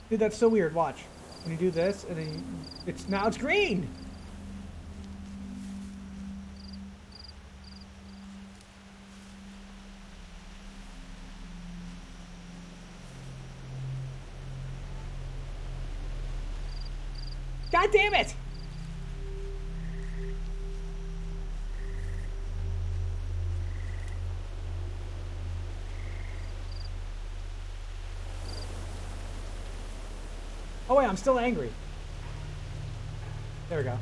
Dude, that's so weird. Watch. When you do this, and then now it's green! God damn it! Oh wait, I'm still angry. There we go.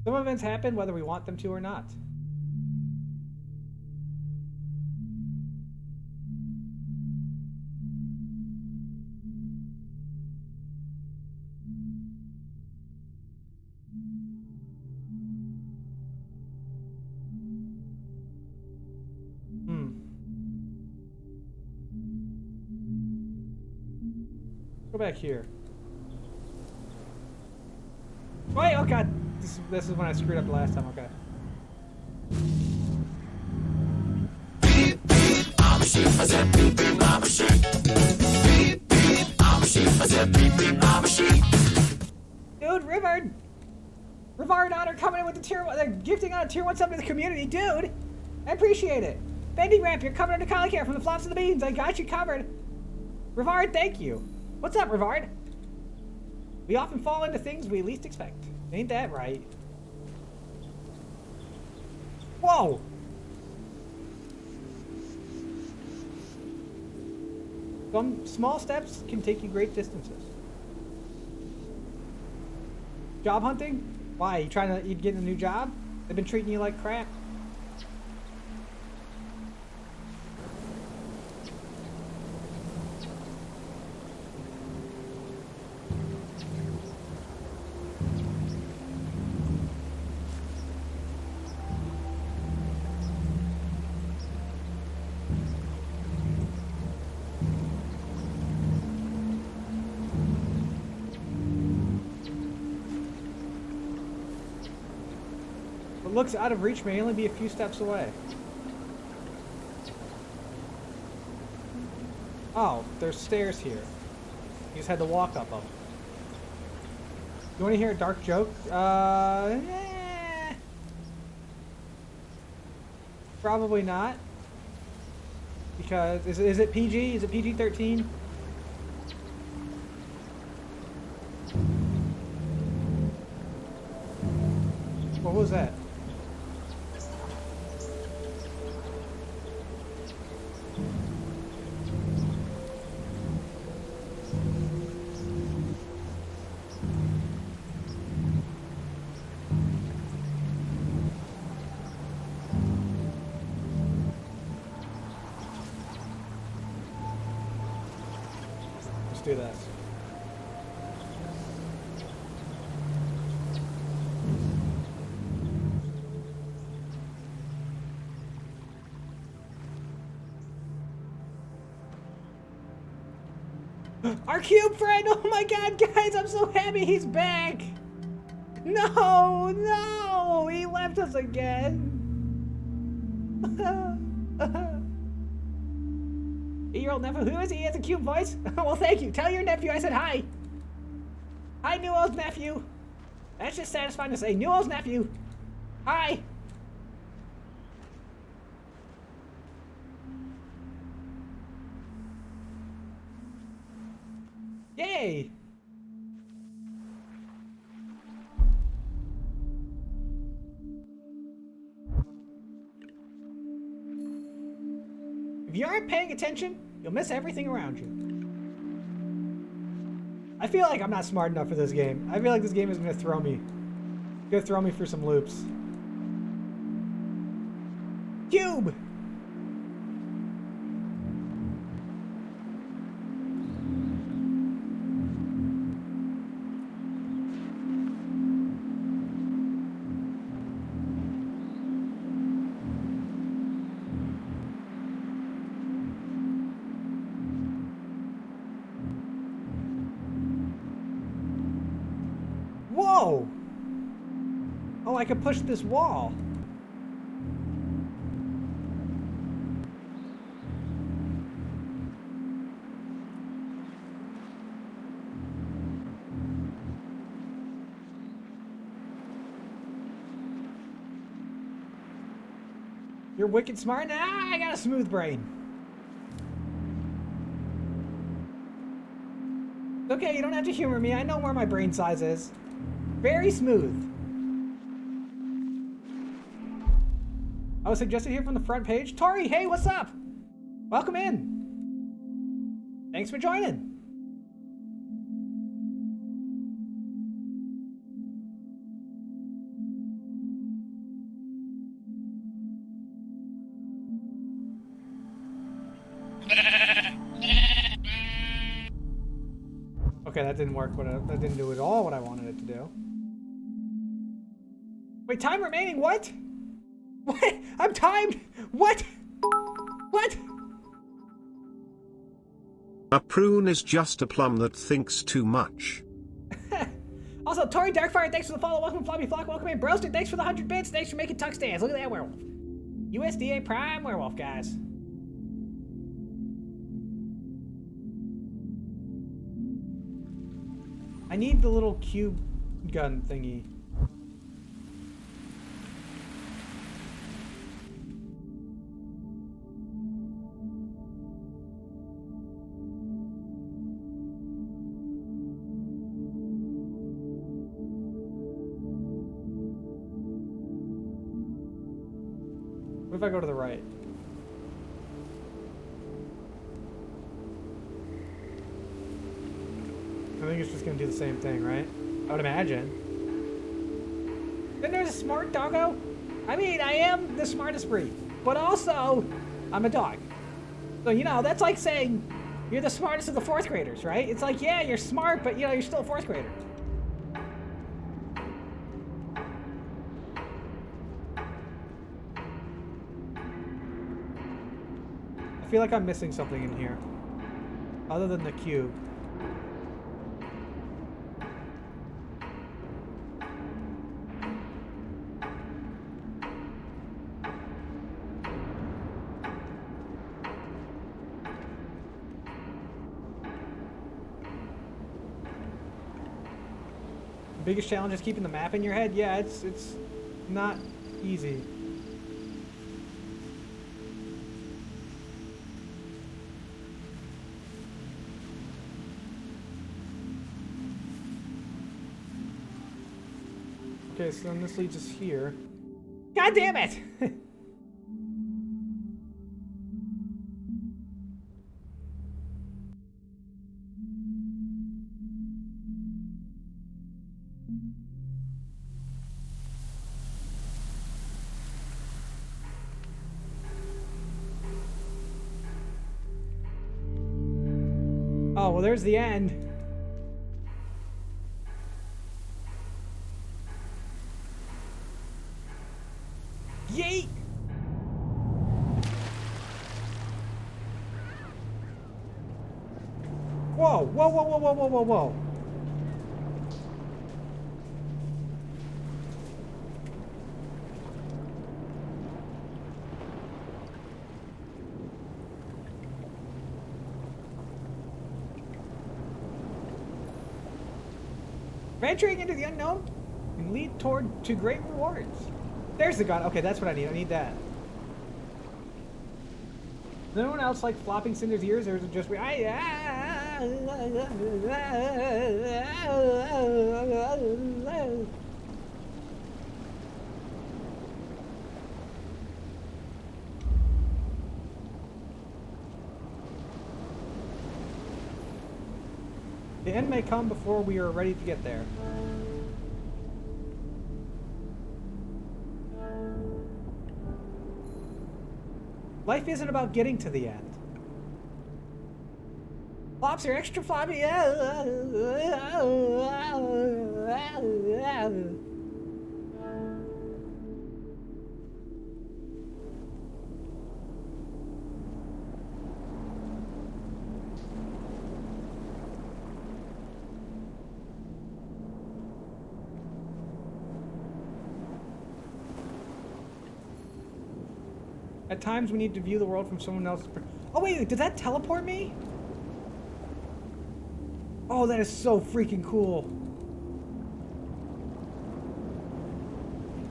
Some events happen whether we want them to or not. Go back here. Wait, oh god. This is when I screwed up the last time, okay. Dude, Rivard Honor coming in with the gifting on a tier 1 sub to the community, dude! I appreciate it. Bending ramp, you're covered under collie care from the flops to the beans. I got you covered. Rivard, thank you. What's up, Rivard? We often fall into things we least expect. Ain't that right? Whoa! Some small steps can take you great distances. Job hunting? Why? You trying to get a new job? They've been treating you like crap. What looks out of reach may only be a few steps away. Oh, there's stairs here. You just had to walk up them. You want to hear a dark joke? Probably not. Because, is it PG? Is it PG-13? What was that? Do this. Our cube friend! Oh my god, guys, I'm so happy he's back! No, no! He left us again! 8-year-old nephew, who is he? He has a cute voice. Well, thank you. Tell your nephew I said hi. Hi, Newell's nephew. That's just satisfying to say. Newell's nephew. Hi. Yay. If you aren't paying attention, you'll miss everything around you. I feel like I'm not smart enough for this game. I feel like this game is gonna throw me. It's gonna throw me for some loops. Cube! Whoa! Oh, I could push this wall. You're wicked smart. Ah, I got a smooth brain. Okay, you don't have to humor me. I know where my brain size is. Very smooth. I was suggested here from the front page. Tori, hey, what's up? Welcome in. Thanks for joining. Okay, that didn't work. That didn't do at all what I wanted it to do. Wait, time remaining? What? What? I'm timed. What? What? A prune is just a plum that thinks too much. Also, Tori Darkfire, thanks for the follow. Welcome, Floppy Flock. Welcome in. Broasted, thanks for the 100 bits. Thanks for making tuck stands. Look at that werewolf. USDA Prime Werewolf, guys. I need the little cube gun thingy. What if I go to the right? I think it's just gonna do the same thing, right? I would imagine. Then there's a smart doggo. I mean, I am the smartest breed, but also, I'm a dog. So, you know, that's like saying you're the smartest of the fourth graders, right? It's like, yeah, you're smart, but, you know, you're still a fourth grader. I feel like I'm missing something in here, other than the cube. Biggest challenge is keeping the map in your head. Yeah, it's not easy. Okay, so then this leads us here. God damn it! Oh, well, there's the end. Yeet! Whoa, whoa, whoa, whoa, whoa, whoa, whoa, whoa. Venturing into the unknown can lead to great rewards. There's the gun. Okay, that's what I need. I need that. Does anyone else like flopping Cinder's ears, or is it just me? The end may come before we are ready to get there. Life isn't about getting to the end. Flops are extra floppy. At times we need to view the world from someone else's Oh wait, did that teleport me? Oh, that is so freaking cool.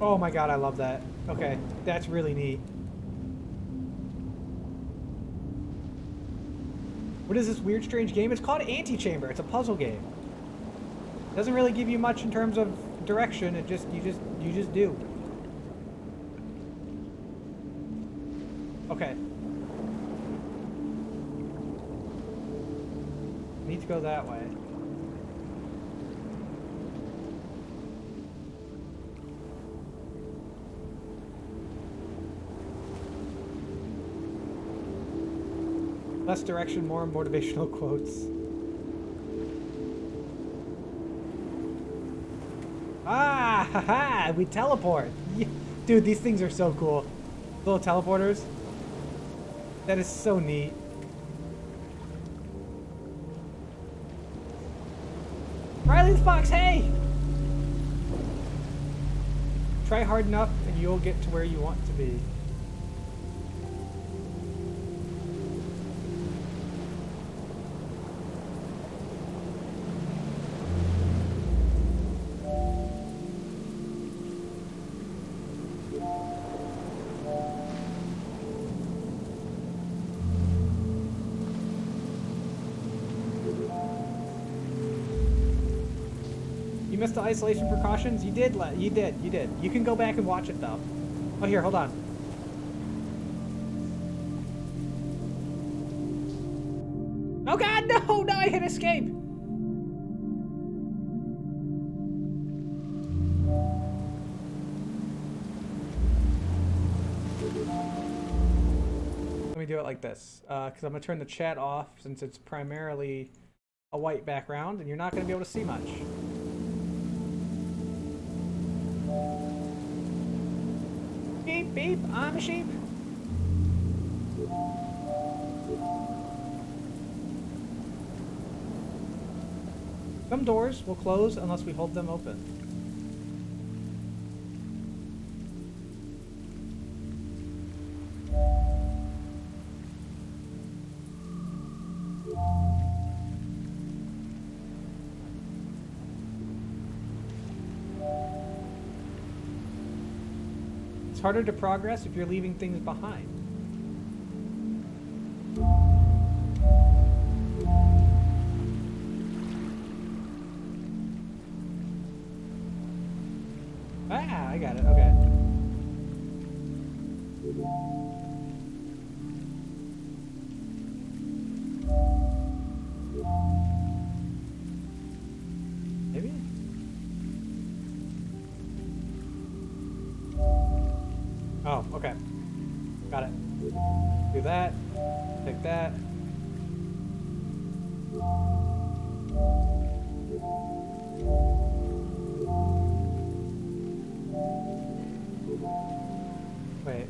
Oh my god, I love that. Okay, that's really neat. What is this weird, strange game? It's called Antichamber. It's a puzzle game. Doesn't really give you much in terms of direction. It just you just do. Okay. Need to go that way. Less direction, more motivational quotes. Ah, haha, we teleport. Yeah. Dude, these things are so cool. Little teleporters. That is so neat. Riley the Fox, hey! Try hard enough and you'll get to where you want to be. You missed the isolation precautions? You did. You did. You can go back and watch it though. Oh, here, hold on. Oh god, no! No, I hit escape! Let me do it like this, because I'm going to turn the chat off since it's primarily a white background and you're not going to be able to see much. Beep, beep, I'm a sheep. Some doors will close unless we hold them open. It's harder to progress if you're leaving things behind. Ah, I got it. Okay. Maybe? Oh, okay. Got it. Do that. Take that. Wait.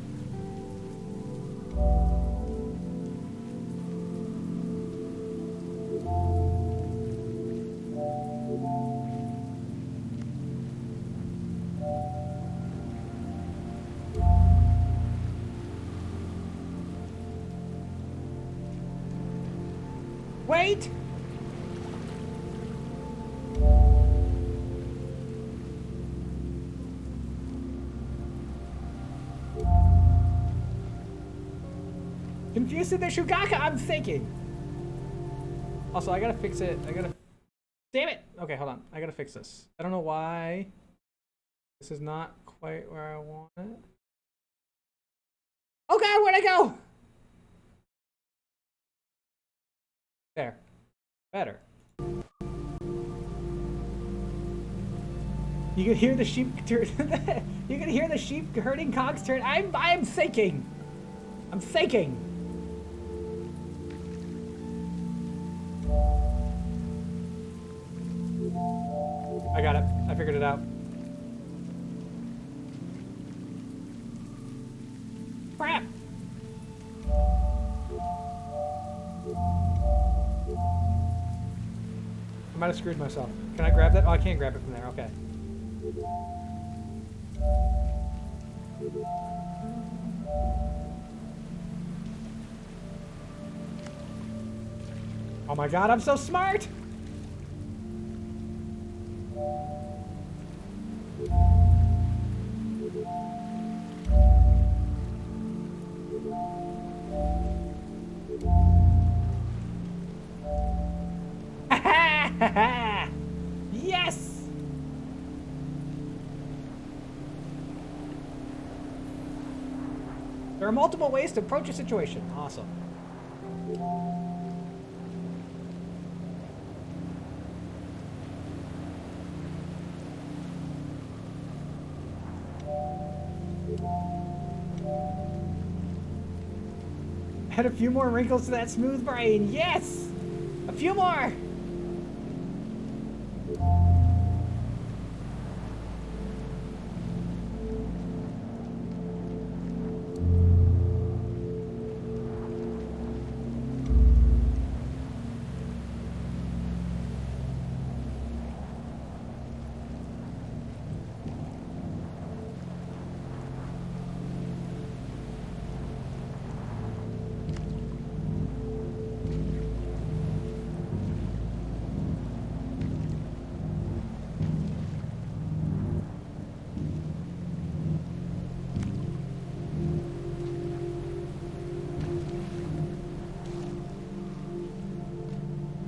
Wait! Confused in the Shugaka, I'm thinking. Also, I gotta fix it. Damn it! Okay, hold on. I gotta fix this. I don't know why. This is not quite where I want it. Oh god, where'd I go? There. Better. You can hear the sheep turn. You can hear the sheep herding cogs turn. I'm thinking. I'm thinking. I got it. I figured it out. Crap! I might have screwed myself. Can I grab that? Oh, I can't grab it from there. Okay. Oh my god, I'm so smart! Yes! There are multiple ways to approach a situation. Awesome. Add a few more wrinkles to that smooth brain. Yes! A few more!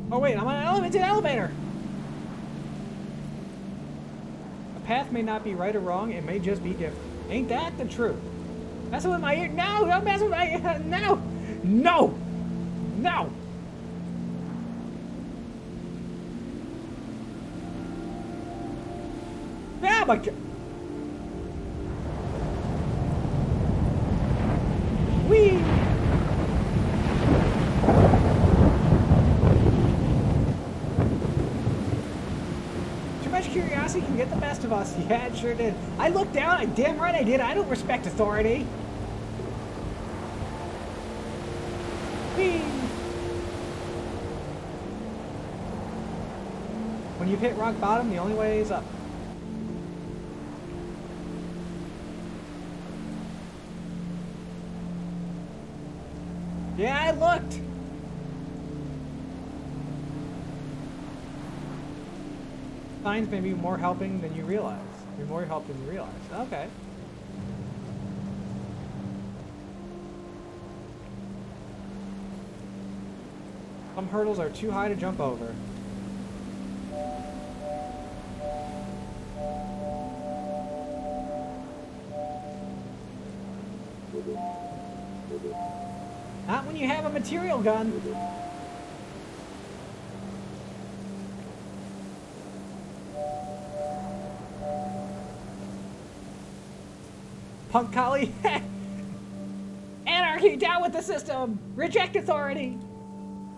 Oh wait, I'm on an elevator! A path may not be right or wrong, it may just be different. Ain't that the truth? Messing with my ear? No! Don't mess with my ear! No! No! No! Oh my god. Whee! Too much curiosity can get the best of us. Yeah, it sure did. I looked down. I damn right I did. I don't respect authority. Whee! When you've hit rock bottom, the only way is up. Yeah, I looked. Signs may be more helping than you realize. Be more help than you realize. Okay. Some hurdles are too high to jump over. Not when you have a material gun. Punk collie. Anarchy, down with the system. Reject authority.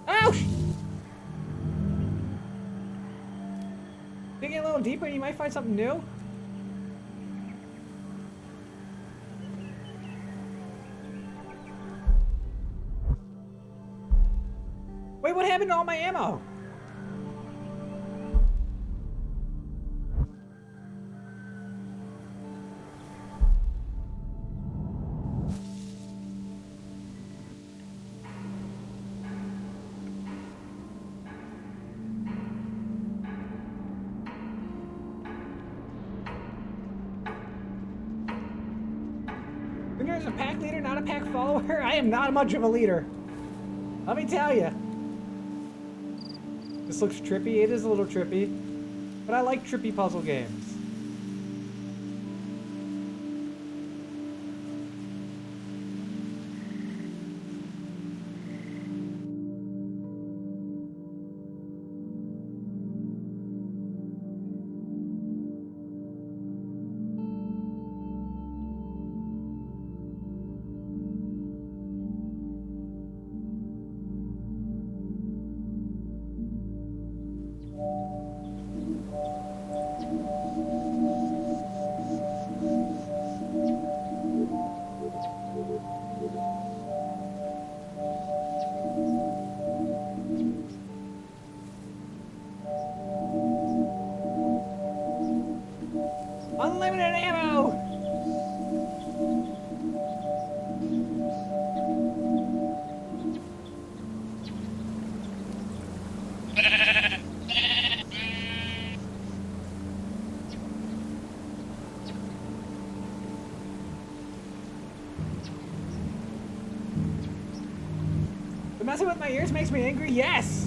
Oh! Digging a little deeper, you might find something new. Wait, what happened to all my ammo? There's a pack leader, not a pack follower. I am not much of a leader. Let me tell you. This looks trippy. It is a little trippy. But I like trippy puzzle games. Unlimited ammo! The messing with my ears makes me angry? Yes!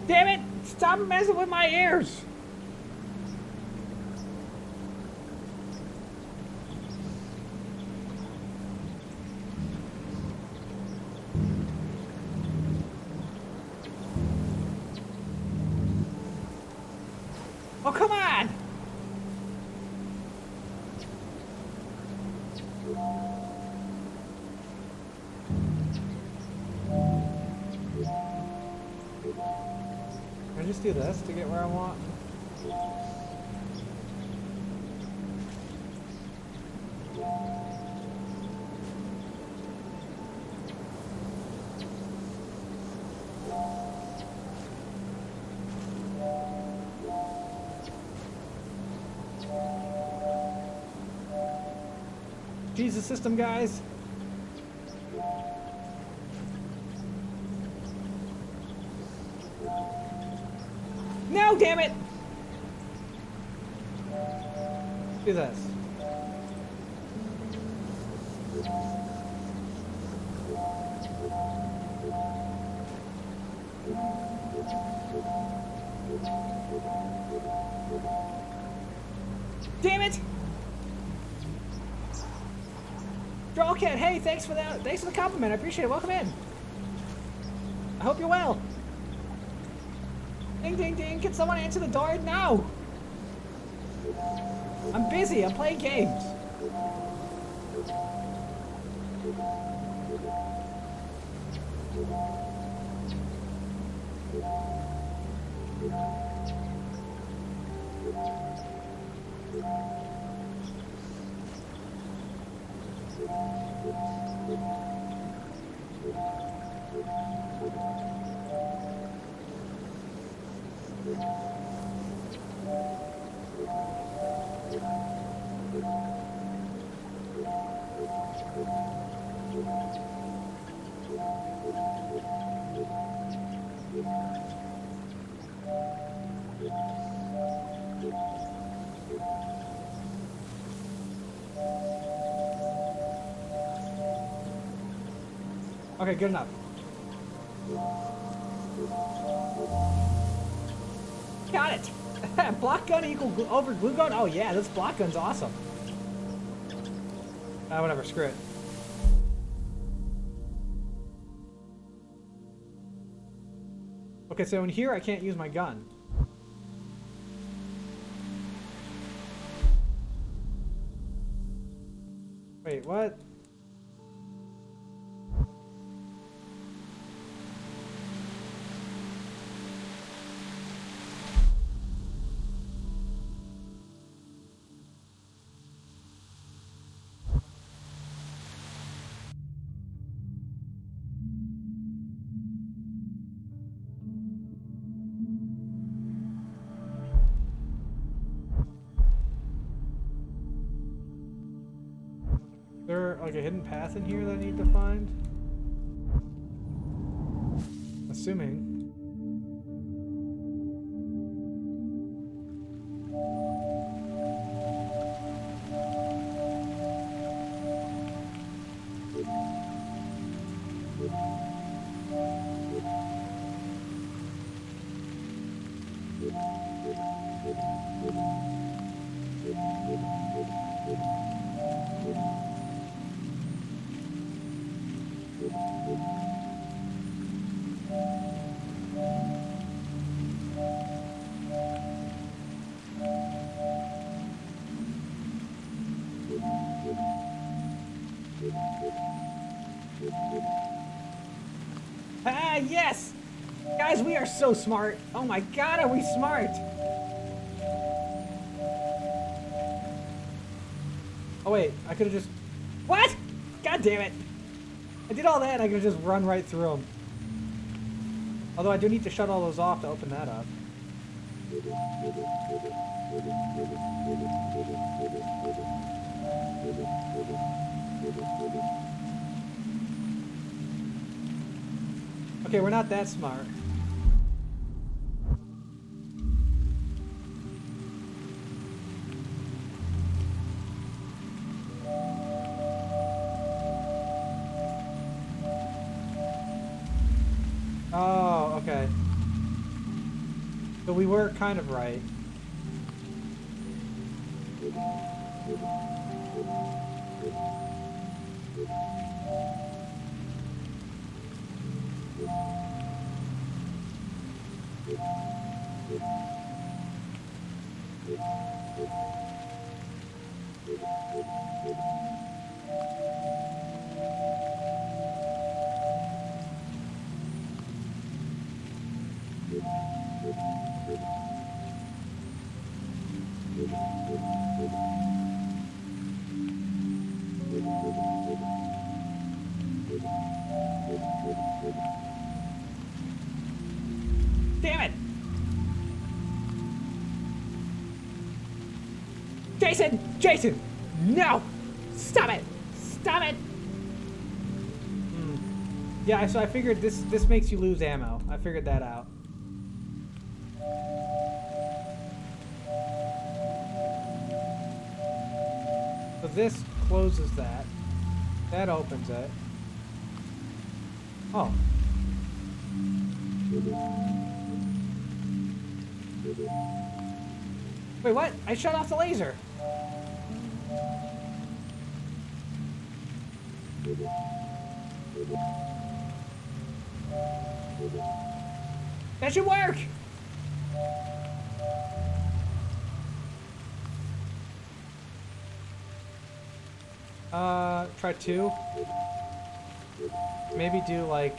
Damn it! Stop messing with my ears! Oh, come on! Can I just do this to get where I want? Jesus system, guys. No, damn it! Do this. Damn it! Drawcat, hey, thanks for that. Thanks for the compliment. I appreciate it. Welcome in. I hope you're well. Ding, ding, ding. Can someone answer the door now? I'm busy. I'm playing games. Okay, good enough. Got it! Block gun equal over glue gun? Oh yeah, this block gun's awesome. Whatever, screw it. Okay, so in here I can't use my gun. Wait, what? Is there like a hidden path in here that I need to find? Assuming. Ah, yes! Guys, we are so smart. Oh my god, are we smart? Oh wait, I could have just... What? God damn it. I did all that and I could have just run right through them. Although I do need to shut all those off to open that up. Okay, we're not that smart. Oh, okay. So we were kind of right. Damn it! Jason! Jason! No! Stop it! Stop it! Yeah, so I figured this makes you lose ammo. I figured that out. So this closes that. That opens it. Oh. Wait, what? I shut off the laser. That should work! Try 2. Maybe do like...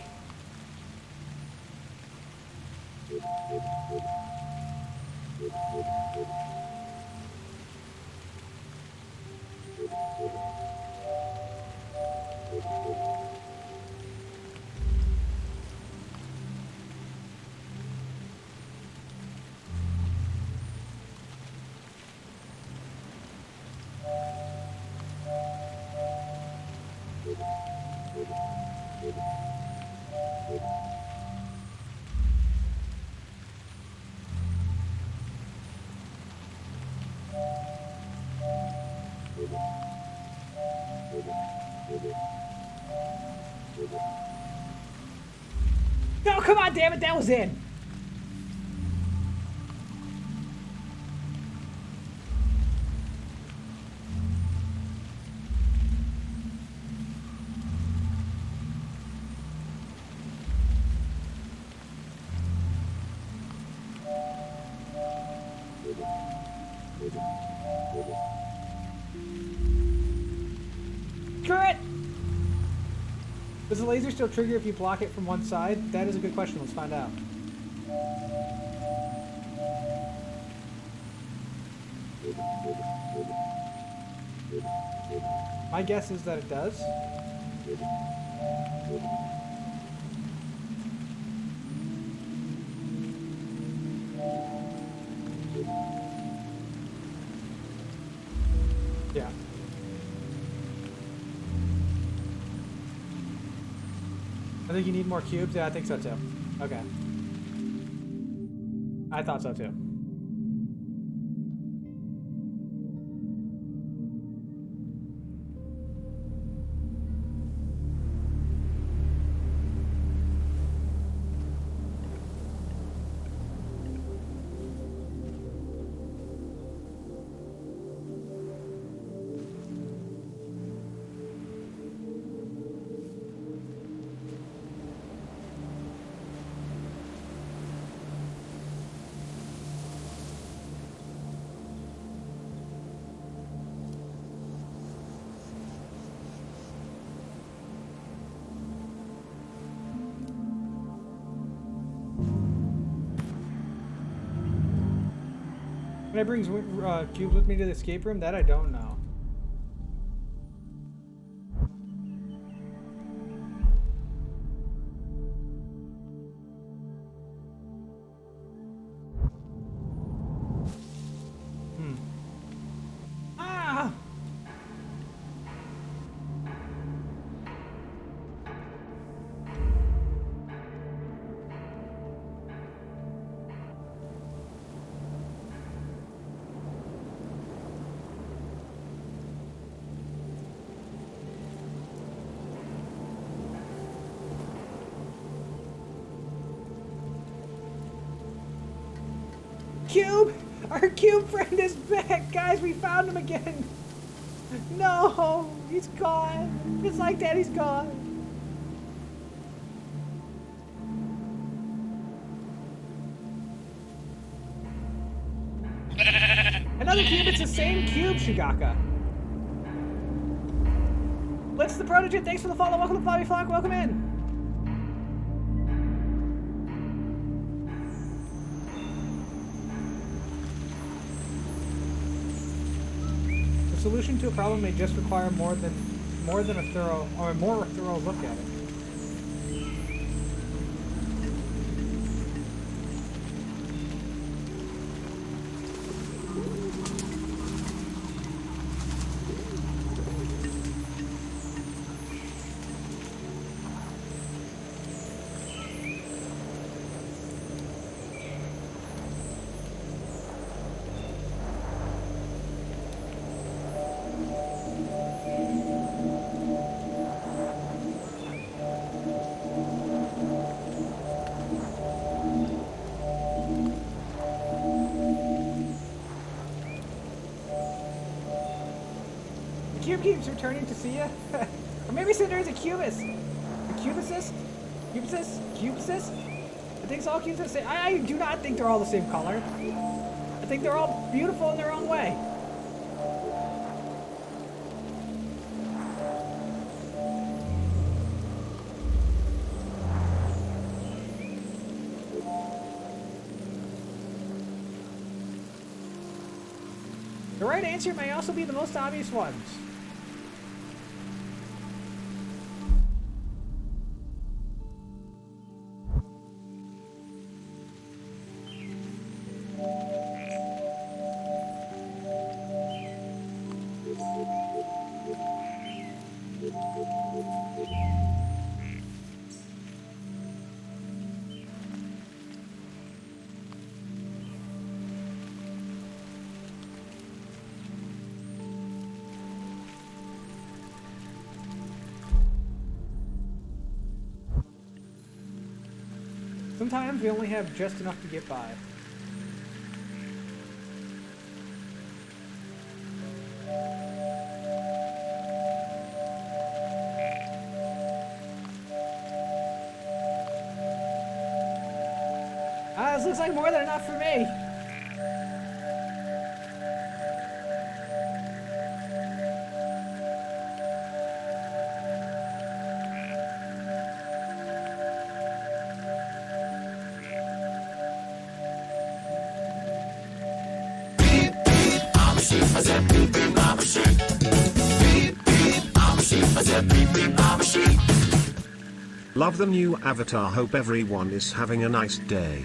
No, come on, damn it, that was in. Screw it! Does the laser still trigger if you block it from one side? That is a good question. Let's find out. My guess is that it does. Yeah. I think you need more cubes. Yeah, I think so too. Okay. I thought so too. Can I bring cubes with me to the escape room? That I don't know. Ah! Cube! Our cube friend is back! Guys, we found him again! No! He's gone! It's like that, he's gone! Another cube, it's the same cube, Shigaka! Blitz the Prototype, thanks for the follow, welcome to Flobby Flock, welcome in! Solution to a problem may just require more than a thorough look at it. keeps returning to see you. Or maybe Cinder is a cubist. A cubicist? Cubicist? Cubicist? I think it's all cubicists. I do not think they're all the same color. I think they're all beautiful in their own way. The right answer may also be the most obvious ones. Sometimes we only have just enough to get by. This looks like more than enough for me. Love the new avatar. Hope everyone is having a nice day.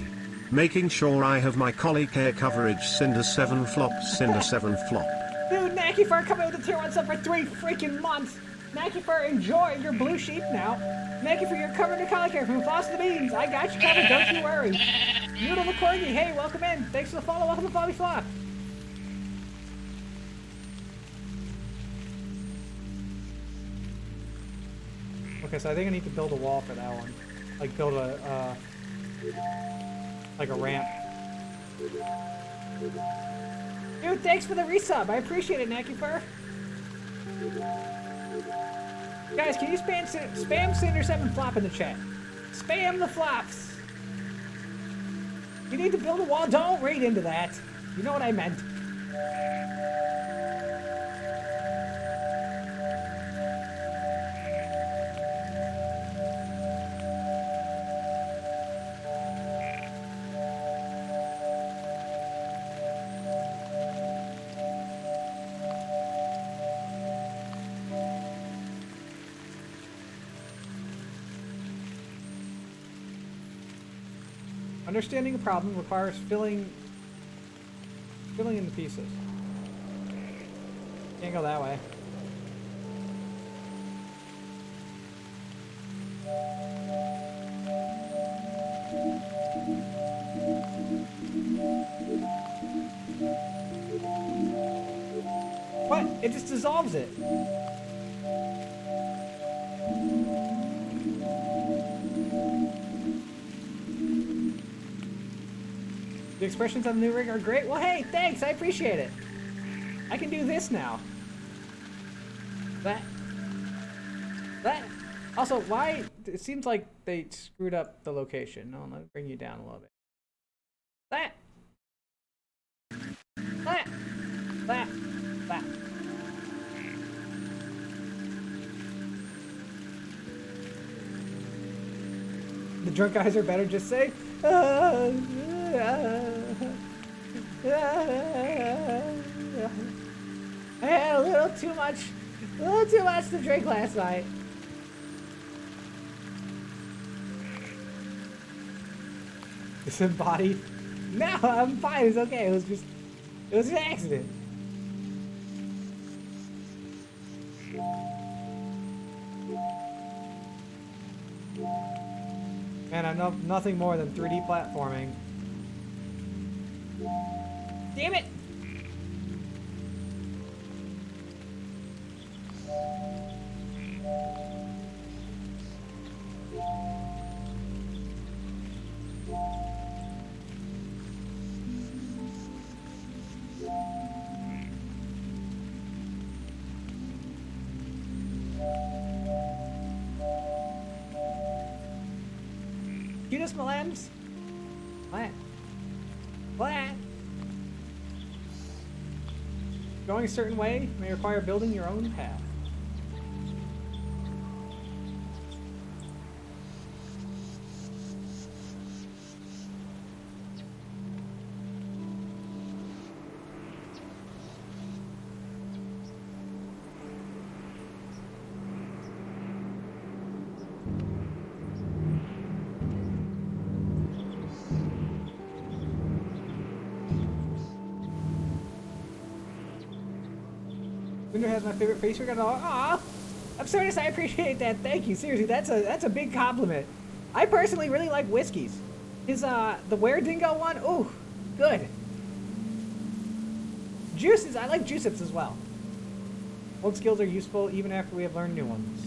Making sure I have my colleague hair coverage. Cinder 7 flop. Cinder 7 flop. Dude, Nakifer coming with the tier 1 sub for 3 freaking months. Nakifer, enjoy your blue sheep now. Nakifer, you're covered in color care from Floss to the Beans. I got you covered, don't you worry. Noodle the Corgi, hey, welcome in. Thanks for the follow, welcome to Bobby Flop. Okay, so I think I need to build a wall for that one. Like build a, like a ramp. Dude, thanks for the resub. I appreciate it, Nakifer. Guys, can you spam Cinder 7 flop in the chat? Spam the flops. You need to build a wall. Don't read into that. You know what I meant. Understanding a problem requires filling in the pieces. Can't go that way. What? It just dissolves it. The expressions on the new rig are great. Well, hey, thanks. I appreciate it. I can do this now. That. Also, why? It seems like they screwed up the location. No, let me bring you down a little bit. That. The drunk guys are better. Just say. I had a little too much to drink last night. Disembodied? No, I'm fine. It's okay. It was an accident. Man, I know nothing more than 3D platforming. Damn it! Miss Malems? What? What? Going a certain way may require building your own path. Winter has my favorite face rig on all. Aw, I'm so nice. I appreciate that. Thank you. Seriously, that's a big compliment. I personally really like whiskeys. His the Were Dingo one. Ooh, good. Juices. I like juice-ups as well. Old skills are useful even after we have learned new ones.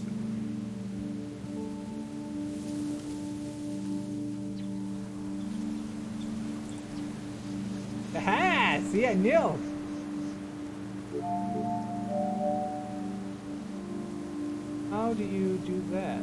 Aha! See, I knew. How do you do that?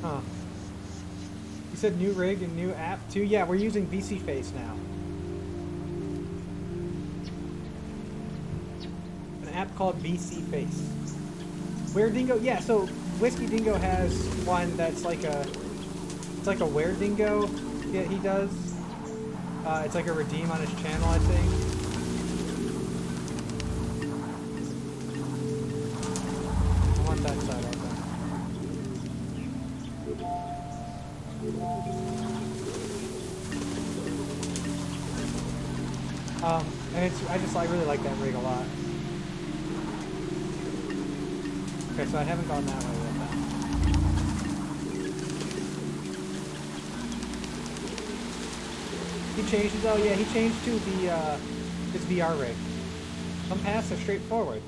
Huh. You said new rig and new app too? Yeah, we're using VC Face now. App called BC Face. Were Dingo, yeah. So Whiskey Dingo has one that's like it's like a Were Dingo. Yeah, he does. It's like a redeem on his channel, I think. I want that side open. And I really like that rig a lot. Okay, so I haven't gone that way with that. He changed it though, yeah, he changed to the his VR rig. Some paths are straightforward.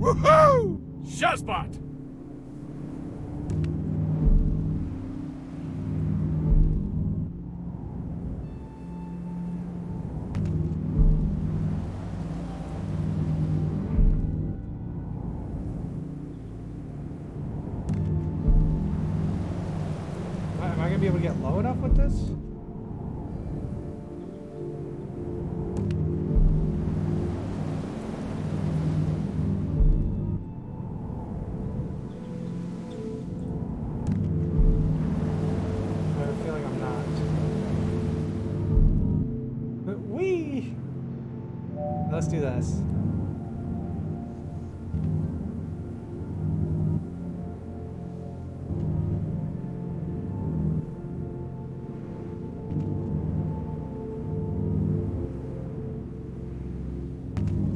Woohoo! Shotspot! Am I gonna be able to get low enough with this? Let's do this.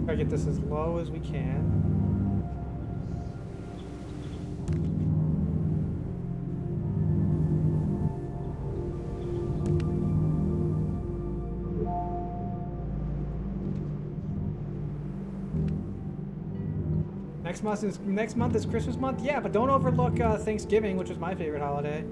Try to get this as low as we can. Next month is Christmas month? Yeah, but don't overlook Thanksgiving, which is my favorite holiday.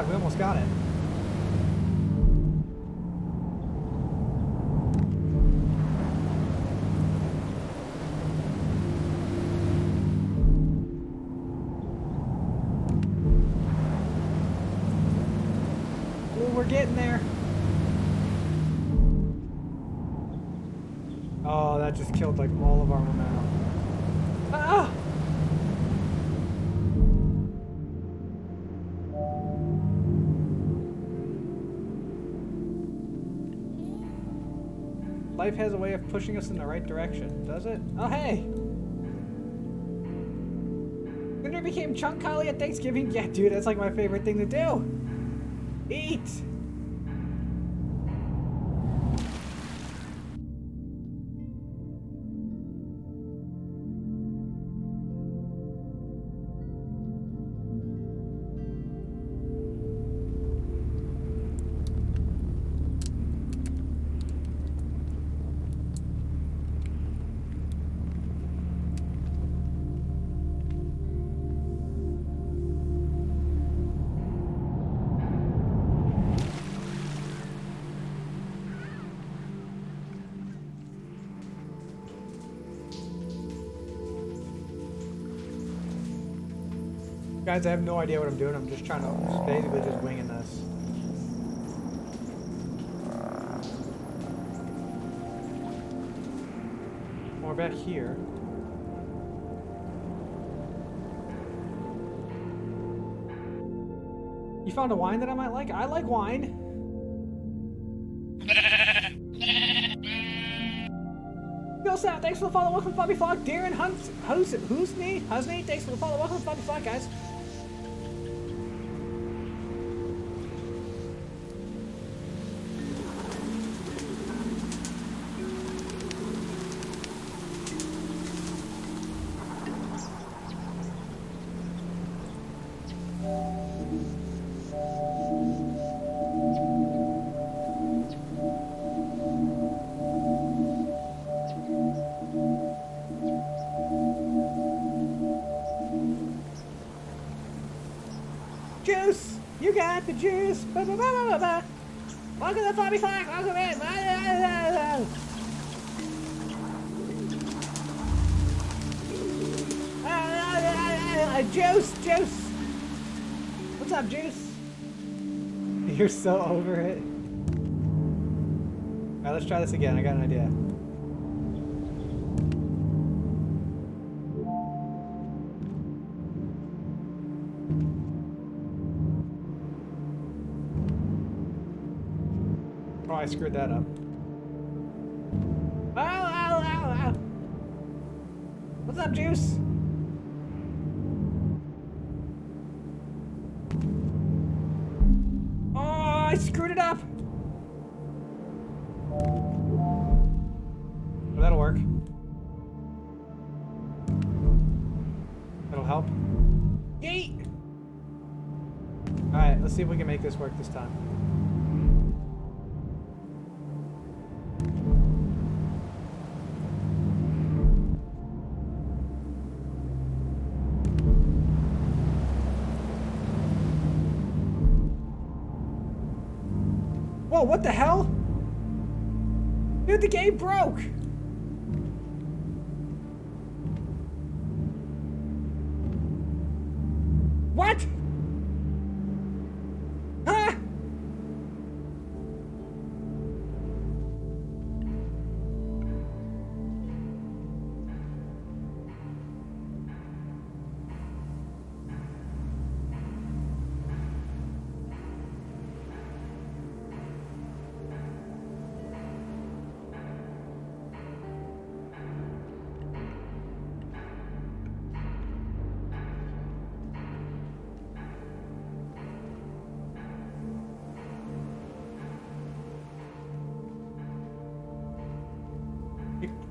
We almost got it. Oh, we're getting there. Oh, that just killed like all of our momentum. Ah! Life has a way of pushing us in the right direction, does it? Oh, hey! Cinder became Chunk Collie at Thanksgiving? Yeah, dude, that's like my favorite thing to do. Eat! Guys, I have no idea what I'm doing. I'm just trying to basically just winging this. We're back here. You found a wine that I might like? I like wine. Yo, Sam, thanks for the follow. Welcome to Fluffy Flock. Darren Hunt, Husney, thanks for the follow. Welcome to Fluffy Flock, guys. Juice! You got the juice! Ba, ba, ba, ba, ba, ba. Welcome to the Fluffy Flock! Welcome in! Juice! Juice! What's up, Juice? You're so over it. Alright, let's try this again. I got an idea. Oh, I screwed that up. Ow, ow, ow, ow. What's up, Juice? Oh, I screwed it up. Well, that'll work. That'll help. Yeet! Alright, let's see if we can make this work this time. Whoa, what the hell? Dude, the game broke! What? Huh?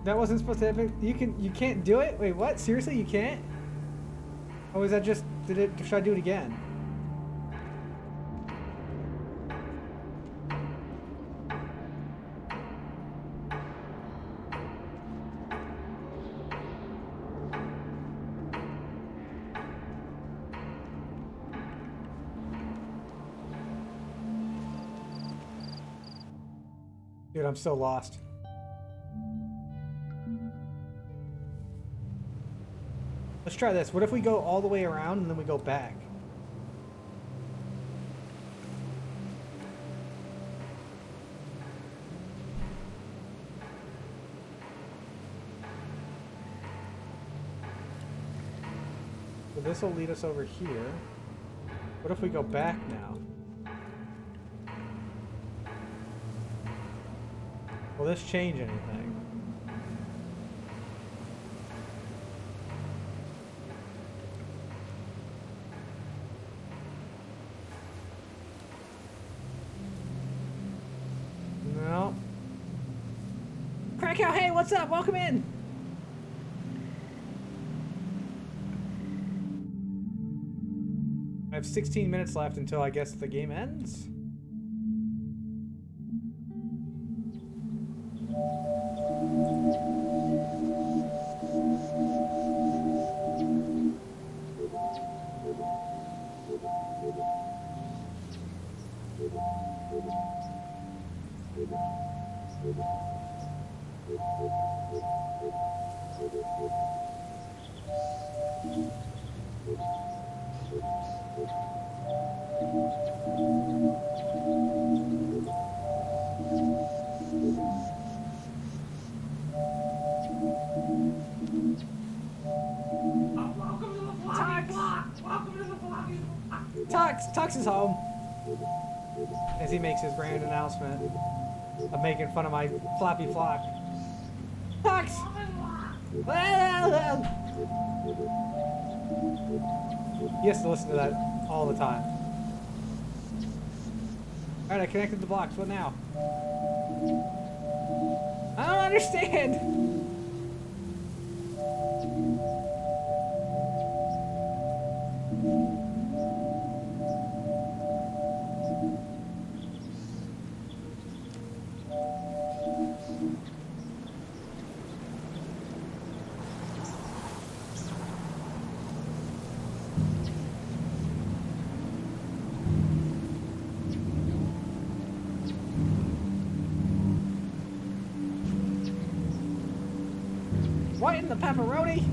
That wasn't supposed to happen. You can't do it? Wait, what? Seriously, you can't? Oh, is that just, should I do it again? Dude, I'm so lost. Let's try this. What if we go all the way around and then we go back? So this will lead us over here. What if we go back now? Will this change anything? No. Crackout, hey, what's up? Welcome in. I have 16 minutes left until I guess the game ends. Tux is home as he makes his grand announcement of making fun of my floppy flock. Tux! He has to listen to that all the time. Alright, I connected the blocks. What now? I don't understand! What in the pepperoni?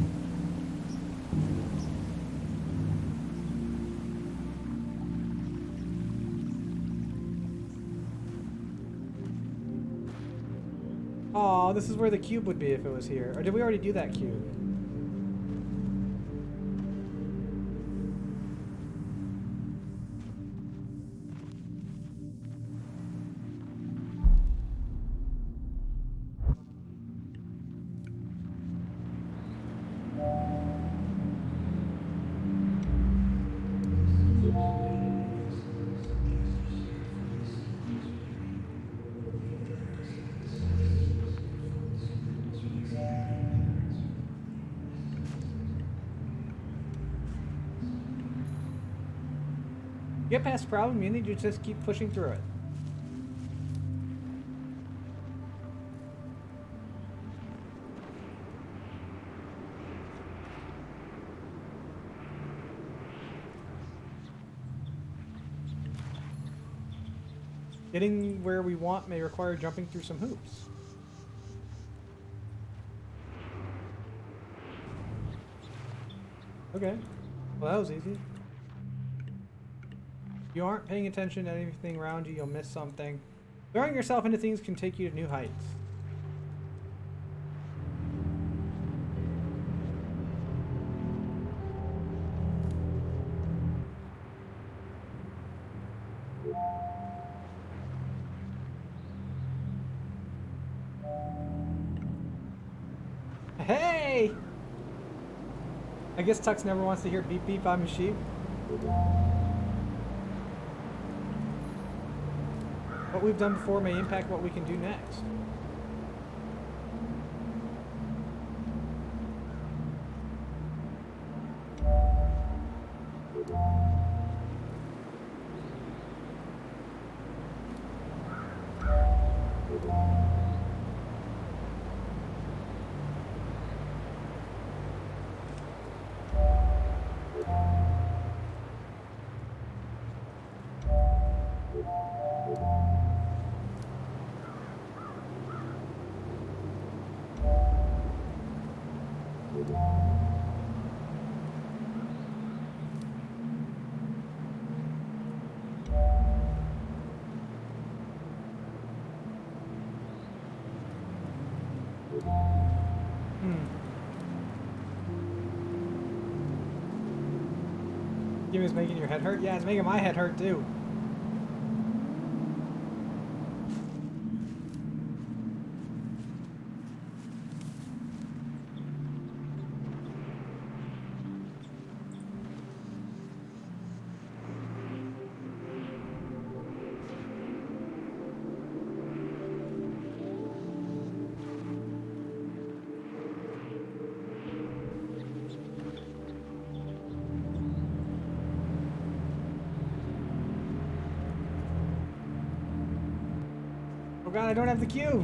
Oh, this is where the cube would be if it was here. Or did we already do that cube? Get past the problem, you need to just keep pushing through it. Getting where we want may require jumping through some hoops. Okay, well that was easy. If you aren't paying attention to anything around you, you'll miss something. Throwing yourself into things can take you to new heights. Hey! I guess Tux never wants to hear beep beep, I'm a sheep. What we've done before may impact what we can do next. Game is making your head hurt? Yeah, it's making my head hurt too. Oh god, I don't have the cube.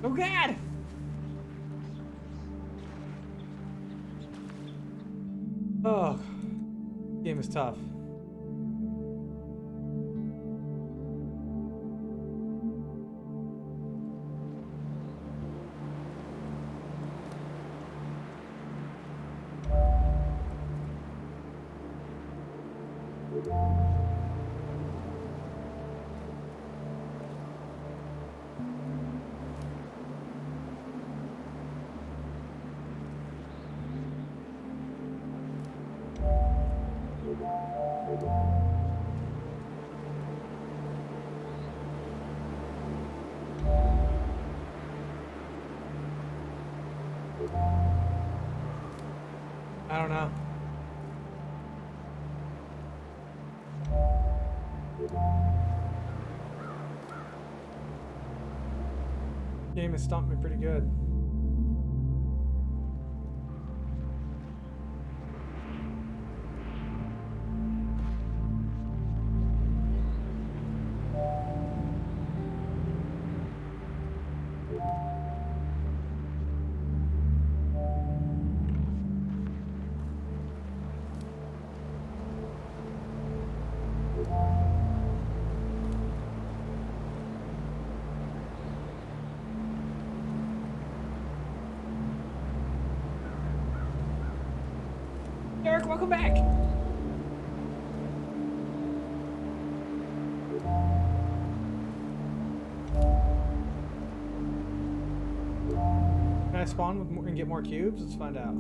Oh god! Oh, game is tough. I don't know. Game has stumped me pretty good. Eric, welcome back. Can I spawn with more and get more cubes? Let's find out.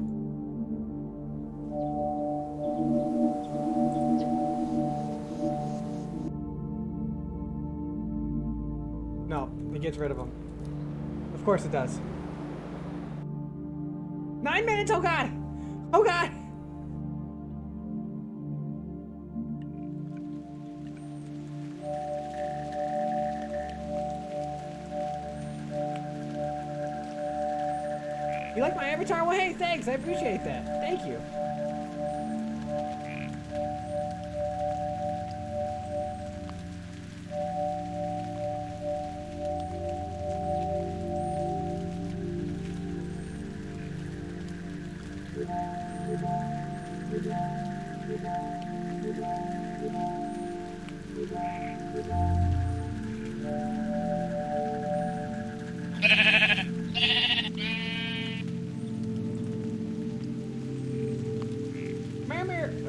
No, it gets rid of them. Of course it does. 9 minutes, oh god! Oh god! You like my avatar? Well, hey, thanks. I appreciate that. Thank you.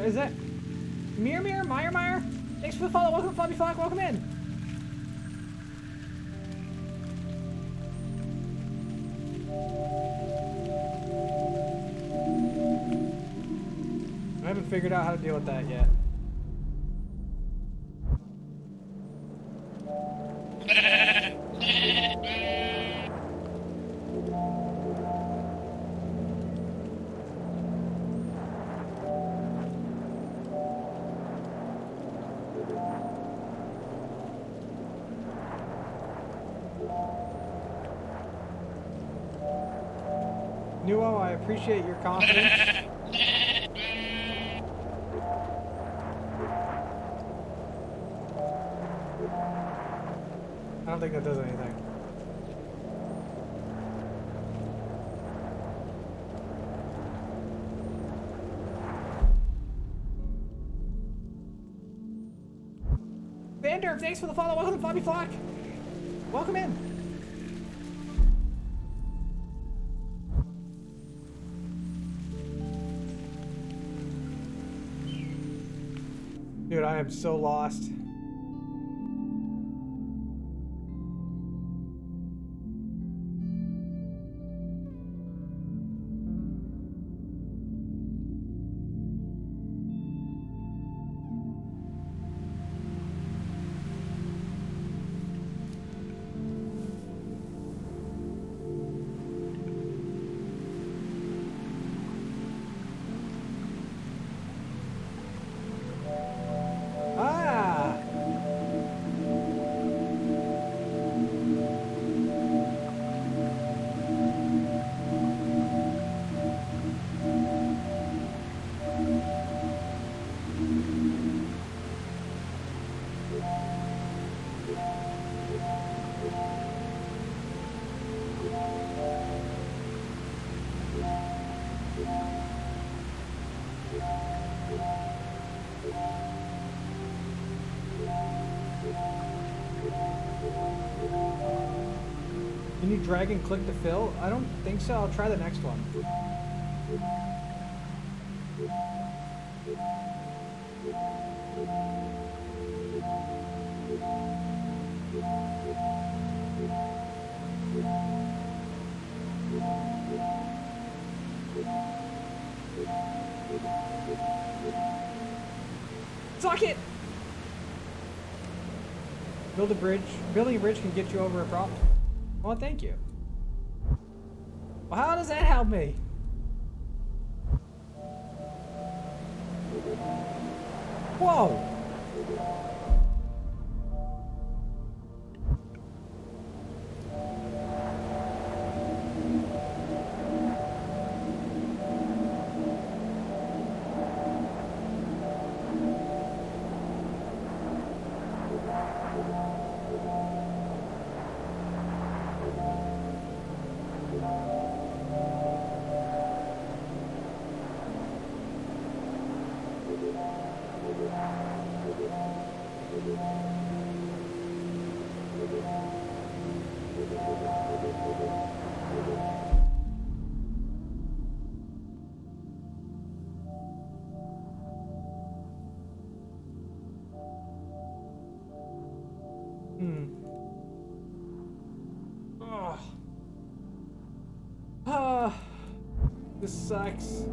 Is that Meyer? Thanks for the follow. Welcome, Floppy Flock. Welcome in. I haven't figured out how to deal with that yet. Nuo, I appreciate your confidence. I don't think that does anything. Vander, thanks for the follow. Welcome to Floppy Flock. Welcome in. Dude, I am so lost. Ah! Can you drag and click to fill? I don't think so. I'll try the next one. Suck it! Build a bridge. Building a bridge can get you over a problem. Well, thank you. Well, how does that help me? Whoa! This sucks.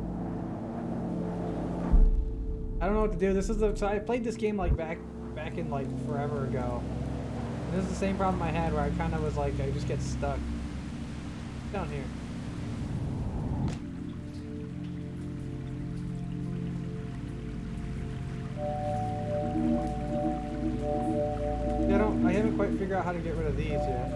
I don't know what to do. This is so I played this game like back in like forever ago. And this is the same problem I had where I kind of was like I just get stuck down here. I haven't quite figured out how to get rid of these yet.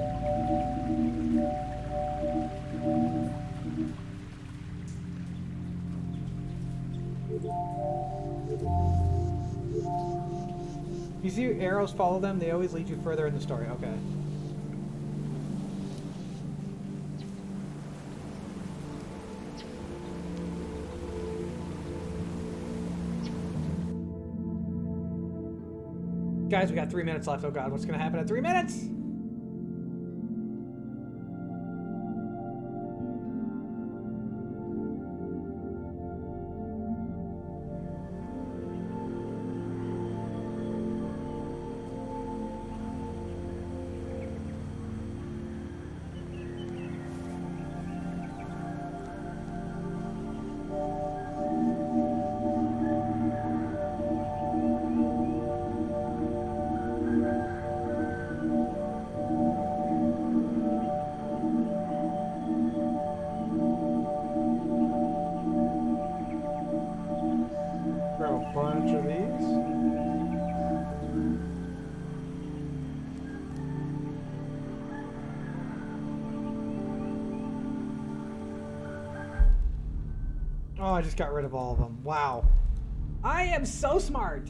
You see arrows follow them, they always lead you further in the story. Okay. Guys, we got 3 minutes left. Oh god, what's gonna happen at 3 minutes? Bunch of these. Oh, I just got rid of all of them. Wow. I am so smart.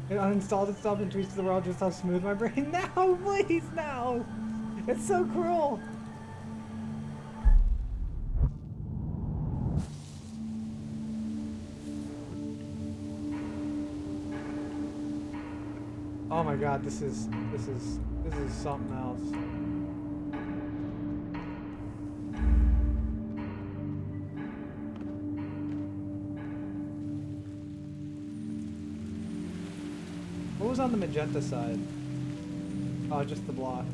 It uninstalled itself and tweets to the world just how smooth my brain. No, please, no. It's so cruel. Oh my god, this is something else. was on the magenta side? Oh, just the block.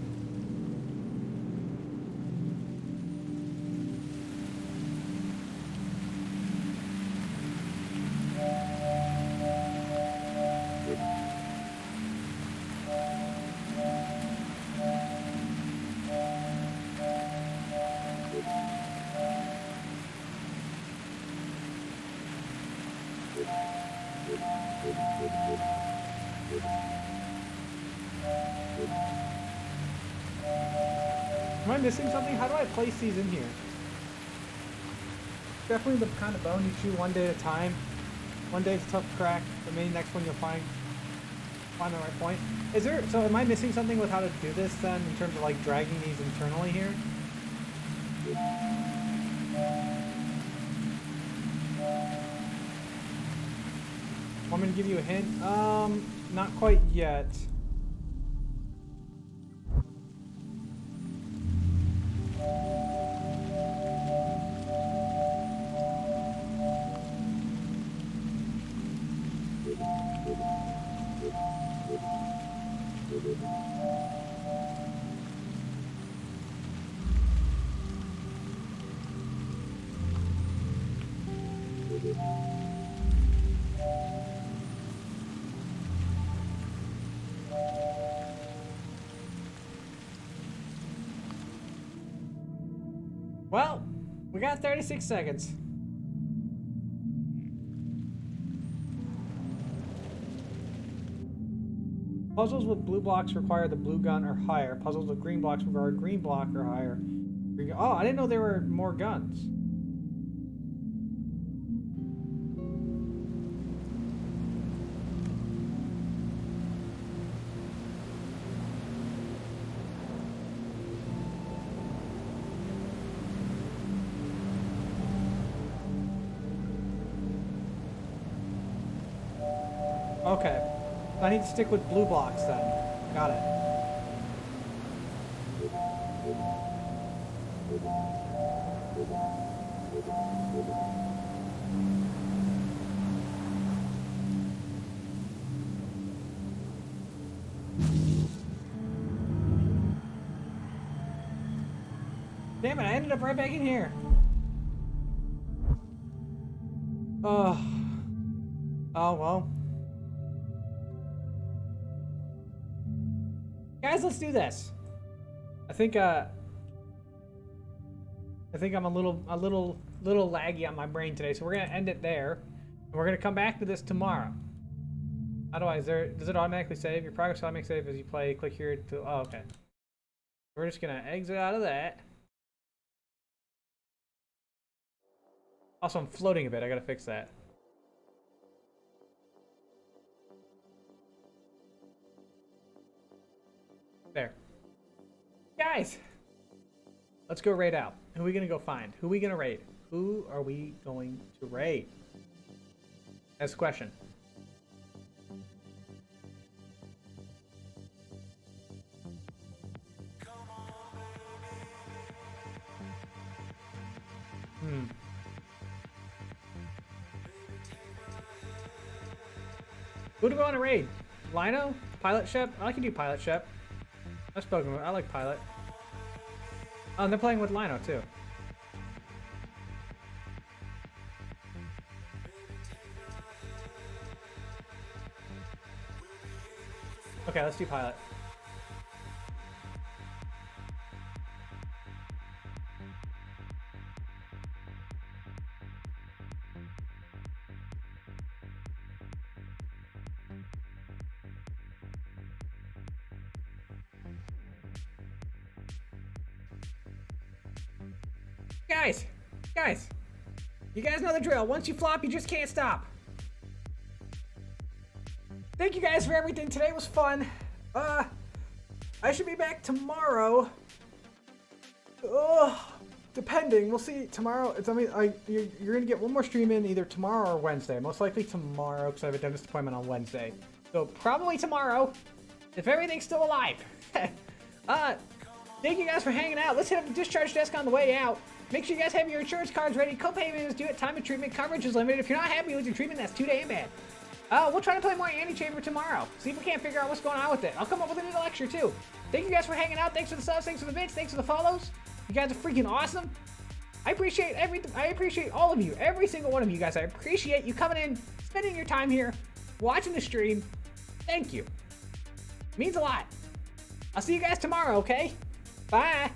Am I missing something? How do I place these in here? Definitely the kind of bone you chew one day at a time. One day it's tough to crack, but maybe next one you'll find the right point. Is there, so am I missing something with how to do this then, in terms of like dragging these internally here? Want me to give you a hint? Not quite yet. Well, we got 36 seconds. Puzzles with blue blocks require the blue gun or higher. Puzzles with green blocks require green block or higher. Oh, I didn't know there were more guns. Okay. I need to stick with blue blocks then. Got it. Damn it, I ended up right back in here. Oh well. Guys, let's do this. I think I'm a little laggy on my brain today, so we're gonna end it there, and we're gonna come back to this tomorrow. How do I? Does it automatically save? Your progress automatically save as you play. Click here to. Oh, okay. We're just gonna exit out of that. Also, I'm floating a bit. I gotta fix that. There. Guys! Let's go raid out. Who are we gonna go find? Who are we gonna raid? Who are we going to raid? That's the question. Who do we want to raid? Lino? Pilot Shep? I can do Pilot Shep. I've spoken with. I like Pilot. Oh, and they're playing with Lino too. Okay, let's do Pilot. Guys, you guys know the drill. Once you flop, you just can't stop. Thank you guys for everything. Today was fun. I should be back tomorrow. Depending. We'll see. Tomorrow, you're gonna get one more stream in either tomorrow or Wednesday. Most likely tomorrow because I have a dentist appointment on Wednesday. So probably tomorrow, if everything's still alive. Thank you guys for hanging out. Let's hit up the discharge desk on the way out. Make sure you guys have your insurance cards ready. Copayment is due at time of treatment. Coverage is limited. If you're not happy with your treatment, that's too damn bad. We'll try to play more Antichamber tomorrow. See if we can't figure out what's going on with it. I'll come up with a new lecture too. Thank you guys for hanging out. Thanks for the subs. Thanks for the bits. Thanks for the follows. You guys are freaking awesome. I appreciate everything. I appreciate all of you. Every single one of you guys. I appreciate you coming in, spending your time here, watching the stream. Thank you. Means a lot. I'll see you guys tomorrow, okay? Bye.